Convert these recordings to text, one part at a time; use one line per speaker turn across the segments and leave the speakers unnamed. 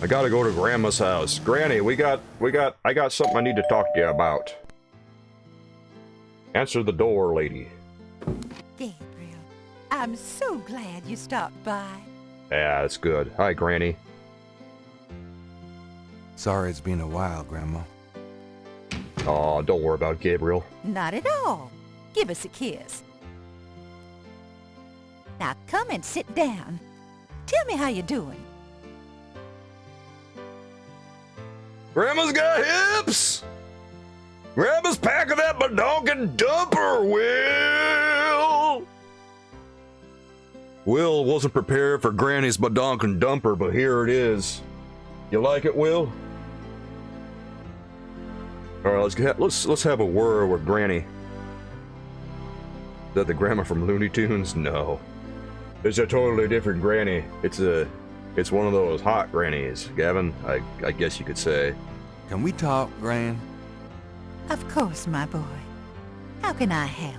I gotta go to Grandma's house. Granny, I got something I need to talk to you about. Answer the door, lady.
Gabriel, I'm so glad you stopped by.
Yeah, that's good. Hi, Granny.
Sorry it's been a while, Grandma.
Oh, don't worry about Gabriel.
Not at all. Give us a kiss. Now come and sit down. Tell me how you're doing.
Grandma's got hips! Grandma's packing that badonkin' dumper, Will! Will wasn't prepared for Granny's badonkin' dumper, but here it is. You like it, Will? Alright, let's have a word with Granny. Is that the grandma from Looney Tunes? No. It's a totally different Granny. It's one of those hot grannies, Gavin, I guess you could say.
Can we talk, Gran?
Of course, my boy. How can I help?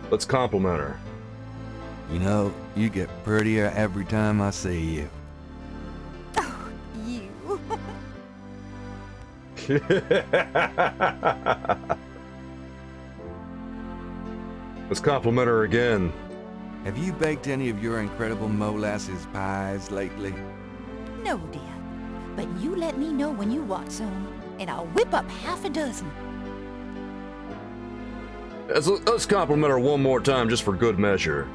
Let's compliment her.
You know, you get prettier every time I see you.
Oh, you.
Let's compliment her again.
Have you baked any of your incredible molasses pies lately?
No, dear. But you let me know when you want some, and I'll whip up half a dozen.
Let's compliment her one more time just for good measure.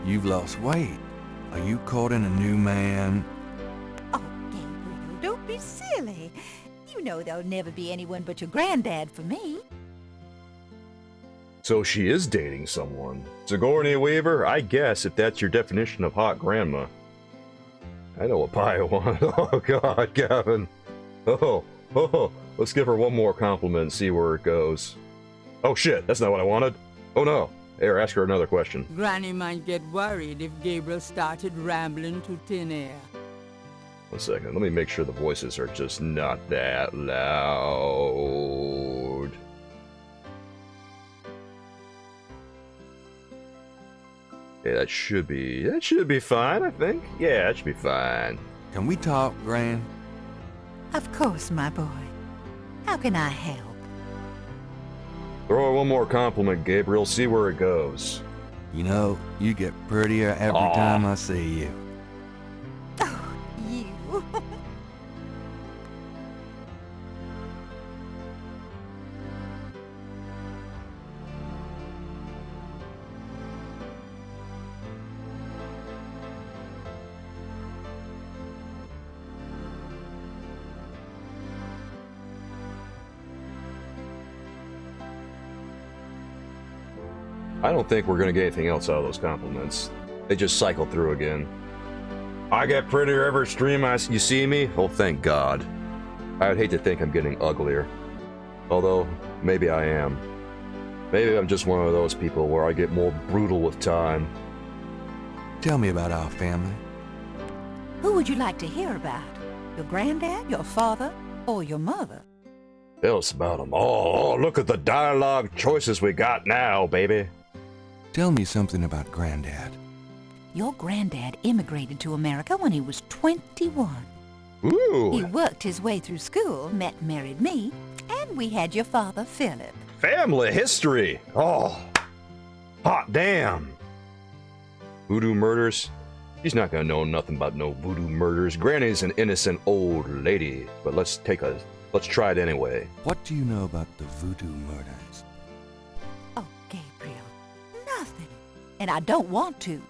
You've lost weight. Are you courting a new man?
Oh, Gabriel, don't be silly. You know there'll never be anyone but your granddad for me.
So she is dating someone. Sigourney Weaver, I guess, if that's your definition of hot grandma. I know a pie I want. Oh, God, Gavin. Oh, let's give her one more compliment and see where it goes. Oh, shit, that's not what I wanted. Oh, no. Here, ask her another question.
Granny might get worried if Gabriel started rambling to thin air.
1 second, let me make sure the voices are just not that loud. Okay, that should be fine, I think. Yeah, that should be fine.
Can we talk, Gran?
Of course, my boy. How can I help?
Throw her one more compliment, Gabriel. See where it goes.
You know, you get prettier every
Aw.
time I see you.
Oh, you.
I don't think we're gonna get anything else out of those compliments. They just cycle through again. I get prettier every stream you see me? Oh, thank God. I'd hate to think I'm getting uglier. Although, maybe I am. Maybe I'm just one of those people where I get more brutal with time.
Tell me about our family.
Who would you like to hear about? Your granddad, your father, or your mother?
Tell us about them. Oh, look at the dialogue choices we got now, baby.
Tell me something about Granddad.
Your granddad immigrated to America when he was 21.
Ooh.
He worked his way through school, met and married me, and we had your father, Philip.
Family history. Oh, hot damn. Voodoo murders? She's not gonna know nothing about no voodoo murders. Granny's an innocent old lady, but let's try it anyway.
What do you know about the voodoo murders?
Oh, Gabriel, nothing. And I don't want to.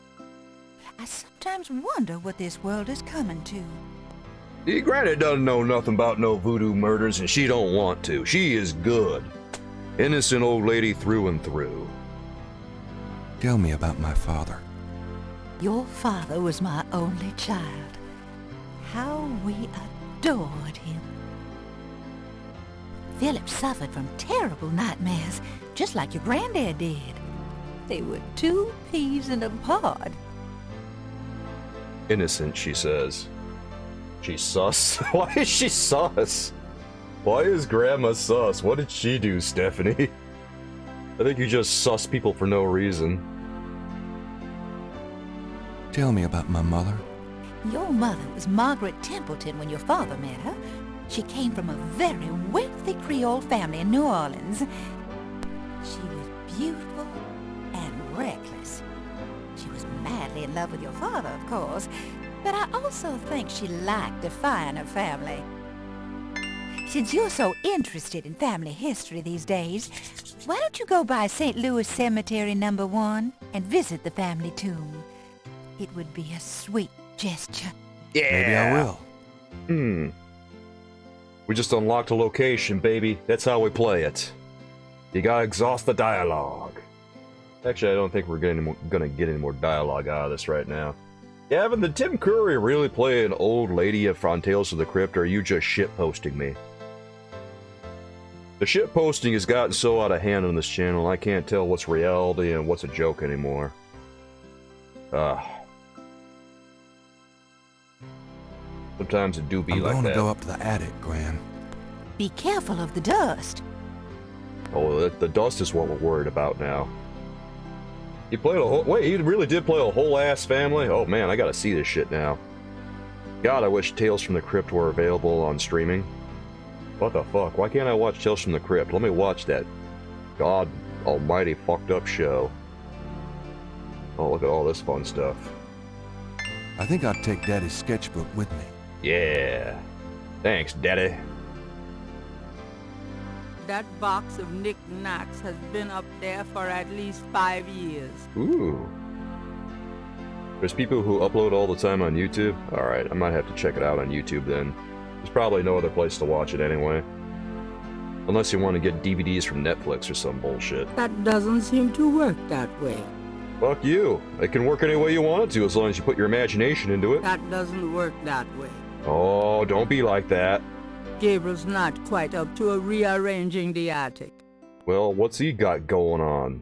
I sometimes wonder what this world is coming to.
See, Granny doesn't know nothing about no voodoo murders, and she don't want to. She is good. Innocent old lady through and through.
Tell me about my father.
Your father was my only child. How we adored him. Philip suffered from terrible nightmares, just like your granddad did. They were 2 peas in a pod.
Innocent, she says. She's sus? Why is she sus? Why is Grandma sus? What did she do, Stephanie? I think you just sus people for no reason.
Tell me about my mother.
Your mother was Margaret Templeton when your father met her. She came from a very wealthy Creole family in New Orleans. She was beautiful and reckless. She was madly in love with your father, of course, but I also think she liked defying her family. Since you're so interested in family history these days, why don't you go by St. Louis Cemetery No. 1 and visit the family tomb? It would be a sweet gesture.
Yeah.
Maybe I will.
We just unlocked a location, baby. That's how we play it. You gotta exhaust the dialogue. Actually, I don't think we're gonna get any more dialogue out of this right now. Gavin, did Tim Curry really play an old lady on Tales of the Crypt, or are you just shitposting me? The shitposting has gotten so out of hand on this channel, I can't tell what's reality and what's a joke anymore. Sometimes it do be
I'm
like
going to
that.
go up to the attic, Gran.
Be careful of the dust.
Oh, the dust is what we're worried about now. He played a whole... Wait, he really did play a whole-ass family? Oh, man, I gotta see this shit now. God, I wish Tales from the Crypt were available on streaming. What the fuck? Why can't I watch Tales from the Crypt? Let me watch that God almighty fucked up show. Oh, look at all this fun stuff.
I think I'll take Daddy's sketchbook with me.
Yeah. Thanks, Daddy.
That box of knickknacks has been up there for at least 5 years.
Ooh. There's people who upload all the time on YouTube? Alright, I might have to check it out on YouTube then. There's probably no other place to watch it anyway. Unless you want to get DVDs from Netflix or some bullshit.
That doesn't seem to work that way.
Fuck you. It can work any way you want it to as long as you put your imagination into it.
That doesn't work that way.
Oh, don't be like that.
Gabriel's not quite up to rearranging the attic.
Well, what's he got going on?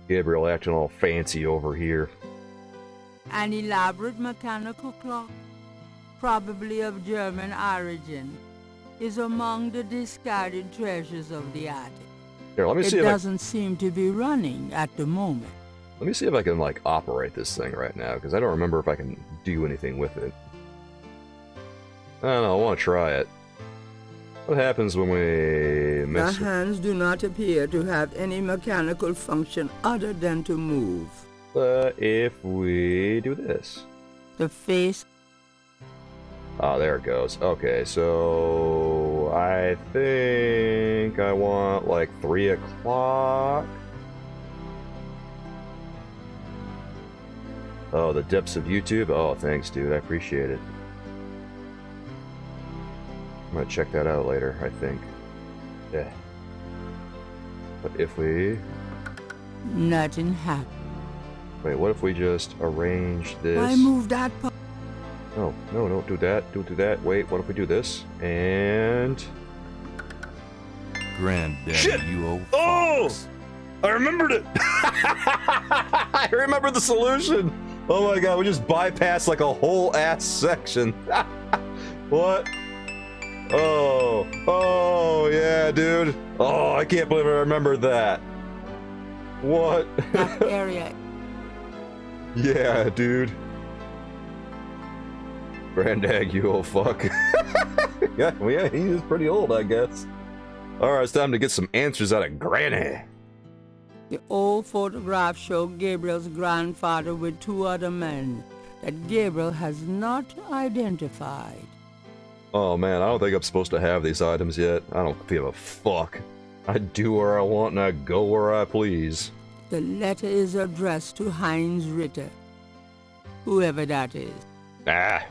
Gabriel acting all fancy over here.
An elaborate mechanical clock, probably of German origin, is among the discarded treasures of the attic.
Here, let me see
It
if
doesn't seem to be running at the moment.
let me see if I can like operate this thing right now, because I don't remember if I can do anything with it. I don't know, I want to try it. What happens when we
The
mess with...
hands do not appear to have any mechanical function other than to move.
if we do this?
The face...
Ah, there it goes. Okay, so I think I want like 3 o'clock. Oh, the depths of YouTube? Oh, thanks, dude. I appreciate it. I'm gonna check that out later, I think. Yeah. But if we...
Nothing happened.
Wait, what if we just arrange this?
Why move that part?
No, no, don't do that. Don't do that. Wait, what if we do this? And...
Granddaddy,
Shit!
you old
Oh!
fox.
I remembered it! I remember the solution! Oh my god, we just bypassed like a whole ass section. What? Oh, oh yeah, dude. Oh, I can't believe I remembered that. What?
That area.
Yeah, dude. Granddad, you old fuck. Yeah, well, yeah, he is pretty old, I guess. Alright, it's time to get some answers out of Granny.
The old photograph showed Gabriel's grandfather with 2 other men that Gabriel has not identified.
Oh man, I don't think I'm supposed to have these items yet. I don't give a fuck. I do where I want and I go where I please.
The letter is addressed to Heinz Ritter, whoever that is.
Ah,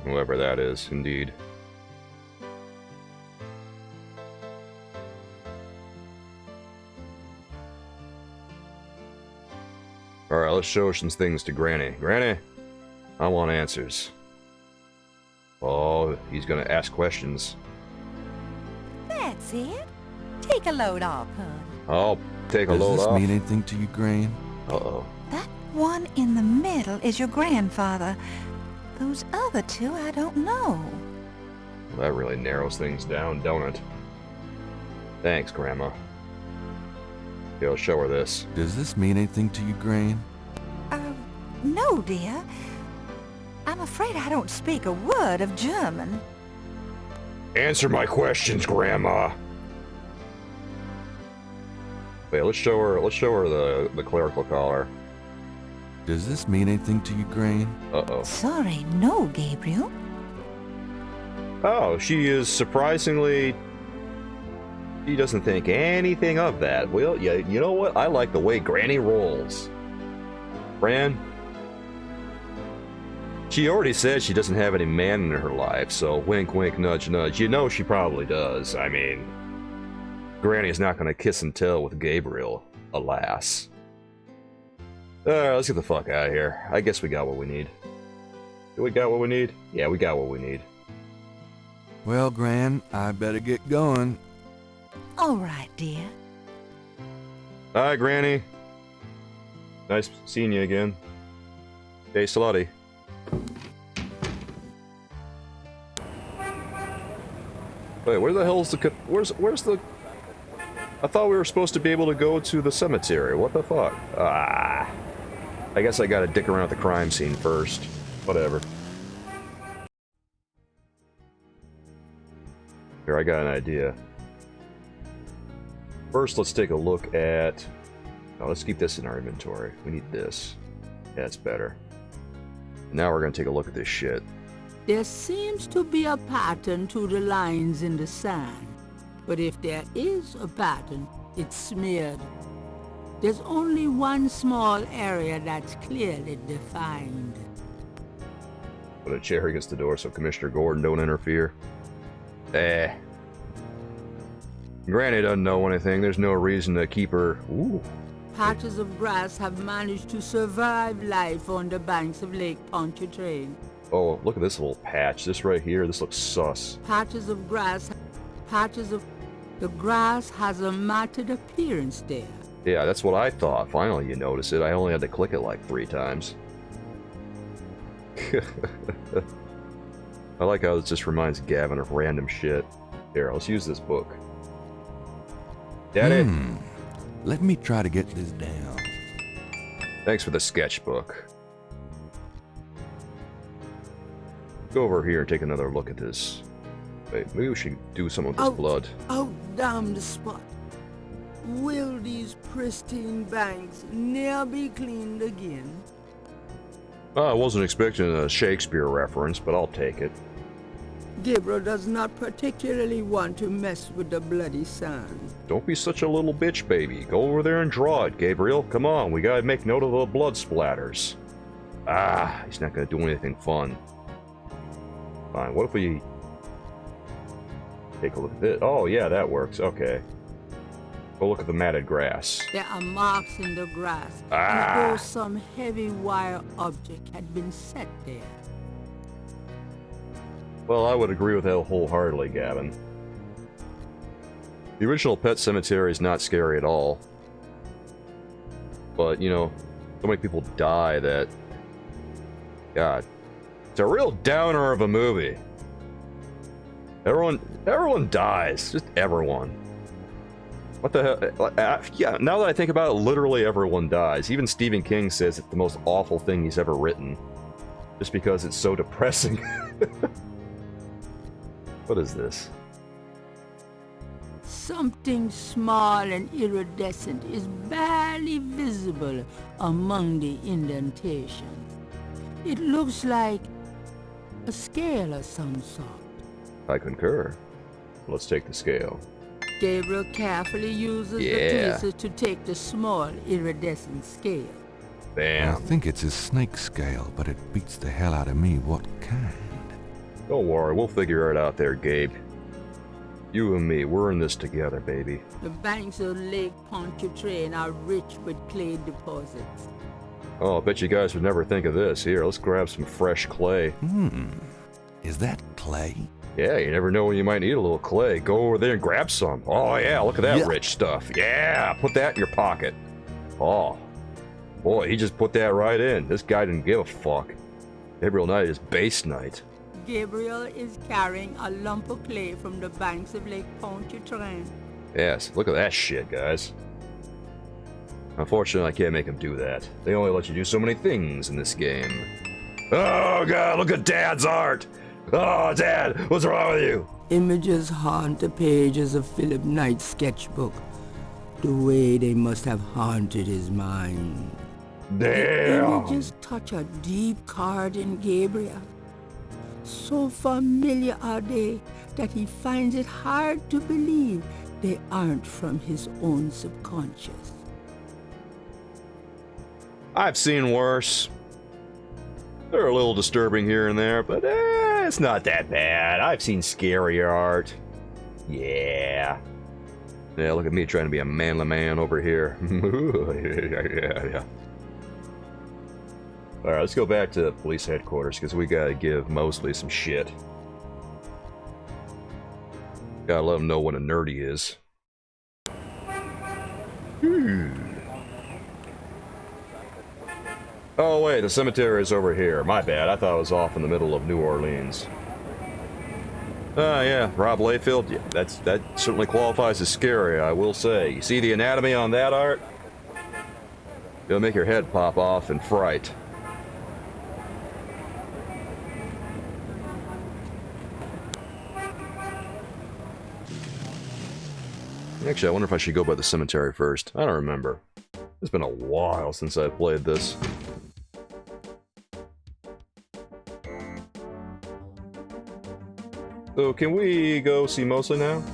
whoever that is, indeed. Alright, let's show some things to Granny. Granny, I want answers. Oh, he's gonna ask questions.
That's it. Take a load off, hon.
I'll take a
Does
load
this
off.
mean anything to you, Gran?
Uh-oh.
That one in the middle is your grandfather. Those other 2 I don't know.
Well, that really narrows things down, don't it? Thanks, Grandma. Okay, I'll show her this.
Does this mean anything to you, Gran?
No, dear. I'm afraid I don't speak a word of German.
Answer my questions, Grandma. Wait, let's show her the clerical collar.
Does this mean anything to you, Gran?
Uh-oh.
Sorry, no, Gabriel.
Oh, she is surprisingly... She doesn't think anything of that. Well, yeah, you know what? I like the way Granny rolls. Gran? She already said she doesn't have any man in her life, so wink, wink, nudge, nudge. You know she probably does. I mean, Granny's not gonna kiss and tell with Gabriel, alas. Alright, let's get the fuck out of here. I guess we got what we need. Do we got what we need? Yeah, we got what we need.
Well, Gran, I better get going.
All right, dear.
Hi, Granny. Nice seeing you again. Hey, Slutty. Wait, where the hell's the... Where's the... I thought we were supposed to be able to go to the cemetery. What the fuck? Ah. I guess I gotta dick around at the crime scene first. Whatever. Here, I got an idea. First, let's take a look at... Oh, let's keep this in our inventory. We need this. Yeah, it's better. Now we're gonna take a look at this shit.
There seems to be a pattern to the lines in the sand. But if there is a pattern, it's smeared. There's only one small area that's clearly defined.
Put a chair against the door so Commissioner Gordon don't interfere. Granny doesn't know anything. There's no reason to keep her... Ooh.
Patches of grass have managed to survive life on the banks of Lake Pontchartrain.
Oh, look at this little patch. This right here, this looks sus.
The grass has a matted appearance there.
Yeah, that's what I thought. Finally you notice it. I only had to click it like 3 times. I like how it just reminds Gavin of random shit. Here, let's use this book. Daddy?
Let me try to get this down.
Thanks for the sketchbook. Go over here and take another look at this. Wait, maybe we should do some of this blood.
Oh, damn the spot. Will these pristine banks ne'er be cleaned again?
I wasn't expecting a Shakespeare reference, but I'll take it.
Gabriel does not particularly want to mess with the bloody sand.
Don't be such a little bitch, baby. Go over there and draw it, Gabriel. Come on, we gotta make note of the blood splatters. Ah, he's not gonna do anything fun. Fine, what if we... take a look at this? Oh, yeah, that works. Okay. Go look at the matted grass.
There are marks in the grass,
Ah.
as though some heavy wire object had been set there.
Well, I would agree with that wholeheartedly, Gavin. The original Pet Cemetery is not scary at all. But, you know, so many people die that... God. It's a real downer of a movie. Everyone dies. Just everyone. What the hell? Yeah, now that I think about it, literally everyone dies. Even Stephen King says it's the most awful thing he's ever written. Just because it's so depressing. What is this?
Something small and iridescent is barely visible among the indentations. It looks like a scale of some sort.
I concur. Let's take the scale.
Gabriel carefully uses the tweezers to take the small iridescent scale.
Bam.
I think it's a snake scale, but it beats the hell out of me what kind.
Don't worry, we'll figure it out there, Gabe. You and me, we're in this together, baby.
The banks of Lake Pontchartrain are rich with clay deposits.
Oh, I bet you guys would never think of this. Here, let's grab some fresh clay.
Is that clay?
Yeah, you never know when you might need a little clay. Go over there and grab some. Oh, yeah, look at that rich stuff. Yeah, put that in your pocket. Oh, boy, he just put that right in. This guy didn't give a fuck. Gabriel Knight is base Knight.
Gabriel is carrying a lump of clay from the banks of Lake Pontchartrain.
Yes, look at that shit, guys. Unfortunately, I can't make him do that. They only let you do so many things in this game. Oh god, look at Dad's art! Oh, Dad, what's wrong with you?
Images haunt the pages of Philip Knight's sketchbook, the way they must have haunted his mind.
Damn!
The images touch a deep chord in Gabriel. So familiar are they that he finds it hard to believe they aren't from his own subconscious.
I've seen worse. They're a little disturbing here and there, but it's not that bad. I've seen scary art. Yeah. Yeah, look at me trying to be a manly man over here. Yeah. Alright, let's go back to police headquarters, because we gotta give Mosley some shit. Gotta let him know what a nerd he is. Oh wait, the cemetery is over here. My bad, I thought it was off in the middle of New Orleans. Yeah, Rob Layfield, yeah, that certainly qualifies as scary, I will say. You see the anatomy on that art? It'll make your head pop off in fright. Actually, I wonder if I should go by the cemetery first. I don't remember. It's been a while since I played this. So, can we go see Mosley now?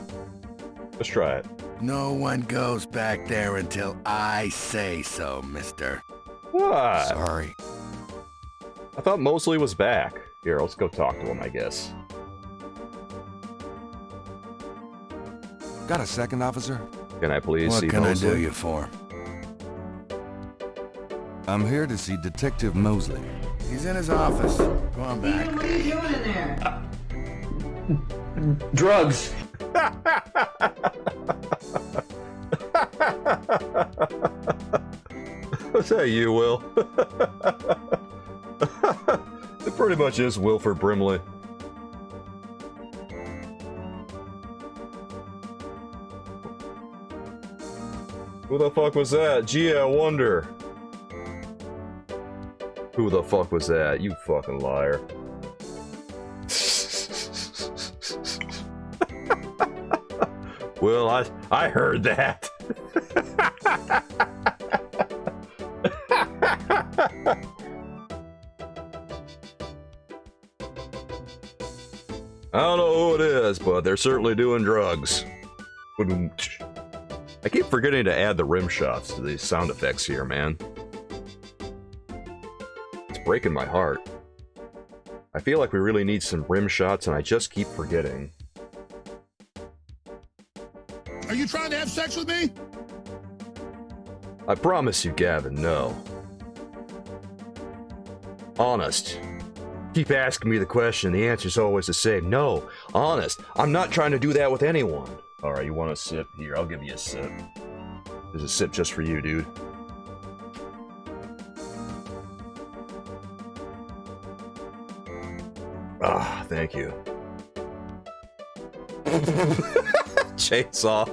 Let's try it.
No one goes back there until I say so, mister.
What?
Sorry.
I thought Mosley was back. Here, let's go talk to him, I guess.
Got a second, officer?
Can I please see Mosley?
What can I do you for? I'm here to see Detective Mosley. He's in his office. Go on back.
What are you doing in there?
Drugs.
What's that, you, Will? It pretty much is Wilford Brimley. Who the fuck was that? Gee, I wonder. Who the fuck was that? You fucking liar. Well, I heard that. I don't know who it is, but they're certainly doing drugs. I keep forgetting to add the rim shots to these sound effects here, man. It's breaking my heart. I feel like we really need some rim shots, and I just keep forgetting.
Are you trying to have sex with me?
I promise you, Gavin, no. Honest. Keep asking me the question, the answer's always the same. No, honest. I'm not trying to do that with anyone. Alright, you want a sip? Here, I'll give you a sip. There's a sip just for you, dude. Ah, thank you. Chainsaw.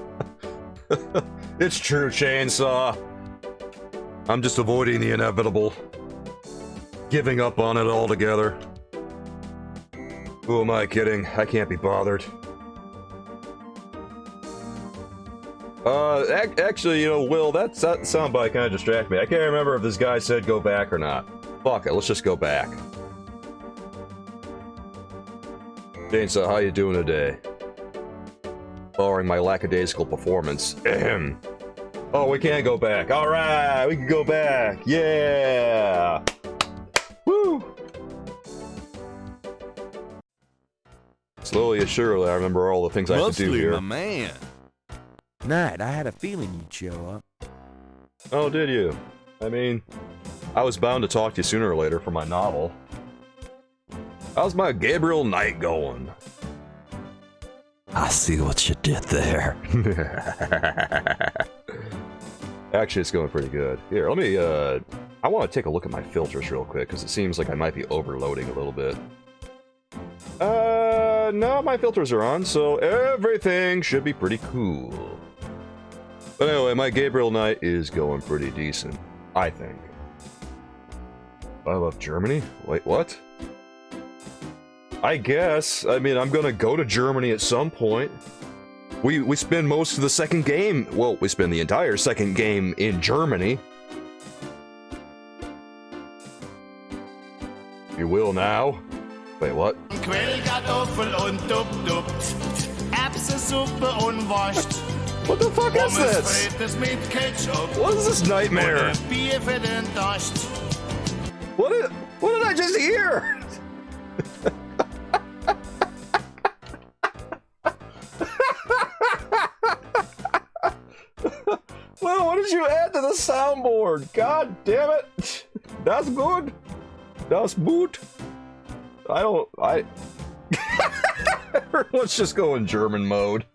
It's true, Chainsaw. I'm just avoiding the inevitable. Giving up on it altogether. Who am I kidding? I can't be bothered. Actually, you know, Will, that soundbite kind of distracted me. I can't remember if this guy said go back or not. Fuck it, let's just go back. Chainsaw, how you doing today? Barring my lackadaisical performance. Ahem. Oh, we can't go back. Alright, we can go back. Yeah! Woo! Slowly and surely, I remember all the things I have to do here.
my man. Knight, I had a feeling you'd show up.
Oh, did you? I mean, I was bound to talk to you sooner or later for my novel. How's my Gabriel Knight going?
I see what you did there.
Actually, it's going pretty good. Here, let me, I want to take a look at my filters real quick, because it seems like I might be overloading a little bit. No, my filters are on, so everything should be pretty cool. But anyway, my Gabriel Knight is going pretty decent, I think. I love Germany? Wait, what? I guess. I mean, I'm gonna go to Germany at some point. We spend most of the second game. Well, we spend the entire second game in Germany. You will now. Wait, what?
Quellkartoffel und Dub-Dub. Erbsensuppe und Wurst.
What the fuck is this?
Pommes frites mit Ketchup.
What is this nightmare?
Und Bier für den Durst.
What did I just hear? Well, what did you add to the soundboard? God damn it. That's good. That's boot. Let's just go in German mode.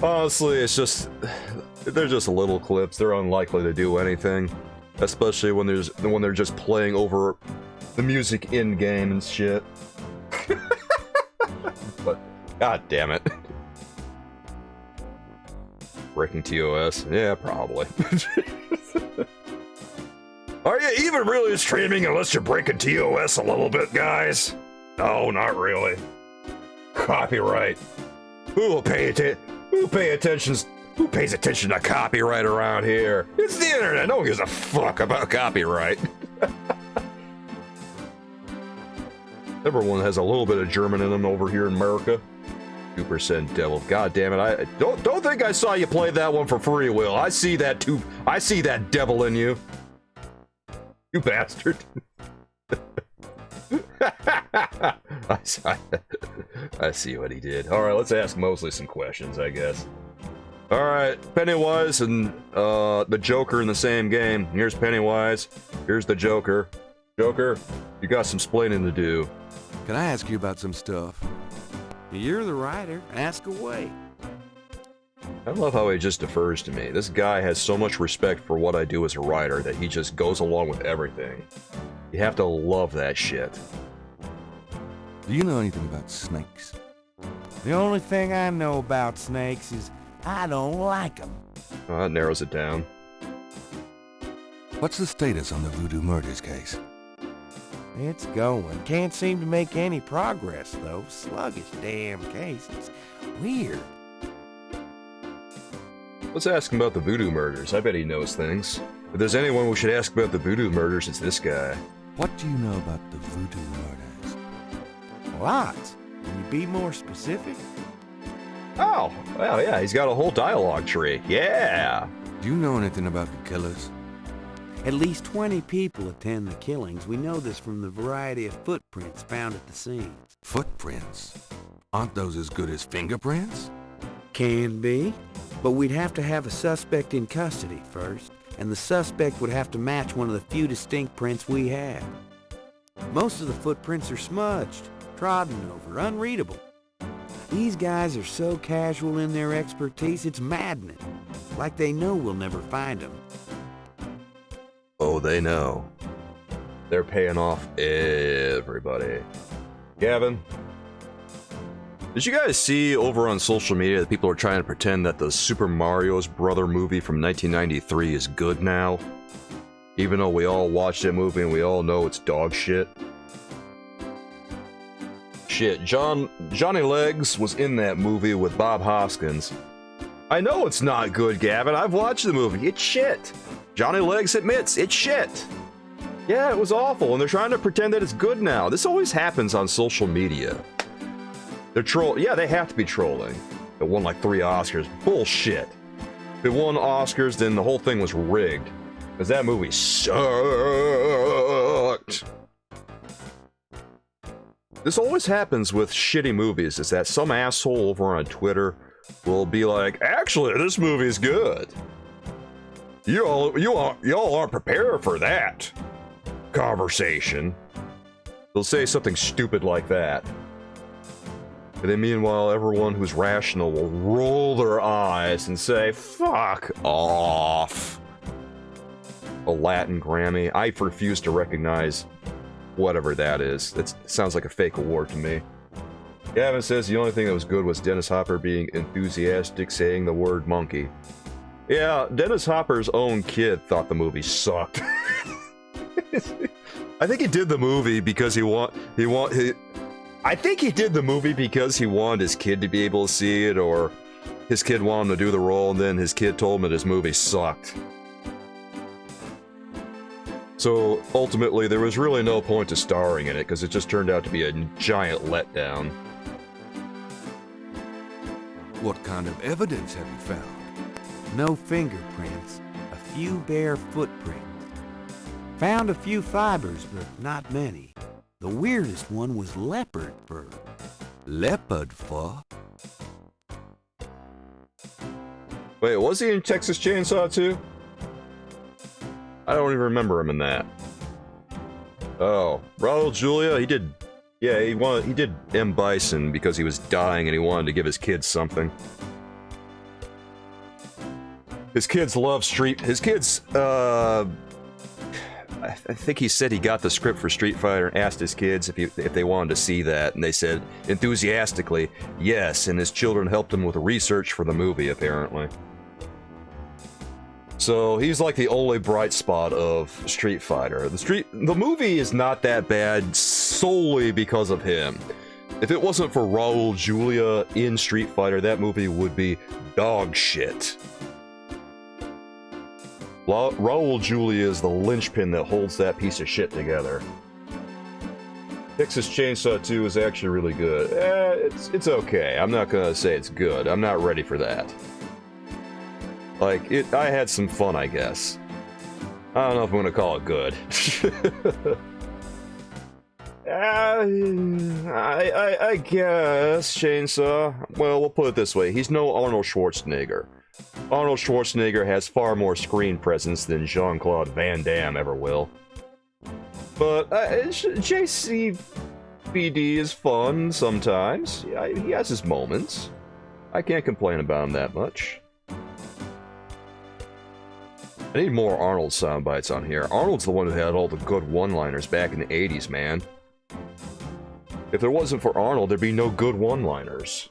Honestly, it's just they're just little clips. They're unlikely to do anything, especially when they're just playing over the music in game and shit. But god damn it. Breaking TOS? Yeah, probably. Are you even really streaming unless you're breaking TOS a little bit, guys? No, not really. Copyright. Who pays attention to copyright around here? It's the internet. No one gives a fuck about copyright. Everyone has a little bit of German in them over here in America. 2% devil. God damn it. I don't think I saw you play that one for free, Will. I see that too. I see that devil in you. You bastard. I see what he did. Alright, let's ask Mosley some questions, I guess. Alright, Pennywise and the Joker in the same game. Here's Pennywise. Here's the Joker. Joker, you got some splaining to do.
Can I ask you about some stuff?
You're the writer. Ask away.
I love how he just defers to me. This guy has so much respect for what I do as a writer that he just goes along with everything. You have to love that shit.
Do you know anything about snakes?
The only thing I know about snakes is I don't like them.
Oh, that narrows it down.
What's the status on the Voodoo Murders case?
It's going. Can't seem to make any progress, though. Sluggish damn case. It's weird.
Let's ask him about the Voodoo murders. I bet he knows things. If there's anyone we should ask about the Voodoo murders, it's this guy.
What do you know about the Voodoo Murders?
Lots. Can you be more specific?
Oh, well, yeah, he's got a whole dialogue tree. Yeah!
Do you know anything about the killers?
At least 20 people attend the killings. We know this from the variety of footprints found at the scenes.
Footprints? Aren't those as good as fingerprints?
Can be, but we'd have to have a suspect in custody first, and the suspect would have to match one of the few distinct prints we have. Most of the footprints are smudged, trodden over, unreadable. These guys are so casual in their expertise, it's maddening. Like they know we'll never find them.
Oh, they know. They're paying off everybody. Gavin, did you guys see over on social media that people are trying to pretend that the Super Mario's Brother movie from 1993 is good now? Even though we all watched that movie and we all know it's dog shit. Shit, Johnny Legs was in that movie with Bob Hoskins. I know it's not good, Gavin. I've watched the movie. It's shit. Johnny Legs admits it's shit. Yeah, it was awful, and they're trying to pretend that it's good now. This always happens on social media. They're yeah, they have to be trolling. It won like 3 Oscars. Bullshit. If it won Oscars, then the whole thing was rigged. Because that movie sucked. This always happens with shitty movies, is that some asshole over on Twitter will be like, actually, this movie's good. Y'all aren't prepared for that conversation. They'll say something stupid like that. And then meanwhile, everyone who's rational will roll their eyes and say, fuck off. A Latin Grammy. I refuse to recognize whatever that is. It sounds like a fake award to me. Gavin says the only thing that was good was Dennis Hopper being enthusiastic saying the word monkey. Yeah, Dennis Hopper's own kid thought the movie sucked. I think he did the movie because I think he did the movie because he wanted his kid to be able to see it, or his kid wanted him to do the role, and then his kid told him that his movie sucked. So ultimately, there was really no point to starring in it because it just turned out to be a giant letdown.
What kind of evidence have you found?
No fingerprints, a few bare footprints. Found a few fibers, but not many. The weirdest one was leopard fur.
Leopard fur?
Wait, was he in Texas Chainsaw 2? I don't even remember him in that. Oh, Raul Julia, he did... Yeah, he did M. Bison because he was dying and he wanted to give his kids something. His kids love Street... His kids, I think he said he got the script for Street Fighter and asked his kids if they wanted to see that, and they said enthusiastically yes, and his children helped him with research for the movie, apparently. So he's like the only bright spot of Street Fighter. The movie is not that bad solely because of him. If it wasn't for Raul Julia in Street Fighter, that movie would be dog shit. Raul Julia is the linchpin that holds that piece of shit together. Texas Chainsaw 2 is actually really good. It's okay. I'm not gonna say it's good. I'm not ready for that. Like, I had some fun, I guess. I don't know if I'm gonna call it good. I guess, Chainsaw. Well, we'll put it this way. He's no Arnold Schwarzenegger. Arnold Schwarzenegger has far more screen presence than Jean-Claude Van Damme ever will. But JCVD is fun sometimes. He has his moments. I can't complain about him that much. I need more Arnold sound bites on here. Arnold's the one who had all the good one-liners back in the 80s, man. If there wasn't for Arnold, there'd be no good one-liners.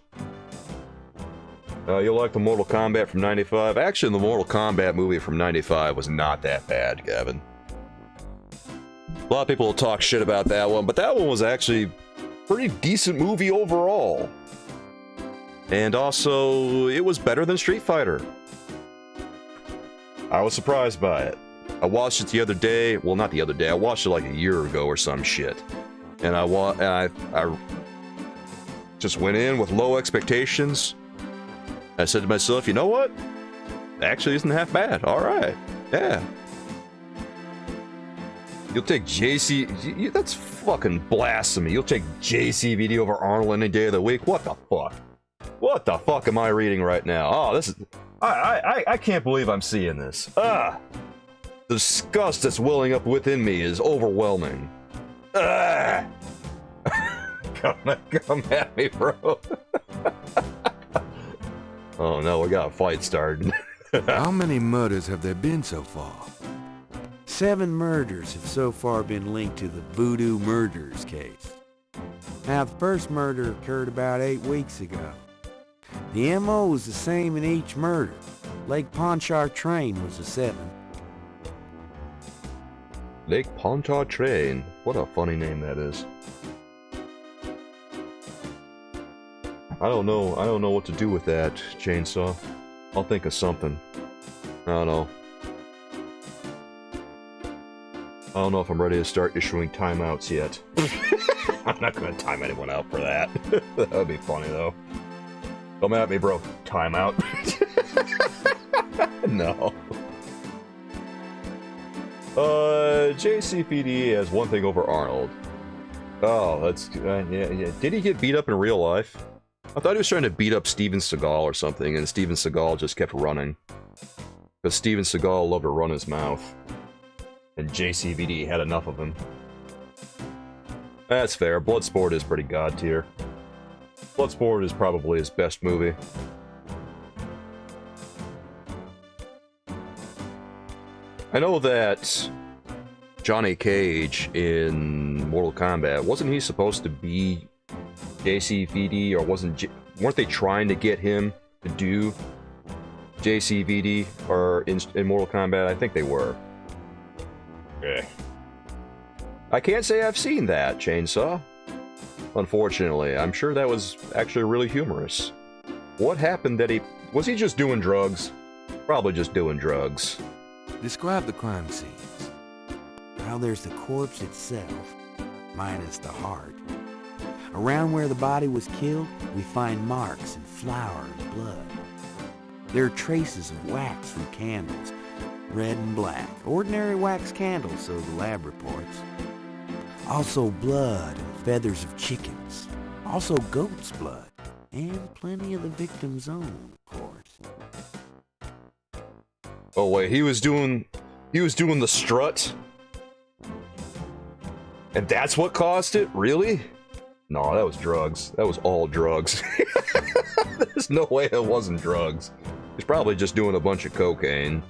You like the Mortal Kombat from 95? Actually, the Mortal Kombat movie from 95 was not that bad, Gavin. A lot of people will talk shit about that one, but that one was actually a pretty decent movie overall. And also, it was better than Street Fighter. I was surprised by it. I watched it the other day. Well, not the other day. I watched it like a year ago or some shit. And I just went in with low expectations. I said to myself, you know what? Actually isn't half bad. Alright. Yeah. You'll take JC... That's fucking blasphemy. You'll take JCVD over Arnold any day of the week? What the fuck? What the fuck am I reading right now? Oh, this is... I can't believe I'm seeing this. The disgust that's welling up within me is overwhelming. Come at me, bro. Oh no, we got a fight started.
How many murders have there been so far?
7 murders have so far been linked to the Voodoo Murders case. Now, the first murder occurred about 8 weeks ago. The MO was the same in each murder. Lake Pontchartrain was the 7th.
Lake Pontchartrain. What a funny name that is. I don't know what to do with that, Chainsaw. I'll think of something. I don't know. I don't know if I'm ready to start issuing timeouts yet. I'm not gonna time anyone out for that. That would be funny, though. Come at me, bro. Timeout. No. JCPD has one thing over Arnold. Oh, that's... yeah. Did he get beat up in real life? I thought he was trying to beat up Steven Seagal or something, and Steven Seagal just kept running. Because Steven Seagal loved to run his mouth. And JCVD had enough of him. That's fair. Bloodsport is pretty god tier. Bloodsport is probably his best movie. I know that Johnny Cage in in Mortal Kombat, wasn't he supposed to be JCVD, or weren't they trying to get him to do JCVD or in Mortal Kombat? I think they were. I can't say I've seen that, Chainsaw. Unfortunately, I'm sure that was actually really humorous. What happened that was he just doing drugs? Probably just doing drugs.
Describe the crime scenes.
Well, there's the corpse itself, minus the heart. Around where the body was killed, we find marks and flour and blood. There are traces of wax from candles, red and black. Ordinary wax candles, so the lab reports. Also blood and feathers of chickens. Also goat's blood. And plenty of the victim's own, of course.
Oh wait, he was doing the strut? And that's what caused it? Really? No, that was drugs. That was all drugs. There's no way it wasn't drugs. He's probably just doing a bunch of cocaine.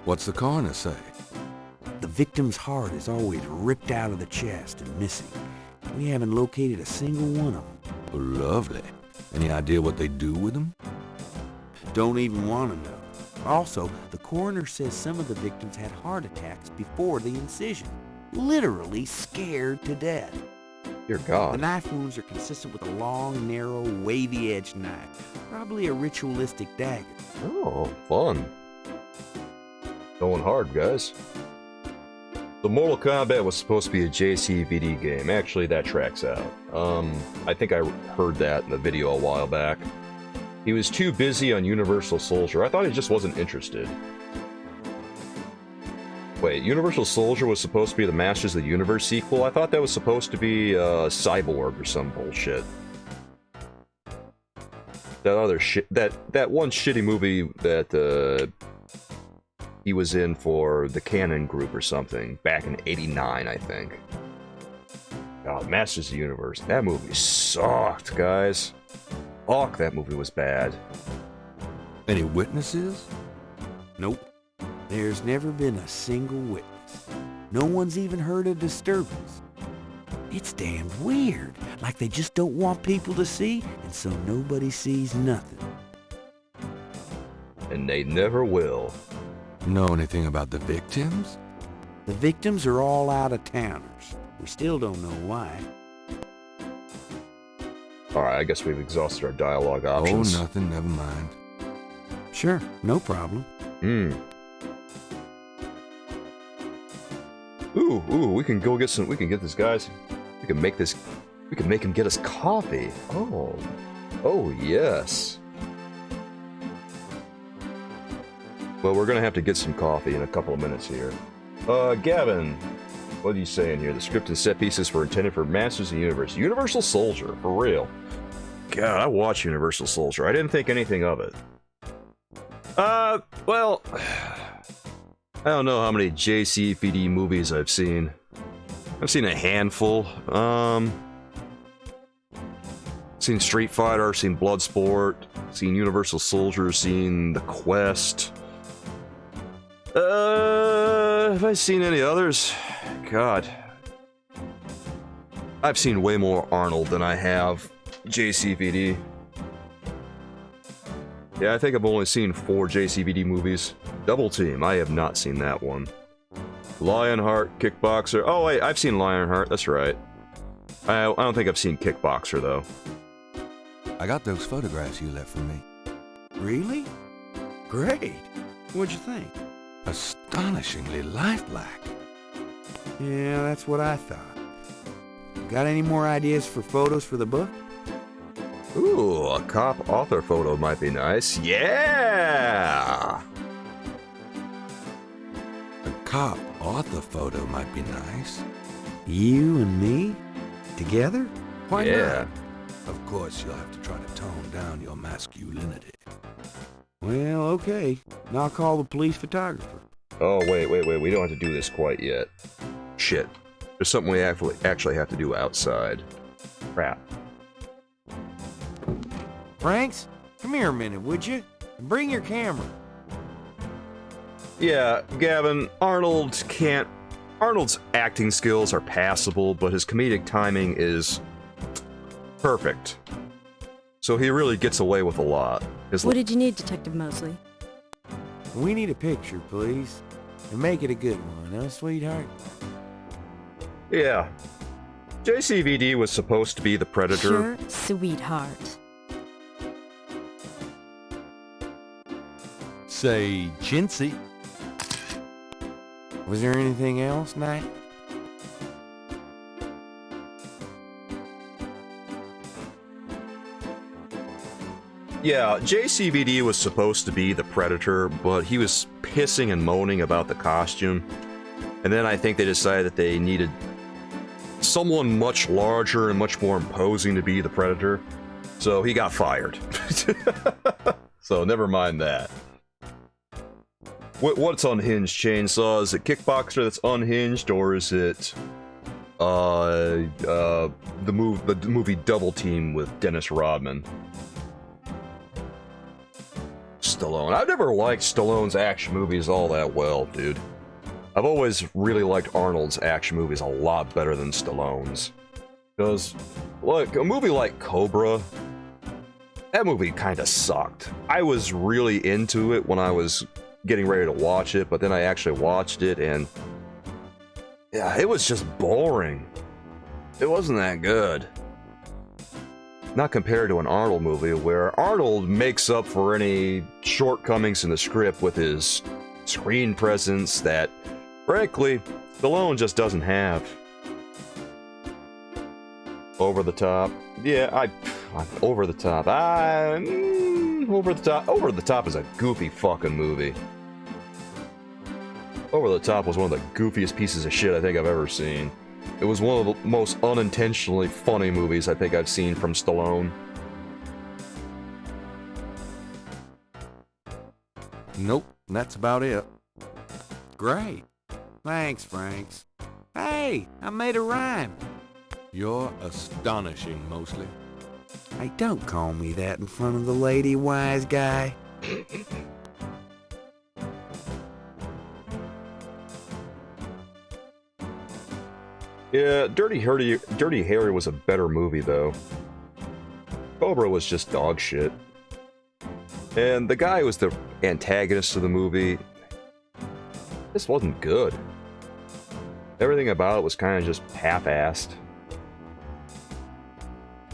What's the coroner say?
The victim's heart is always ripped out of the chest and missing. We haven't located a single one of them.
Oh, lovely. Any idea what they do with them?
Don't even want to know. Also, the coroner says some of the victims had heart attacks before the incision. Literally scared to death.
Dear
The
God.
knife wounds are consistent with a long, narrow, wavy-edged knife. Probably a ritualistic dagger.
Oh, fun. Going hard, guys. The Mortal Kombat was supposed to be a JCVD game. Actually, that tracks out. I think I heard that in the video a while back. He was too busy on Universal Soldier. I thought he just wasn't interested. Wait, Universal Soldier was supposed to be the Masters of the Universe sequel? I thought that was supposed to be Cyborg or some bullshit. That other shit, that one shitty movie that he was in for the Canon Group or something back in '89, I think. God, Masters of the Universe. That movie sucked, guys. Fuck, that movie was bad.
Any witnesses?
Nope. There's never been a single witness. No one's even heard a disturbance. It's damned weird. Like they just don't want people to see, and so nobody sees nothing.
And they never will.
Know anything about the victims?
The victims are all out-of-towners. We still don't know why.
Alright, I guess we've exhausted our dialogue options.
Oh, nothing, never mind.
Sure, no problem.
Ooh, we can go get some, we can get this guy's, we can make him get us coffee. Oh yes. Well, we're gonna have to get some coffee in a couple of minutes here. Gavin, what are you saying here? The script and set pieces were intended for Masters of the Universe. Universal Soldier, for real. God, I watched Universal Soldier. I didn't think anything of it. Well, I don't know how many JCVD movies I've seen. I've seen a handful. Seen Street Fighter, seen Bloodsport, seen Universal Soldier, seen The Quest. Have I seen any others? God. I've seen way more Arnold than I have JCVD. Yeah, I think I've only seen 4 JCVD movies. Double Team, I have not seen that one. Lionheart, Kickboxer. Oh wait, I've seen Lionheart, that's right. I don't think I've seen Kickboxer though.
I got those photographs you left for me.
Really? Great. What'd you think?
Astonishingly lifelike.
Yeah, that's what I thought. Got any more ideas for photos for the book?
Ooh, a cop author photo might be nice. Yeah!
A cop author photo might be nice.
You and me? Together?
Why
Yeah.
not? Of course, you'll have to try to tone down your masculinity.
Well, okay. I'll call the police photographer.
Oh, wait, we don't have to do this quite yet. Shit. There's something we actually have to do outside. Crap.
Franks, come here a minute, would you? And bring your camera.
Yeah, Gavin, Arnold can't Arnold's acting skills are passable, but his comedic timing is perfect. So he really gets away with a lot.
What did you need, Detective Mosley?
We need a picture, please. And make it a good one, huh, sweetheart?
Yeah. JCVD was supposed to be the Predator.
Sure, sweetheart.
Say, chintzy.
Was there anything else, Knight?
Yeah, JCVD was supposed to be the Predator, but he was pissing and moaning about the costume. And then I think they decided that they needed someone much larger and much more imposing to be the Predator. So he got fired. So never mind that. What's unhinged, Chainsaw? Is it Kickboxer that's unhinged, or is it the movie Double Team with Dennis Rodman? Stallone. I've never liked Stallone's action movies all that well, dude. I've always really liked Arnold's action movies a lot better than Stallone's. Because, look, a movie like Cobra, that movie kind of sucked. I was really into it when I was getting ready to watch it, but then I actually watched it, and yeah, it was just boring. It wasn't that good. Not compared to an Arnold movie, where Arnold makes up for any shortcomings in the script with his screen presence that, frankly, Stallone just doesn't have. Over the Top. Yeah, Over the Top. Over the Top. Over the Top is a goofy fucking movie. Over the Top was one of the goofiest pieces of shit I think I've ever seen. It was one of the most unintentionally funny movies I think I've seen from Stallone.
Nope, that's about it. Great. Thanks, Franks. Hey, I made a rhyme.
You're astonishing, Mosley.
Hey, don't call me that in front of the lady, wise guy.
Yeah, Dirty Harry was a better movie, though. Cobra was just dog shit. And the guy who was the antagonist of the movie, this wasn't good. Everything about it was kind of just half-assed.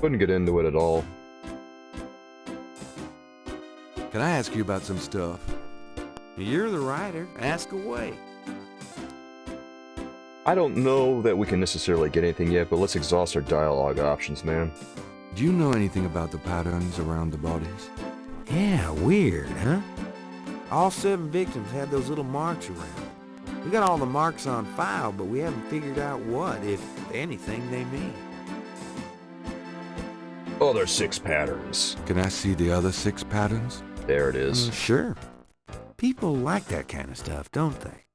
Couldn't get into it at all.
Can I ask you about some stuff?
You're the writer. Ask away.
I don't know that we can necessarily get anything yet, but let's exhaust our dialogue options, man.
Do you know anything about the patterns around the bodies?
Yeah, weird, huh? All 7 victims had those little marks around. We got all the marks on file, but we haven't figured out what, if anything, they mean.
Oh, there's 6 patterns.
Can I see the other 6 patterns?
There it is.
Sure. People like that kind of stuff, don't they?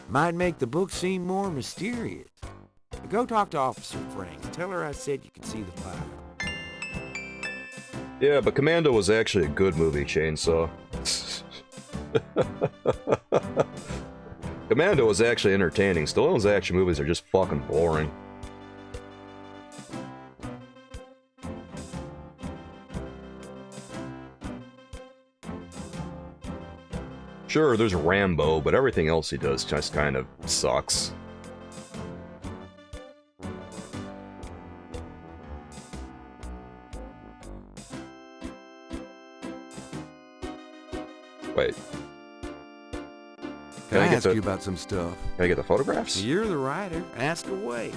Might make the book seem more mysterious. Go talk to Officer Franks. Tell her I said you could see the file.
Yeah, but Commando was actually a good movie, Chainsaw. Commando was actually entertaining. Stallone's action movies are just fucking boring. Sure, there's Rambo, but everything else he does just kind of sucks. Wait.
Can I ask you about some stuff?
Can I get the photographs?
You're the writer. Ask away.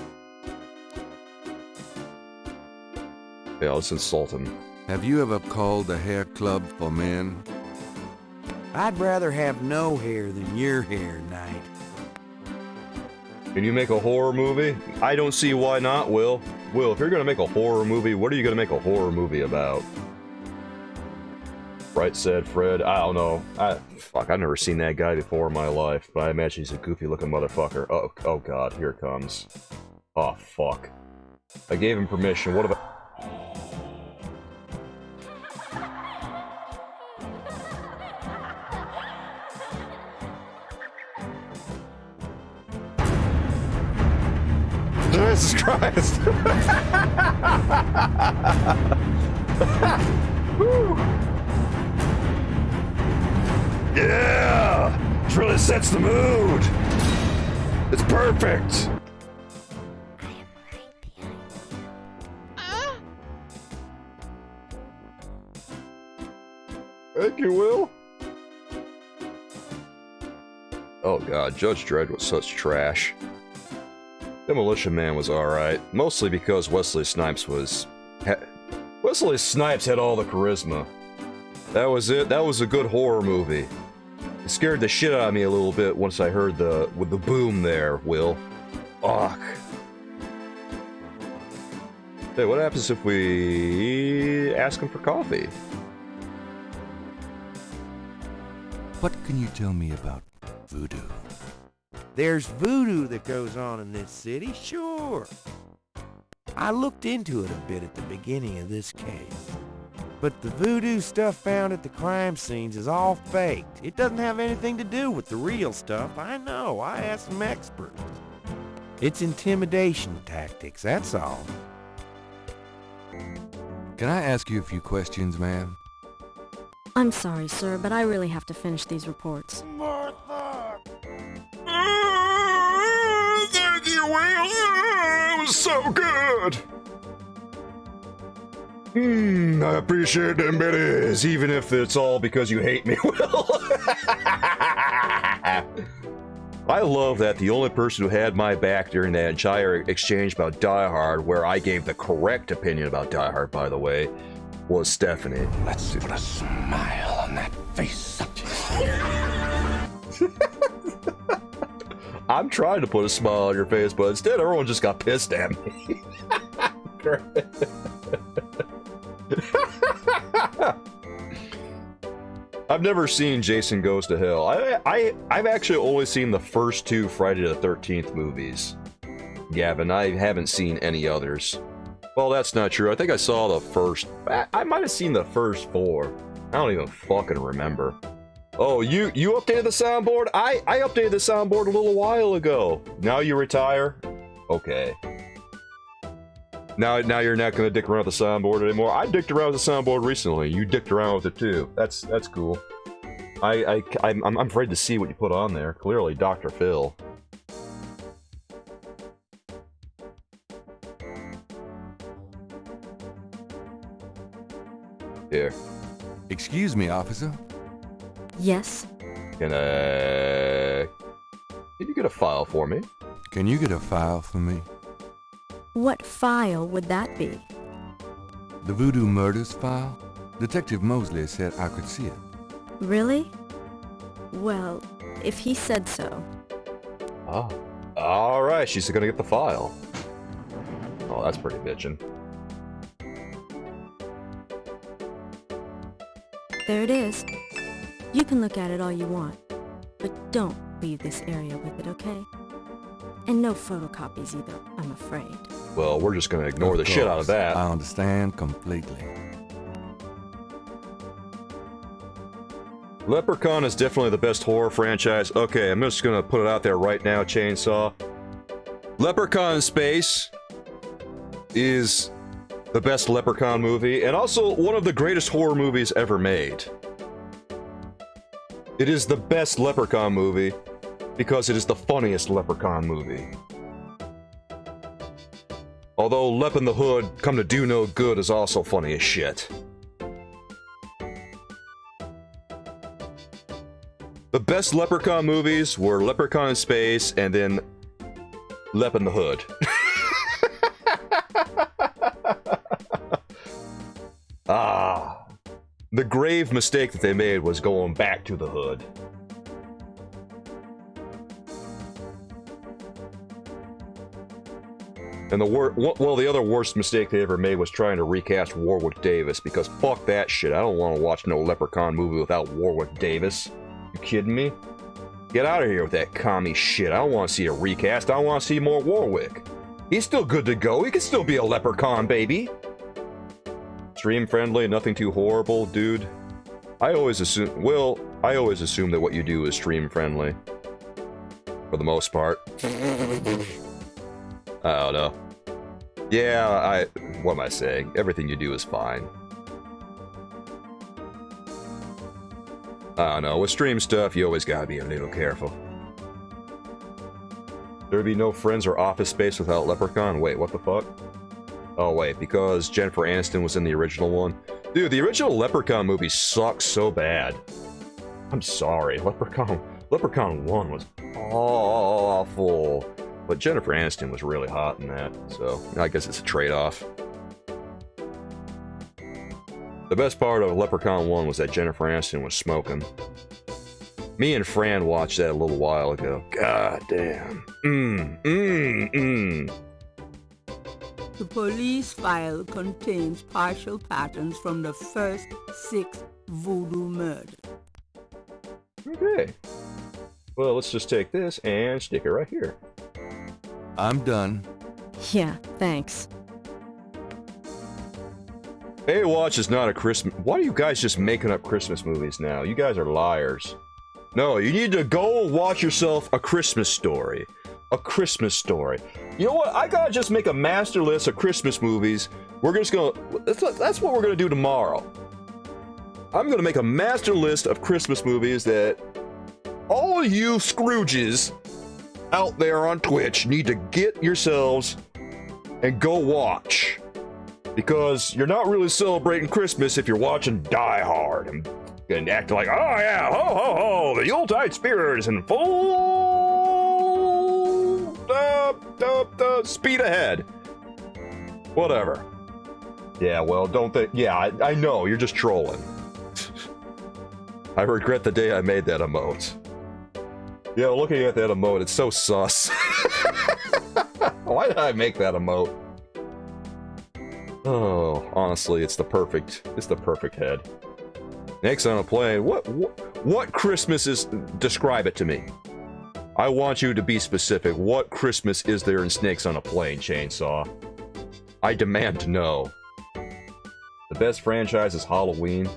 Yeah, let's insult him.
Have you ever called the hair club for men?
I'd rather have no hair than your hair, Knight.
Can you make a horror movie? I don't see why not, Will. Will, if you're gonna make a horror movie, what are you gonna make a horror movie about? Right, said Fred. I don't know. Fuck, I've never seen that guy before in my life, but I imagine he's a goofy-looking motherfucker. Oh god, here it comes. Oh, fuck. I gave him permission. What about... Jesus Christ! Woo. Yeah! This really sets the mood! It's perfect! Thank you, Will. Oh god, Judge Dredd was such trash. Demolition Man was alright, mostly because Wesley Snipes was... Wesley Snipes had all the charisma. That was it, that was a good horror movie. It scared the shit out of me a little bit once I heard the boom there, Will. Ugh. Hey, what happens if we ask him for coffee?
What can you tell me about voodoo?
There's voodoo that goes on in this city, sure. I looked into it a bit at the beginning of this case. But the voodoo stuff found at the crime scenes is all faked. It doesn't have anything to do with the real stuff. I know, I asked some experts. It's intimidation tactics, that's all.
Can I ask you a few questions, ma'am?
I'm sorry, sir, but I really have to finish these reports.
Thank you, Will. It was so good. I appreciate them bitties, even if it's all because you hate me, Will. I love that the only person who had my back during that entire exchange about Die Hard, where I gave the correct opinion about Die Hard, by the way, was Stephanie.
Let's put a smile on that face of yours.
I'm trying to put a smile on your face, but instead everyone just got pissed at me. I've never seen Jason Goes to Hell. I've actually only seen the first two Friday the 13th movies. Gavin, I haven't seen any others. Well, that's not true. I think I saw the first... I might have seen the first four. I don't even fucking remember. Oh, you updated the soundboard? I updated the soundboard a little while ago. Now you retire? Okay. Now you're not gonna dick around with the soundboard anymore. I dicked around with the soundboard recently. You dicked around with it too. That's cool. I'm afraid to see what you put on there. Clearly, Dr. Phil. Here.
Excuse me, officer.
Yes?
Can you get a file for me?
Can you get a file for me?
What file would that be?
The Voodoo Murders file? Detective Mosley said I could see it.
Really? Well, if he said so.
Oh. Alright, she's gonna get the file. Oh, that's pretty bitchin'.
There it is. You can look at it all you want, but don't leave this area with it, okay? And no photocopies either, I'm afraid.
Well, we're just gonna ignore the shit out of that.
I understand completely.
Leprechaun is definitely the best horror franchise. Okay, I'm just gonna put it out there right now, Chainsaw. Leprechaun in Space is the best Leprechaun movie, and also one of the greatest horror movies ever made. It is the best Leprechaun movie because it is the funniest Leprechaun movie. Although Lep in the Hood, Come to Do No Good is also funny as shit. The best Leprechaun movies were Leprechaun in Space and then Lep in the Hood. The grave mistake that they made was going back to the hood. And the other worst mistake they ever made was trying to recast Warwick Davis, because fuck that shit. I don't want to watch no Leprechaun movie without Warwick Davis. You kidding me? Get out of here with that commie shit. I don't want to see a recast. I want to see more Warwick. He's still good to go. He can still be a Leprechaun, baby. Stream friendly, nothing too horrible, dude. I always assume that what you do is stream friendly. For the most part. I don't know. Yeah, what am I saying? Everything you do is fine. I don't know, with stream stuff, you always gotta be a little careful. There'd be no Friends or Office Space without Leprechaun? Wait, what the fuck? Oh wait, because Jennifer Aniston was in the original one? Dude, the original Leprechaun movie sucks so bad. I'm sorry, Leprechaun 1 was awful. But Jennifer Aniston was really hot in that, so I guess it's a trade-off. The best part of Leprechaun 1 was that Jennifer Aniston was smoking. Me and Fran watched that a little while ago. God damn.
The police file contains partial patterns from the first 6 voodoo murders.
Okay. Well, let's just take this and stick it right here.
I'm done.
Yeah, thanks.
Baywatch is not a Christmas... Why are you guys just making up Christmas movies now? You guys are liars. No, you need to go and watch yourself A Christmas Story. A Christmas Story. You know what? I gotta just make a master list of Christmas movies. We're just gonna... That's what we're gonna do tomorrow. I'm gonna make a master list of Christmas movies that all of you Scrooges out there on Twitch need to get yourselves and go watch. Because you're not really celebrating Christmas if you're watching Die Hard and acting like, oh yeah, ho ho ho, the Yuletide spirit is in full speed ahead. Whatever. Yeah, well, don't think. Yeah, I know, you're just trolling. I regret the day I made that emote. Yeah, looking at that emote, it's so sus. Why did I make that emote? Oh, honestly, it's the perfect head. Next on a plane, what Christmas is, describe it to me. I want you to be specific. What Christmas is there in Snakes on a Plane, Chainsaw? I demand to know. The best franchise is Halloween.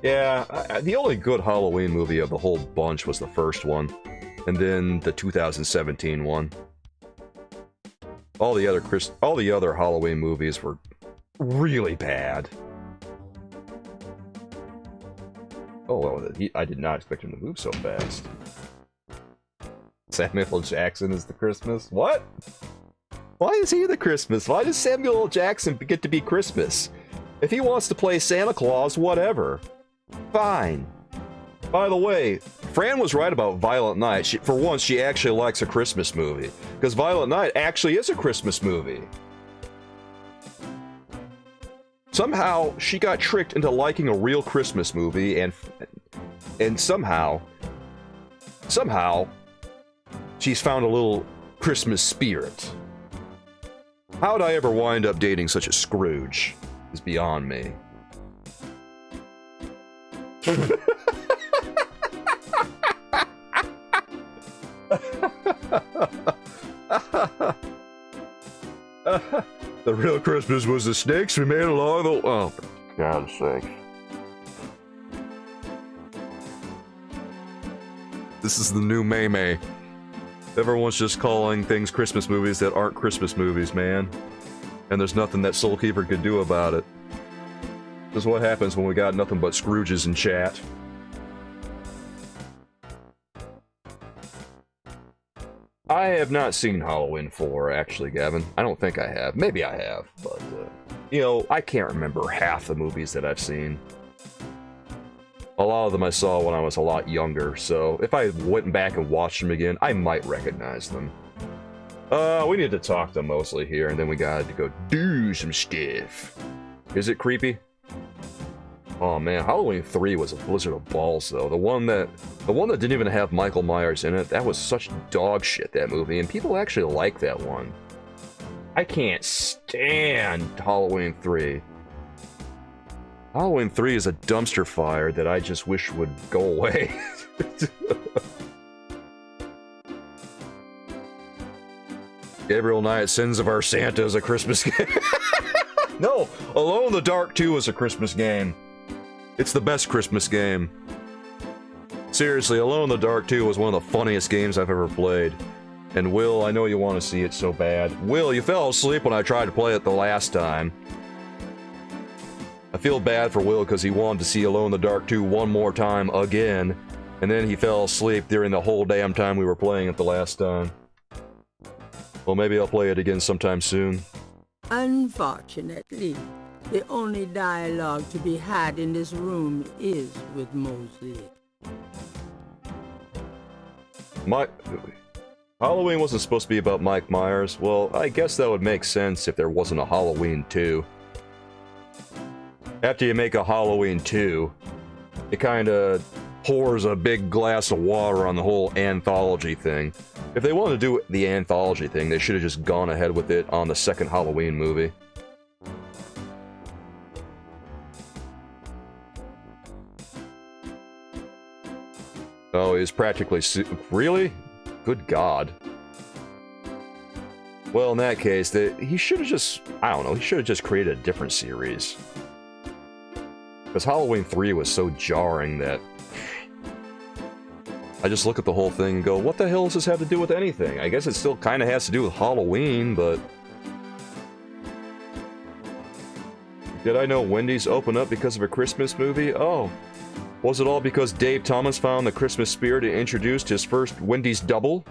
Yeah, the only good Halloween movie of the whole bunch was the first one, and then the 2017 one. All the other Halloween movies were really bad. Oh, well, I did not expect him to move so fast. Samuel L. Jackson is the Christmas? What? Why is he the Christmas? Why does Samuel L. Jackson get to be Christmas? If he wants to play Santa Claus, whatever. Fine. By the way, Fran was right about Violent Night. For once, she actually likes a Christmas movie. Because Violent Night actually is a Christmas movie. Somehow, she got tricked into liking a real Christmas movie, and somehow, she's found a little Christmas spirit. How'd I ever wind up dating such a Scrooge? Is beyond me. The real Christmas was the snakes we made along the... Oh, for God's sake. This is the new May. Everyone's just calling things Christmas movies that aren't Christmas movies, man. And there's nothing that Soulkeeper could do about it. This is what happens when we got nothing but Scrooges in chat. I have not seen Halloween 4, actually, Gavin. I don't think I have. Maybe I have, but, you know, I can't remember half the movies that I've seen. A lot of them I saw when I was a lot younger, so if I went back and watched them again, I might recognize them. We need to talk to Mostly here, and then we got to go do some stuff. Is it creepy? Oh man, Halloween 3 was a blizzard of balls though. The one that didn't even have Michael Myers in it, that was such dog shit, that movie, and people actually like that one. I can't stand Halloween 3. Halloween 3 is a dumpster fire that I just wish would go away. Gabriel Knight, Sins of Our Santa is a Christmas game. No, Alone in the Dark 2 is a Christmas game. It's the best Christmas game. Seriously, Alone in the Dark 2 was one of the funniest games I've ever played. And Will, I know you want to see it so bad. Will, you fell asleep when I tried to play it the last time. I feel bad for Will because he wanted to see Alone in the Dark 2 one more time again, and then he fell asleep during the whole damn time we were playing it the last time. Well, maybe I'll play it again sometime soon.
Unfortunately, the only dialogue to be had in this room is with Mosley.
Halloween wasn't supposed to be about Mike Myers. Well, I guess that would make sense if there wasn't a Halloween 2. After you make a Halloween 2, it kinda pours a big glass of water on the whole anthology thing. If they wanted to do the anthology thing, they should have just gone ahead with it on the second Halloween movie. Oh, he's practically really? Good God. Well, in that case, he should have just, I don't know, he should have just created a different series. Because Halloween 3 was so jarring that I just look at the whole thing and go, what the hell does this have to do with anything? I guess it still kind of has to do with Halloween, but... Did I know Wendy's opened up because of a Christmas movie? Oh. Was it all because Dave Thomas found the Christmas spirit and introduced his first Wendy's double?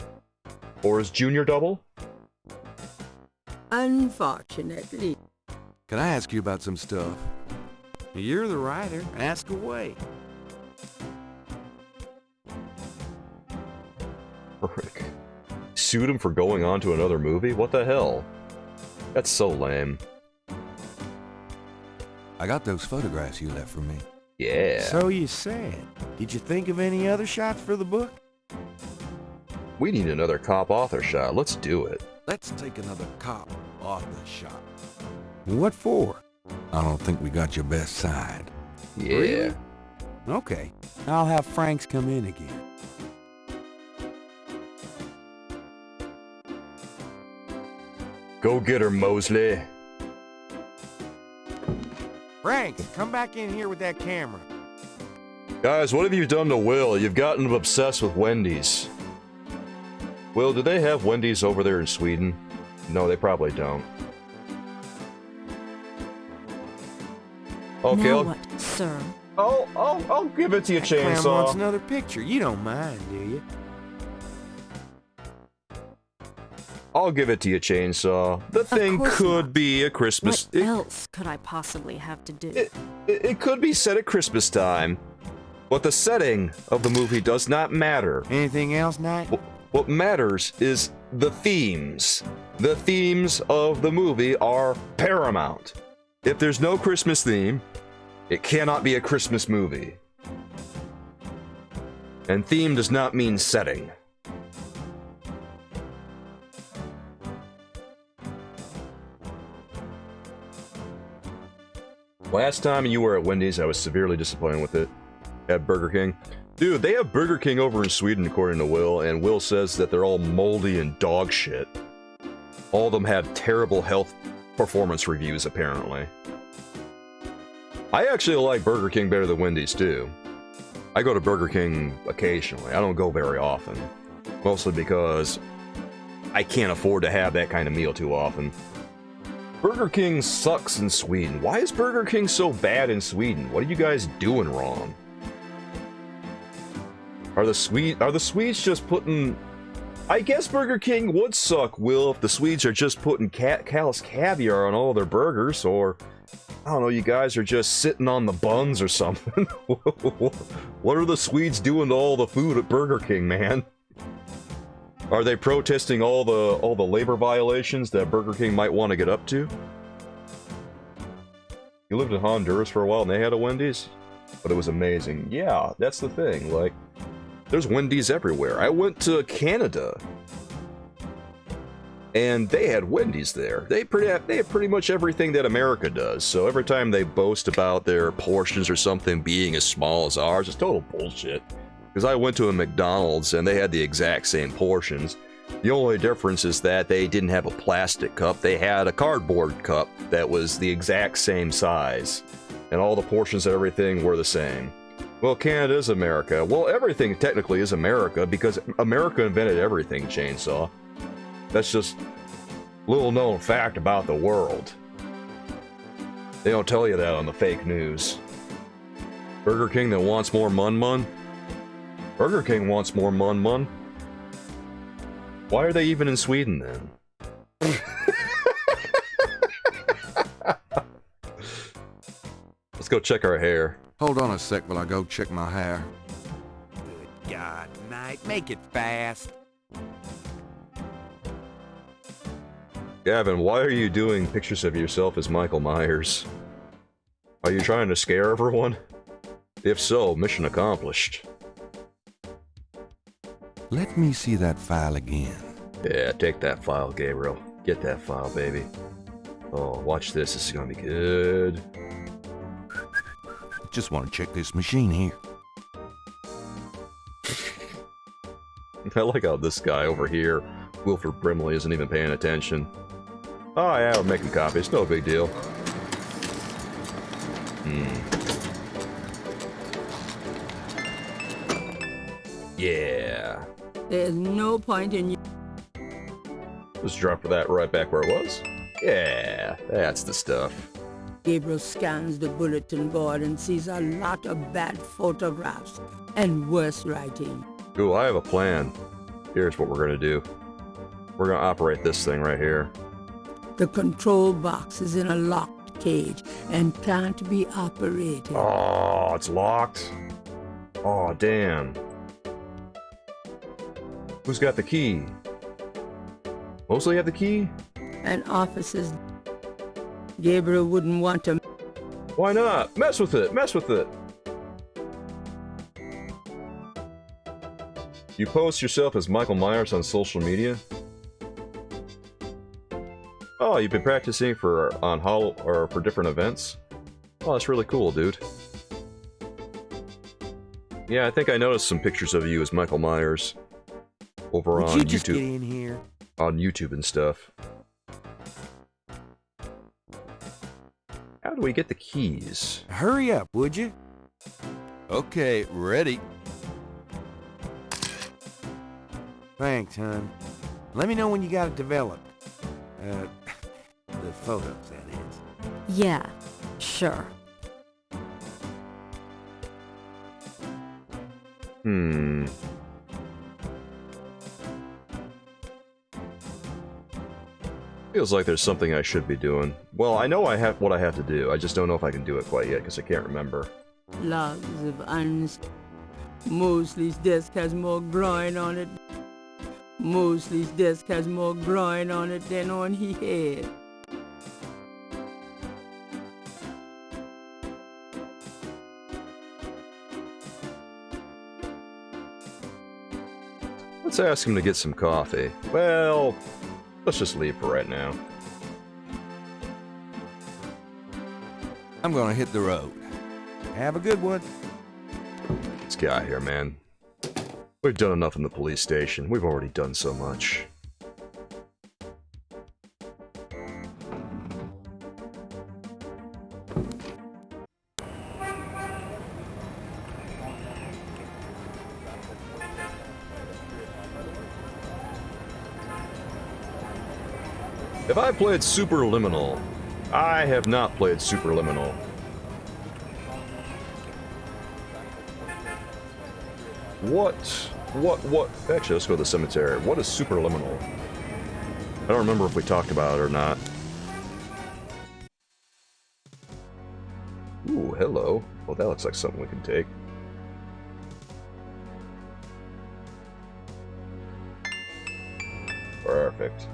Or his junior double?
Unfortunately.
Can I ask you about some stuff?
You're the writer. Ask away.
Frick. Sued him for going on to another movie? What the hell? That's so lame.
I got those photographs you left for me.
Yeah.
So you said. Did you think of any other shots for the book?
We need another cop author shot. Let's do it.
Let's take another cop author shot.
What for?
I don't think we got your best side.
Yeah.
Really? Okay. I'll have Franks come in again.
Go get her, Mosley.
Franks, come back in here with that camera.
Guys, what have you done to Will? You've gotten him obsessed with Wendy's. Will, do they have Wendy's over there in Sweden? No, they probably don't. Okay,
now what, sir?
I'll give it to you,
Clown
chainsaw.
wants another picture. You don't mind, do you?
I'll give it to you, chainsaw. The thing
course
could
not.
be a Christmas.
What else could I possibly have to do?
It could be set at Christmas time, but the setting of the movie does not matter.
Anything else, Knight?
What matters is the themes. The themes of the movie are paramount. If there's no Christmas theme, it cannot be a Christmas movie. And theme does not mean setting. Last time you were at Wendy's, I was severely disappointed with it. At Burger King. Dude, they have Burger King over in Sweden, according to Will, and Will says that they're all moldy and dog shit. All of them have terrible health performance reviews, apparently. I actually like Burger King better than Wendy's, too. I go to Burger King occasionally. I don't go very often. Mostly because I can't afford to have that kind of meal too often. Burger King sucks in Sweden. Why is Burger King so bad in Sweden? What are you guys doing wrong? Are the Swedes just putting... I guess Burger King would suck, Will, if the Swedes are just putting callous caviar on all their burgers, or... I don't know, you guys are just sitting on the buns or something. What are the Swedes doing to all the food at Burger King, man? Are they protesting all the labor violations that Burger King might want to get up to? You lived in Honduras for a while and they had a Wendy's? But it was amazing. Yeah, that's the thing, like, there's Wendy's everywhere. I went to Canada, and they had Wendy's there. They have pretty much everything that America does, so every time they boast about their portions or something being as small as ours, it's total bullshit. Because I went to a McDonald's and they had the exact same portions. The only difference is that they didn't have a plastic cup, they had a cardboard cup that was the exact same size. And all the portions and everything were the same. Well, Canada is America. Well, everything technically is America because America invented everything, Chainsaw. That's just little known fact about the world. They don't tell you that on the fake news. Burger King that wants more mun-mun? Burger King wants more mun-mun. Why are they even in Sweden then? Let's go check our hair.
Hold on a sec while I go check my hair.
Good God, Knight, make it fast.
Gavin, why are you doing pictures of yourself as Michael Myers? Are you trying to scare everyone? If so, mission accomplished.
Let me see that file again.
Yeah, take that file, Gabriel. Get that file, baby. Oh, watch this. This is gonna be good.
Just want to check this machine here.
I like how this guy over here, Wilford Brimley, isn't even paying attention. Oh yeah, we're making copies. No big deal. Yeah.
There's no point in you.
Just drop that right back where it was. Yeah, that's the stuff.
Gabriel scans the bulletin board and sees a lot of bad photographs and worse writing.
Ooh, I have a plan. Here's what we're gonna do. We're gonna operate this thing right here.
The control box is in a locked cage and can't be operated.
Oh, it's locked. Oh, damn. Who's got the key? Mostly have the key?
And officers. Gabriel wouldn't want to.
Why not? Mess with it. Mess with it. You post yourself as Michael Myers on social media? Oh, you've been practicing for different events? Oh, that's really cool, dude. Yeah, I think I noticed some pictures of you as Michael Myers over on
Would you just
YouTube.
get in here?
On YouTube and stuff. How do we get the keys?
Hurry up, would you?
Okay, ready.
Thanks, hon. Let me know when you got it developed. The photos, that is.
Yeah, sure.
Feels like there's something I should be doing. Well, I know I have what I have to do. I just don't know if I can do it quite yet because I can't remember.
Logs of Mosley's desk has more groin on it. Mosley's desk has more groin on it than on his head.
Let's ask him to get some coffee. Well, let's just leave for right now.
I'm gonna hit the road.
Have a good one.
Let's get out of here, man. We've done enough in the police station. We've already done so much. Have I played Superliminal? I have not played Superliminal. What? Actually, let's go to the cemetery. What is Superliminal? I don't remember if we talked about it or not. Ooh, hello. Well, that looks like something we can take. Perfect.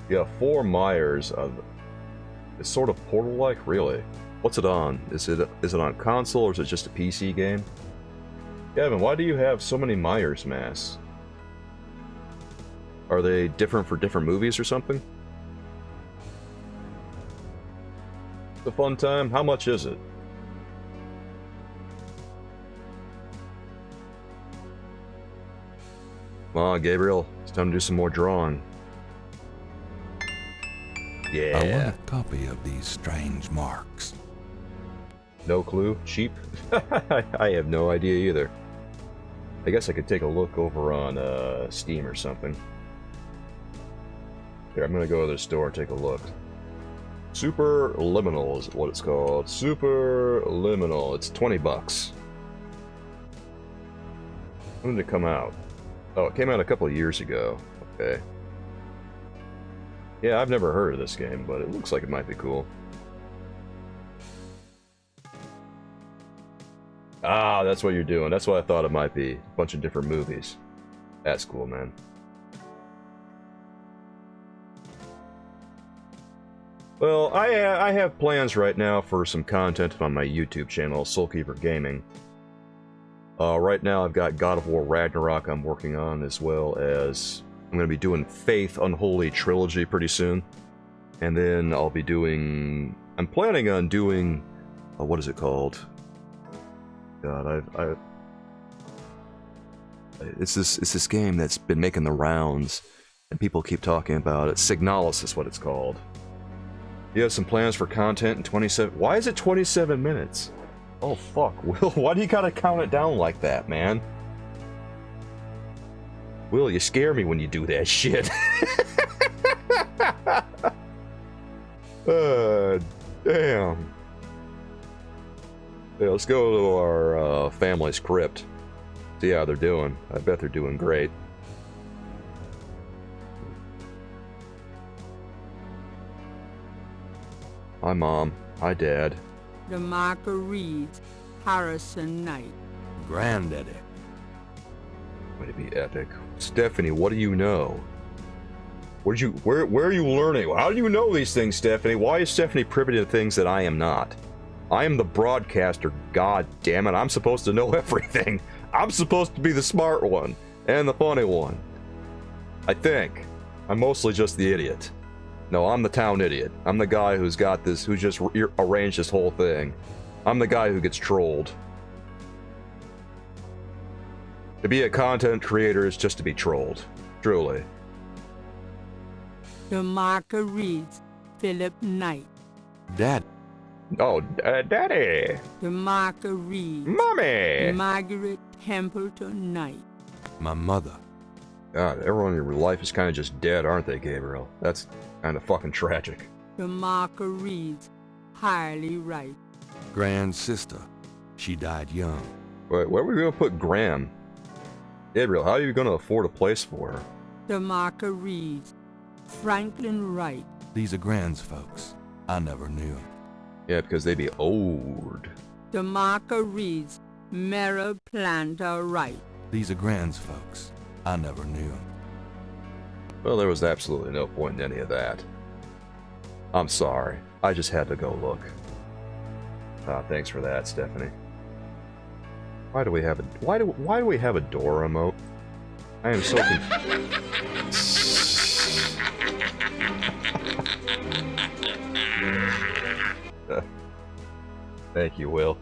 You have 4 Myers of... It's sort of Portal-like, really. What's it on? Is it on console or is it just a PC game? Gavin, why do you have so many Myers masks? Are they different for different movies or something? It's a fun time. How much is it? Come on, Gabriel. It's time to do some more drawing. Yeah.
I want a copy of these strange marks.
No clue? Cheap? I have no idea either. I guess I could take a look over on Steam or something. Here, I'm gonna go to the store and take a look. Super Liminal is what it's called. Super Liminal. It's 20 bucks. When did it come out? Oh, it came out a couple of years ago. Okay. Yeah, I've never heard of this game, but it looks like it might be cool. Ah, that's what you're doing. That's what I thought it might be. A bunch of different movies. That's cool, man. Well, I have plans right now for some content on my YouTube channel, Soulkeeper Gaming. Right now I've got God of War Ragnarok I'm working on, as well as I'm going to be doing Faith Unholy Trilogy pretty soon. And then I'll be doing... I'm planning on doing... what is it called? God, it's this game that's been making the rounds, and people keep talking about it. Signalis is what it's called. You have some plans for content in 27... Why is it 27 minutes? Oh, fuck, Will, why do you gotta count it down like that, man? Will, you scare me when you do that shit. Damn. Yeah, let's go to our family's crypt. See how they're doing. I bet they're doing great. Hi, Mom. Hi, Dad.
The marker reads Harrison Knight.
Granddaddy.
Way to be epic. Stephanie, what do you know? Where are you learning? How do you know these things, Stephanie? Why is Stephanie privy to things that I am not? I am the broadcaster, god damn it. I'm supposed to know everything. I'm supposed to be the smart one and the funny one. I think. I'm mostly just the idiot. No, I'm the town idiot. I'm the guy who's got this, who just arranged this whole thing. I'm the guy who gets trolled. To be a content creator is just to be trolled. Truly.
The marker reads Philip Knight.
Dad.
Oh, Daddy.
The marker reads
Mommy.
Margaret Templeton Knight.
My mother.
God, everyone in your life is kind of just dead, aren't they, Gabriel? That's kind of fucking tragic.
The marker reads Harley Wright.
Grand sister. She died young.
Wait, where are we going to put Graham? Gabriel, how are you going to afford a place for her?
The marker reads Franklin Wright.
These are Grand's folks. I never knew.
Yeah, because they'd be old.
The marker reads Mera Planta Wright.
These are Grand's folks. I never knew.
Well, there was absolutely no point in any of that. I'm sorry. I just had to go look. Thanks for that, Stephanie. Why do we have a why do we have a door remote? I am so Thank you, Will.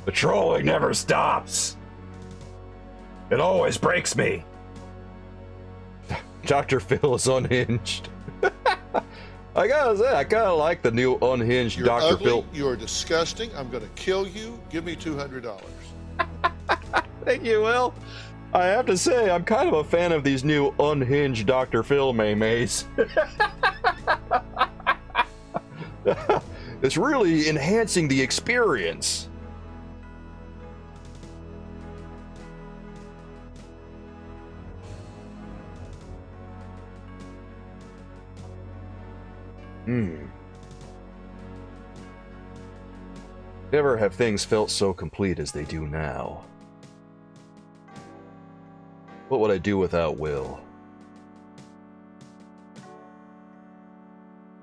The trolling never stops. It always breaks me. Dr. Phil is unhinged. I gotta say, I kind of like the new unhinged
You're
Dr.
ugly,
Phil.
You're disgusting. I'm going to kill you. Give me $200.
Thank you, Will. I have to say, I'm kind of a fan of these new unhinged Dr. Phil memes. It's really enhancing the experience. Never have things felt so complete as they do now. What would I do without Will?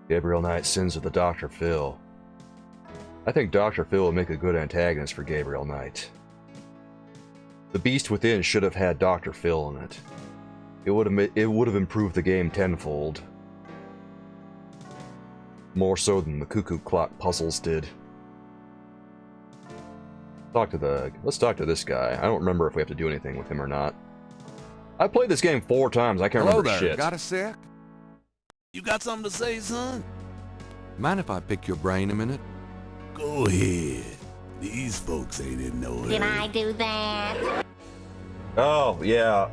Gabriel Knight sins of the Dr. Phil. I think Dr. Phil would make a good antagonist for Gabriel Knight. The Beast Within should have had Dr. Phil in it. It would have improved the game tenfold. More so than the Cuckoo Clock puzzles did. Let's talk to this guy. I don't remember if we have to do anything with him or not. I played this game 4 times. I can't
Hello
remember
there.
shit.
Got a sec?
You got something to say, son?
Mind if I pick your brain a minute?
Go ahead. These folks ain't in no hurry.
Did I do that?
Oh, yeah.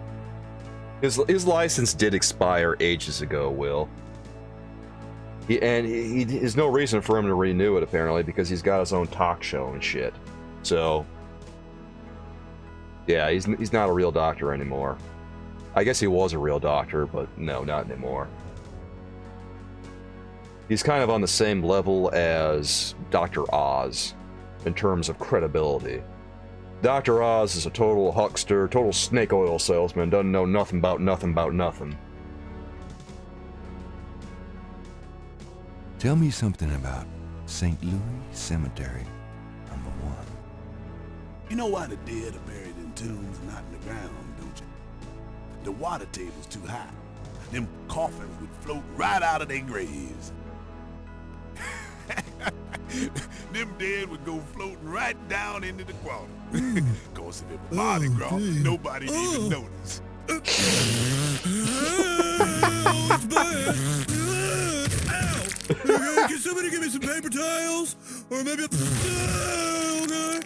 His license did expire ages ago, Will. There's no reason for him to renew it, apparently, because he's got his own talk show and shit. So, yeah, he's not a real doctor anymore. I guess he was a real doctor, but no, not anymore. He's kind of on the same level as Dr. Oz in terms of credibility. Dr. Oz is a total huckster, total snake oil salesman, doesn't know nothing about nothing.
Tell me something about St. Louis Cemetery, #1.
You know why the dead are buried in tombs and not in the ground, don't you? The water table's too high. Them coffins would float right out of their graves. Them dead would go floating right down into the water. Of course, if it was Mardi Gras, nobody'd even notice.
Can somebody give me some paper towels? Or maybe a... okay.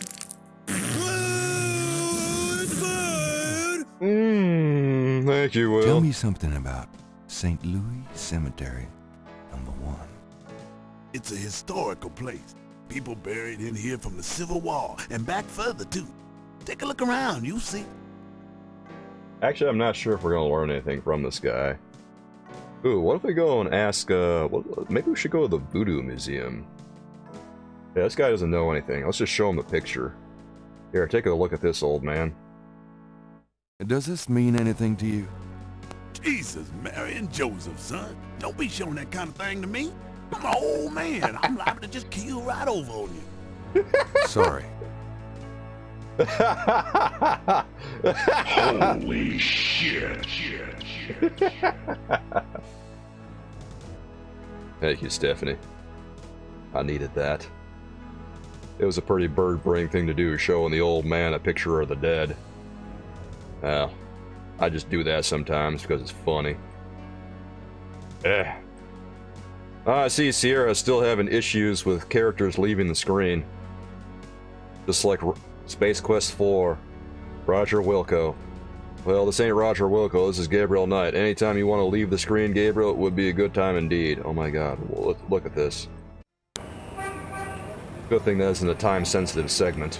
It's fine.
Thank you, Will.
Tell me something about St. Louis Cemetery, #1.
It's a historical place. People buried in here from the Civil War and back further, too. Take a look around, you'll see.
Actually, I'm not sure if we're going to learn anything from this guy. Ooh, what if we go and ask, maybe we should go to the Voodoo Museum. Yeah, this guy doesn't know anything. Let's just show him the picture. Here, take a look at this, old man.
Does this mean anything to you?
Jesus, Mary and Joseph, son. Don't be showing that kind of thing to me. I'm an old man. I'm liable to just keel right over on you.
Sorry.
Holy shit.
Thank you, Stephanie. I needed that. It was a pretty bird-brain thing to do, showing the old man a picture of the dead. Well, I just do that sometimes because it's funny. I see Sierra's still having issues with characters leaving the screen. Just like Space Quest 4. Roger Wilco. Well, this ain't Roger Wilco, this is Gabriel Knight. Anytime you want to leave the screen, Gabriel, it would be a good time indeed. Oh my god, well, look at this. Good thing that isn't a time-sensitive segment.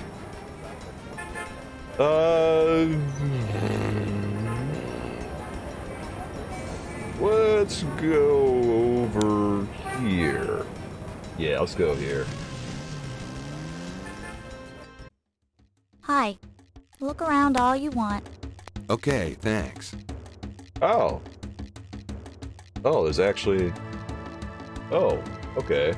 Let's go over here. Yeah, let's go here.
Hi. Look around all you want.
Okay, thanks.
Oh. Oh, there's actually... Oh, okay.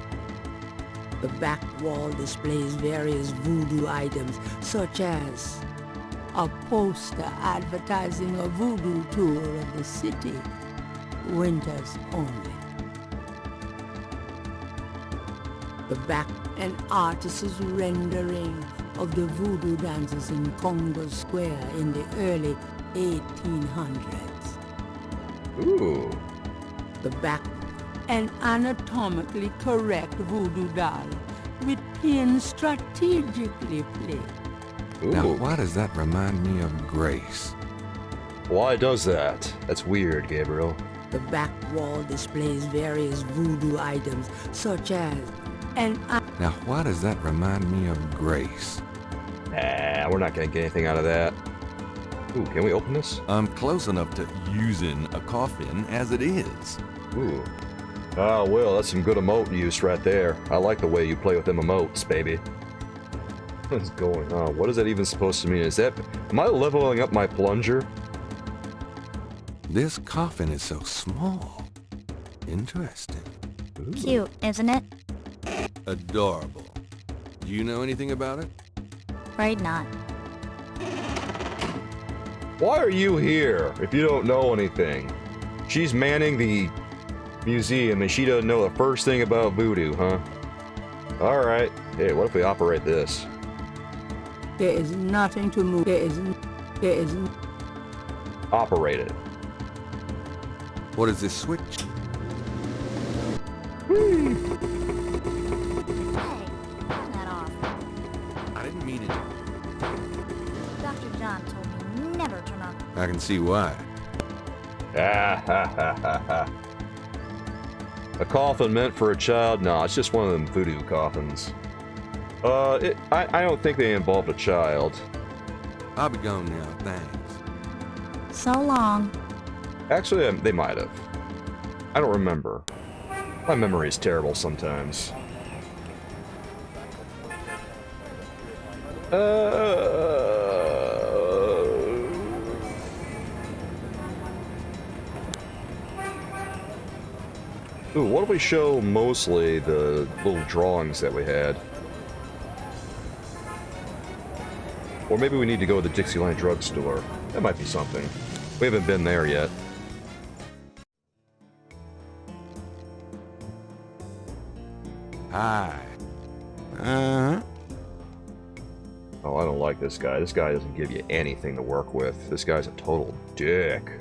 The back wall displays various voodoo items, such as a poster advertising a voodoo tour of the city. Winters only. The back, an artist's rendering of the voodoo dances in Congo Square in the early 1800s.
Ooh.
The back, an anatomically correct voodoo doll with pins strategically placed.
Ooh.
Now, why does that remind me of Grace?
Why does that? That's weird, Gabriel.
The back wall displays various voodoo items, such as an...
Now, why does that remind me of Grace?
Nah, we're not gonna get anything out of that. Ooh, can we open this?
I'm close enough to using a coffin as it is.
Ooh. Oh, Will, that's some good emote use right there. I like the way you play with them emotes, baby. What's going on? What is that even supposed to mean? Is that... Am I leveling up my plunger?
This coffin is so small. Interesting.
Ooh.
Cute, isn't it?
Adorable. Do you know anything about it?
Afraid not.
Why are you here if you don't know anything? She's manning the museum and she doesn't know the first thing about voodoo, huh? Alright. Hey, what if we operate this?
There is nothing to move. There is...
Operate it.
What is this switch?
Hey, turn that off.
I didn't mean it.
Dr. John told me never turn on...
I can see why.
Ah, ha, ha, ha, ha. A coffin meant for a child? No, it's just one of them voodoo coffins. I don't think they involved a child.
I'll be gone now, thanks.
So long.
Actually, they might have. I don't remember. My memory is terrible sometimes. Ooh, what if we show mostly the little drawings that we had? Or maybe we need to go to the Dixieland drugstore. That might be something. We haven't been there yet.
Hi. Uh-huh.
Oh, I don't like this guy. This guy doesn't give you anything to work with. This guy's a total dick.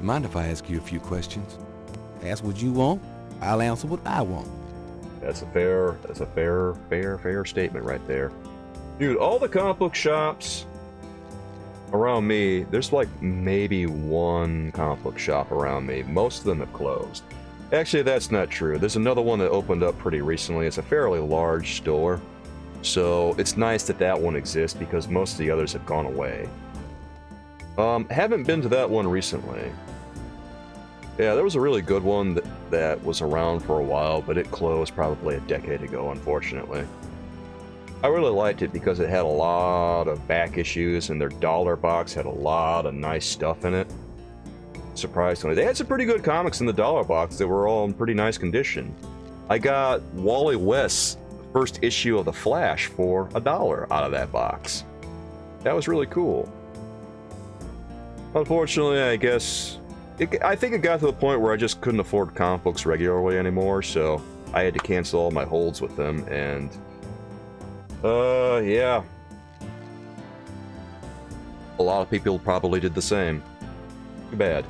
Mind if I ask you a few questions? Ask what you want. I'll answer what I want.
That's a fair statement right there. Dude, all the comic book shops around me, there's like maybe one comic book shop around me. Most of them have closed. Actually, that's not true. There's another one that opened up pretty recently. It's a fairly large store. So it's nice that that one exists because most of the others have gone away. Haven't been to that one recently. Yeah, there was a really good one that was around for a while, but it closed probably a decade ago, unfortunately. I really liked it because it had a lot of back issues, and their dollar box had a lot of nice stuff in it. Surprisingly, they had some pretty good comics in the dollar box that were all in pretty nice condition. I got Wally West's first issue of The Flash for $1 out of that box. That was really cool. Unfortunately, I guess... I think it got to the point where I just couldn't afford comic books regularly anymore, so I had to cancel all my holds with them, and... yeah. A lot of people probably did the same. Too bad.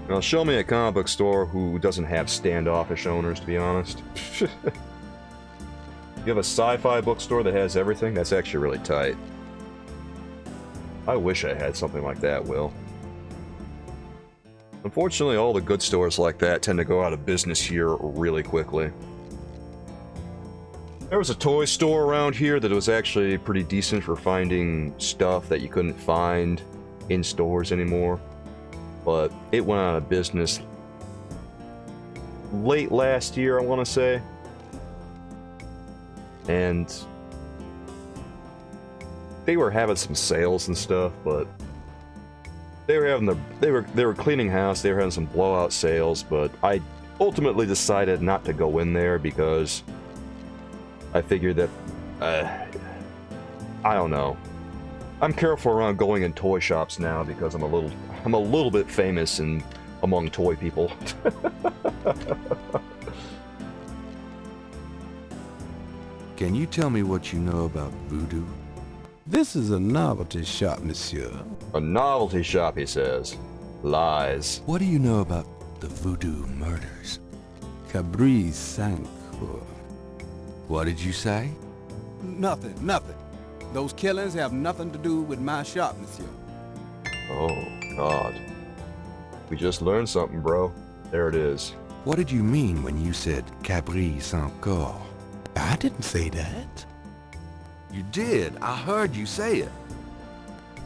Now, show me a comic book store who doesn't have standoffish owners, to be honest. You have a sci-fi bookstore that has everything? That's actually really tight. I wish I had something like that, Will. Unfortunately, all the good stores like that tend to go out of business here really quickly. There was a toy store around here that was actually pretty decent for finding stuff that you couldn't find in stores anymore. But it went out of business late last year, I want to say. And they were having some sales and stuff, but they were having they were cleaning house. They were having some blowout sales, but I ultimately decided not to go in there because I figured that I don't know. I'm careful around going in toy shops now because I'm a little bit famous among toy people.
Can you tell me what you know about voodoo? This is a novelty shop, monsieur.
A novelty shop, he says. Lies.
What do you know about the voodoo murders? Cabri Sancour. What did you say?
Nothing. Those killings have nothing to do with my shop, monsieur.
Oh, God. We just learned something, bro. There it is.
What did you mean when you said Cabri Sancour? I didn't say that. You did. I heard you say it.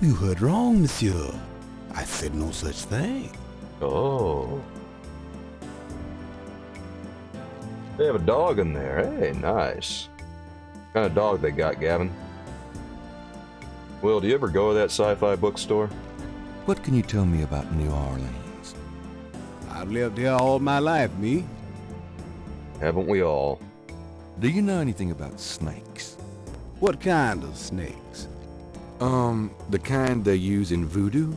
You heard wrong, monsieur. I said no such thing.
Oh. They have a dog in there. Hey, nice. What kind of dog they got, Gavin? Will, do you ever go to that sci-fi bookstore?
What can you tell me about New Orleans?
I've lived here all my life, me.
Haven't we all?
Do you know anything about snakes?
What kind of snakes?
The kind they use in voodoo?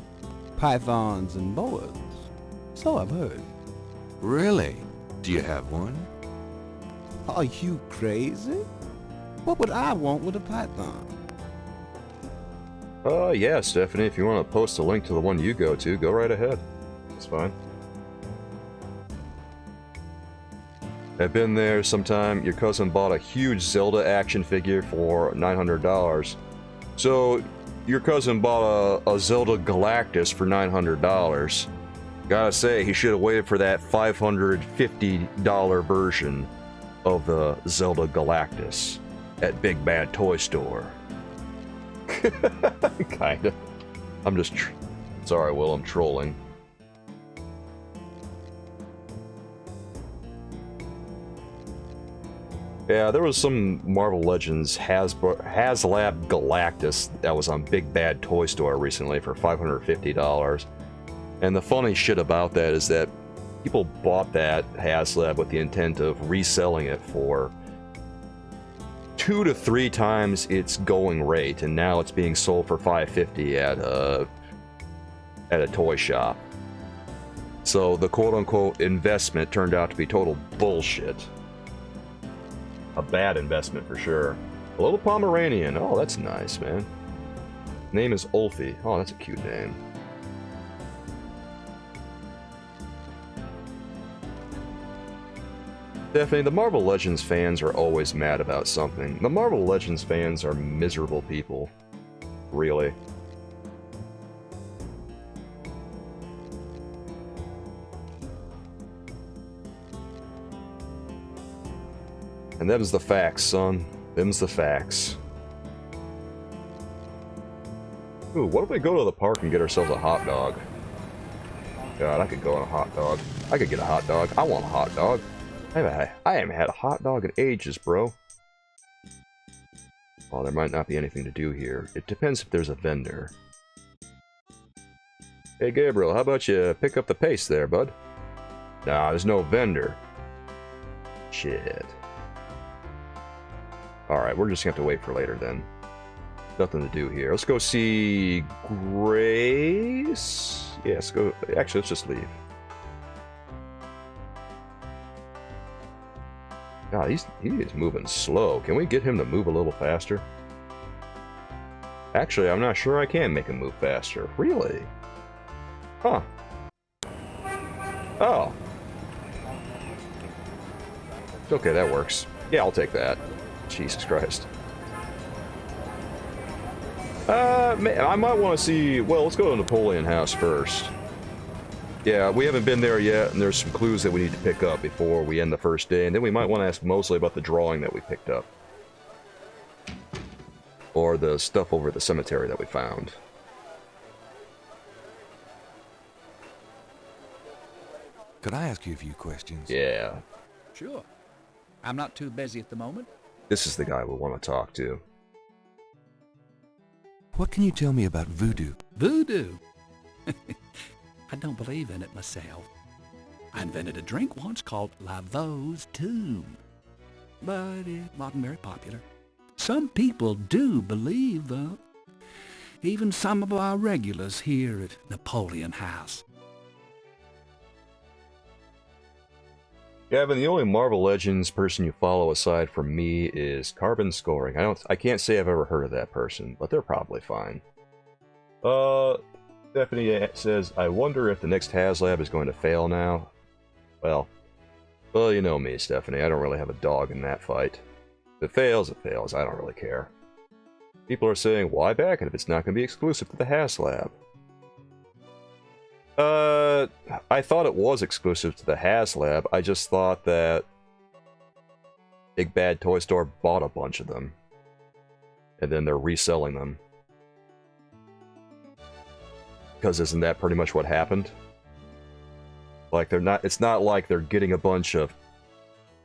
Pythons and boas. So I've heard.
Really? Do you have one?
Are you crazy? What would I want with a python?
Yeah, Stephanie, if you want to post a link to the one you go to, go right ahead. It's fine. I've been there sometime. Your cousin bought a huge Zelda action figure for $900. So, your cousin bought a Zelda Galactus for $900. Gotta say, he should have waited for that $550 version of the Zelda Galactus at Big Bad Toy Store. Kinda. I'm just... Sorry, Will, I'm trolling. Yeah, there was some Marvel Legends HasLab Galactus that was on Big Bad Toy Store recently for $550. And the funny shit about that is that people bought that HasLab with the intent of reselling it for 2 to 3 times its going rate, and now it's being sold for $550 at a toy shop. So the quote-unquote investment turned out to be total bullshit. A bad investment for sure. A little Pomeranian. Oh, that's nice, man. Name is Ulfie. Oh, that's a cute name. Definitely, the Marvel Legends fans are always mad about something. The Marvel Legends fans are miserable people. Really. And that is the facts, son. Them's the facts. Ooh, what if we go to the park and get ourselves a hot dog? God, I could go on a hot dog. I could get a hot dog. I want a hot dog. I haven't had a hot dog in ages, bro. Oh, there might not be anything to do here. It depends if there's a vendor. Hey, Gabriel, how about you pick up the pace there, bud? Nah, there's no vendor. Shit. Alright, we're just gonna have to wait for later then. Nothing to do here. Let's go see Grace. Yeah, let's go. Actually, let's just leave. God, he is moving slow. Can we get him to move a little faster? Actually, I'm not sure I can make him move faster. Really? Huh. Oh. Okay, that works. Yeah, I'll take that. Jesus Christ. I might want to see... Well, let's go to Napoleon House first. Yeah, we haven't been there yet, and there's some clues that we need to pick up before we end the first day, and then we might want to ask mostly about the drawing that we picked up. Or the stuff over at the cemetery that we found.
Could I ask you a few questions?
Yeah.
Sure. I'm not too busy at the moment.
This is the guy we want to talk to.
What can you tell me about voodoo?
Voodoo? I don't believe in it myself. I invented a drink once called Laveau's Tomb, but it wasn't very popular. Some people do believe, though. Even some of our regulars here at Napoleon House.
Gavin, the only Marvel Legends person you follow aside from me is Carbon Scoring. I can't say I've ever heard of that person, but they're probably fine. Stephanie says, I wonder if the next HasLab is going to fail now. Well, you know me, Stephanie. I don't really have a dog in that fight. If it fails, it fails. I don't really care. People are saying, why back it if it's not going to be exclusive to the HasLab? I thought it was exclusive to the HasLab. I just thought that Big Bad Toy Store bought a bunch of them. And then they're reselling them. Because isn't that pretty much what happened? Like, it's not like they're getting a bunch of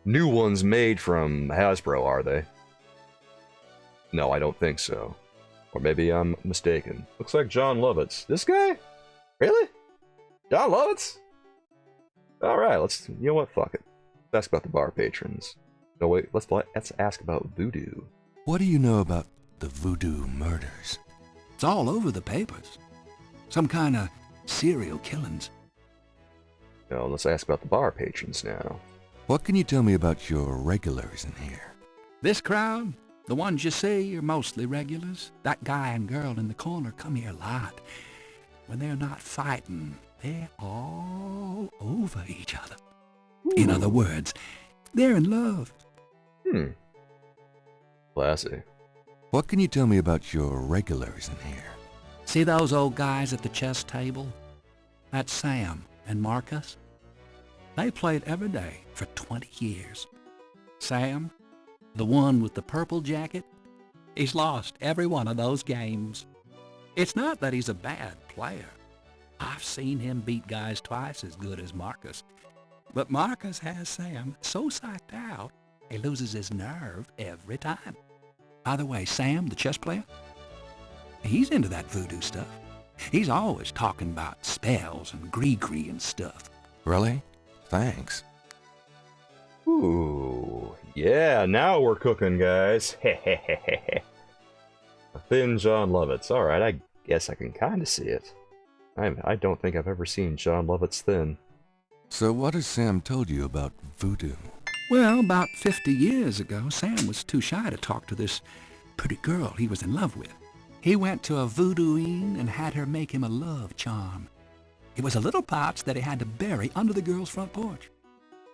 new ones made from Hasbro, are they? No, I don't think so. Or maybe I'm mistaken. Looks like John Lovitz. This guy? Really? John Lovitz? Alright, you know what, fuck it. Let's ask about the bar patrons. No, wait, let's ask about voodoo.
What do you know about the voodoo murders?
It's all over the papers. Some kind of serial killings.
No, let's ask about the bar patrons now.
What can you tell me about your regulars in here?
This crowd, the ones you see, are mostly regulars. That guy and girl in the corner come here a lot. When they're not fighting, they're all over each other. In other words, They're in love.
Classy.
What can you tell me about your regulars in here?
See those old guys at the chess table? That's Sam and Marcus. They played every day for 20 years. Sam, the one with the purple jacket, he's lost every one of those games. It's not that he's a bad player. I've seen him beat guys twice as good as Marcus. But Marcus has Sam so psyched out, he loses his nerve every time. By the way, Sam, the chess player, he's into that voodoo stuff. He's always talking about spells and gree-gree and stuff.
Really? Thanks.
Ooh, yeah, now we're cooking, guys. A thin John Lovitz. Alright, I guess I can kind of see it. I don't think I've ever seen John Lovitz thin.
So what has Sam told you about voodoo?
Well, about 50 years ago, Sam was too shy to talk to this pretty girl he was in love with. He went to a voodooine and had her make him a love charm. It was a little pouch that he had to bury under the girl's front porch.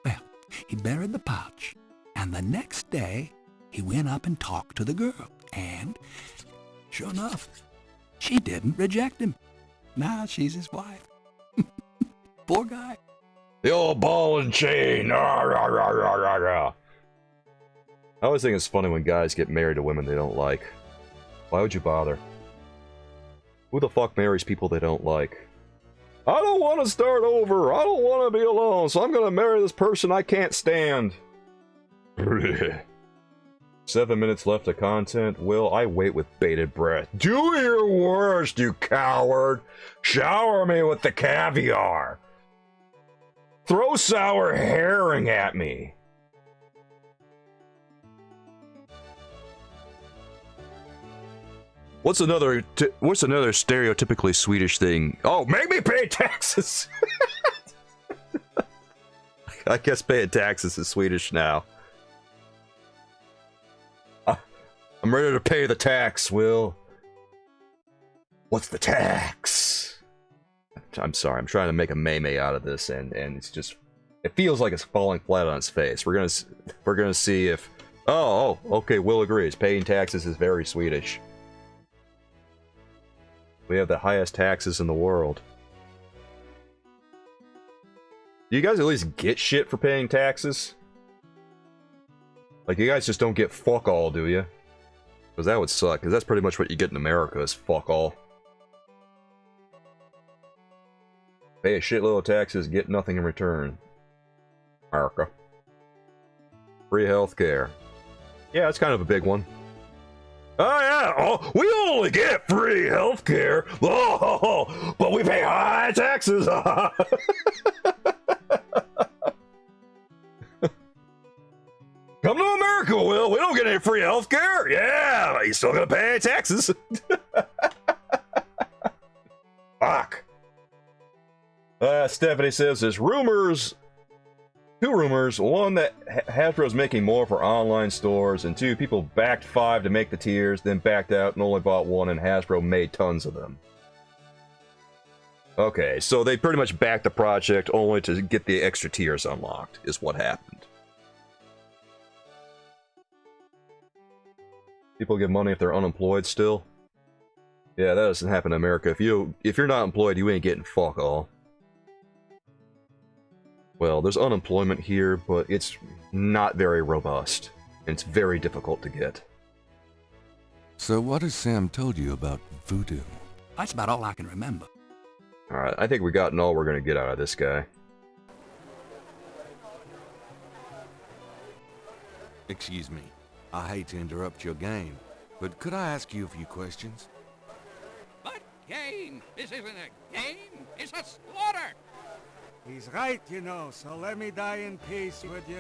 Well, he buried the pouch, and the next day, he went up and talked to the girl, and sure enough, she didn't reject him. Now she's his wife. Poor guy.
The old ball and chain! Rah, rah, rah, rah, rah, rah. I always think it's funny when guys get married to women they don't like. Why would you bother? Who the fuck marries people they don't like? I don't want to start over. I don't want to be alone, so I'm gonna marry this person I can't stand. 7 minutes left of content. Will, I wait with bated breath. Do your worst, you coward! Shower me with the caviar! Throw sour herring at me! What's another stereotypically Swedish thing? Oh, make me pay taxes! I guess paying taxes is Swedish now. I'm ready to pay the tax, Will. What's the tax? I'm sorry, I'm trying to make a meme out of this, and it's just... It feels like it's falling flat on its face. We're gonna see if... Oh, okay, Will agrees. Paying taxes is very Swedish. We have the highest taxes in the world. Do you guys at least get shit for paying taxes? Like, you guys just don't get fuck all, do you? Because that would suck, because that's pretty much what you get in America, is fuck all. Pay a shitload of taxes, get nothing in return. America. Free healthcare. Yeah, that's kind of a big one. Oh yeah, oh, we only get free healthcare, oh, but we pay high taxes. Come to America, Will. We don't get any free healthcare. Yeah, but you still gotta pay taxes. Fuck. Stephanie says there's rumors. Two rumors. One, that Hasbro's making more for online stores, and two, people backed 5 to make the tiers, then backed out and only bought 1, and Hasbro made tons of them. Okay, so they pretty much backed the project only to get the extra tiers unlocked, is what happened. People give money if they're unemployed still? Yeah, that doesn't happen in America. If you're not employed, you ain't getting fuck all. Well, there's unemployment here, but it's not very robust, and it's very difficult to get.
So what has Sam told you about voodoo?
That's about all I can remember.
Alright, I think we've gotten all we're gonna get out of this guy.
Excuse me. I hate to interrupt your game, but could I ask you a few questions?
But game! This isn't a game! It's a slaughter!
He's right, you know, so let me die in peace, would you?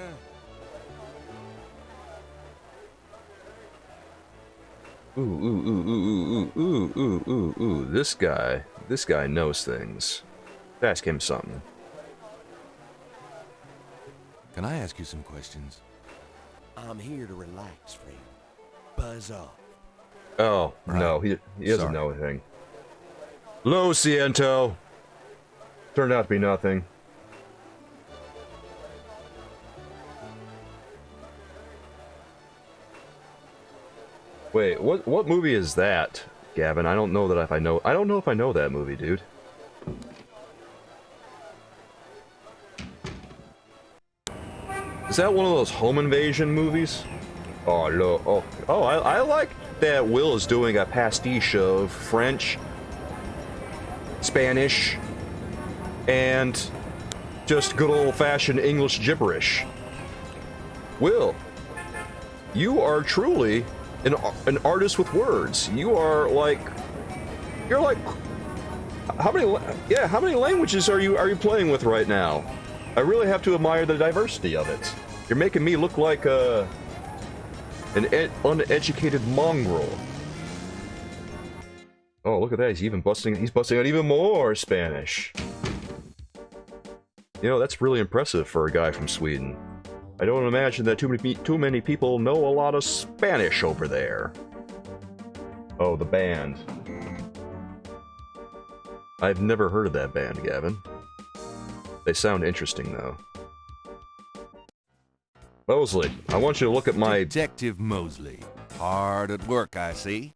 Ooh. This guy knows things. Ask him something.
Can I ask you some questions?
I'm here to relax, friend. Buzz off.
Oh,
right.
No, he doesn't know anything. Lo siento. Turned out to be nothing. Wait, what movie is that, Gavin? I don't know that if I know. I don't know if I know that movie, dude. Is that one of those home invasion movies? Oh no! I like that Will is doing a pastiche of French, Spanish, and just good old-fashioned English gibberish. Will, you are truly an artist with words. You're like, how many languages are you playing with right now? I really have to admire the diversity of it. You're making me look like an uneducated mongrel. Oh, look at that! He's busting out even more Spanish. You know, that's really impressive for a guy from Sweden. I don't imagine that too many people know a lot of Spanish over there. Oh, the band. I've never heard of that band, Gavin. They sound interesting, though. Mosley, I want you to look at my...
Detective Mosley. Hard at work, I see.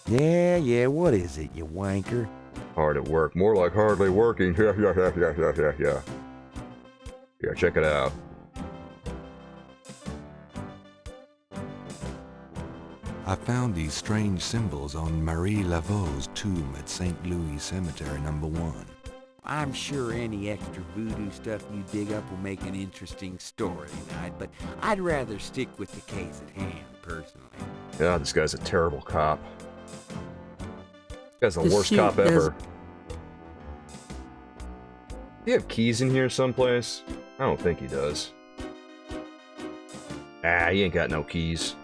Yeah, what is it, you wanker?
Hard at work. More like hardly working. Yeah. Yeah, check it out.
I found these strange symbols on Marie Laveau's tomb at St. Louis Cemetery No. 1.
I'm sure any extra voodoo stuff you dig up will make an interesting story tonight, but I'd rather stick with the case at hand, personally.
God, this guy's a terrible cop. This guy's the worst cop ever. Do you have keys in here someplace? I don't think he does. Ah, he ain't got no keys.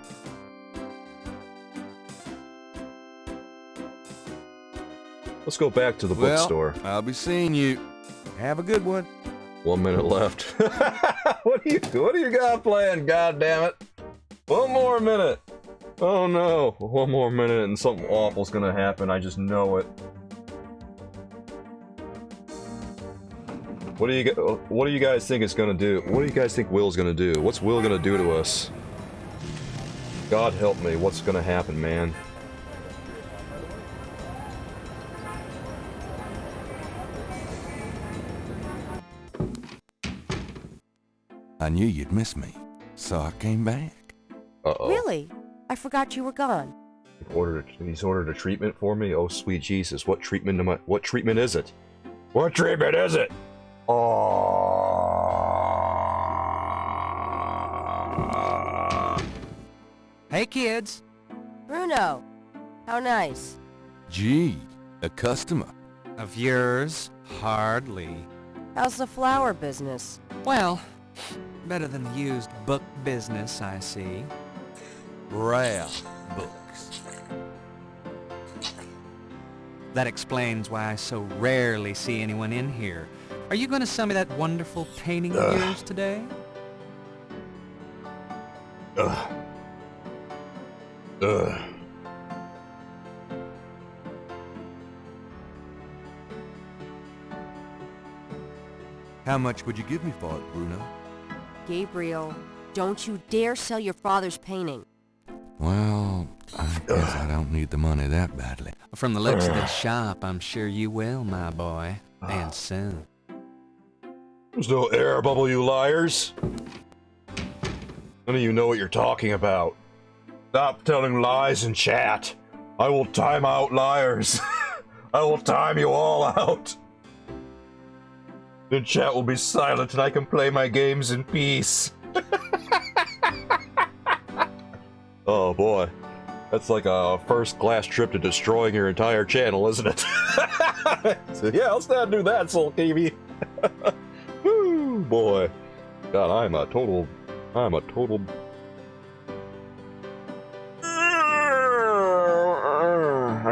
Let's go back to the bookstore.
I'll be seeing you.
Have a good one.
1 minute left. What do you got planned, goddammit? One more minute. Oh no. One more minute and something awful's gonna happen. I just know it. What do you guys think it's gonna do? What do you guys think Will's gonna do? What's Will gonna do to us? God help me. What's gonna happen, man?
I knew you'd miss me, so I came back.
Uh-oh.
Really? I forgot you were gone.
He's ordered a treatment for me? Oh, sweet Jesus. What treatment is it? What treatment is it? Oh.
Hey, kids.
Bruno, how nice.
Gee, a customer.
Of yours? Hardly.
How's the flower business?
Well, better than the used book business, I see.
Rare books.
That explains why I so rarely see anyone in here. Are you going to sell me that wonderful painting of yours today?
How much would you give me for it, Bruno?
Gabriel, don't you dare sell your father's painting.
Well, I guess I don't need the money that badly.
From the looks of this shop, I'm sure you will, my boy. And soon.
There's no air bubble, you liars. None of you know what you're talking about. Stop telling lies in chat. I will time out liars. I will time you all out. Then chat will be silent and I can play my games in peace. Oh boy. That's like a first-class trip to destroying your entire channel, isn't it? So, yeah, let's not do that, Soul TV. Woo, boy. God, I'm a total... I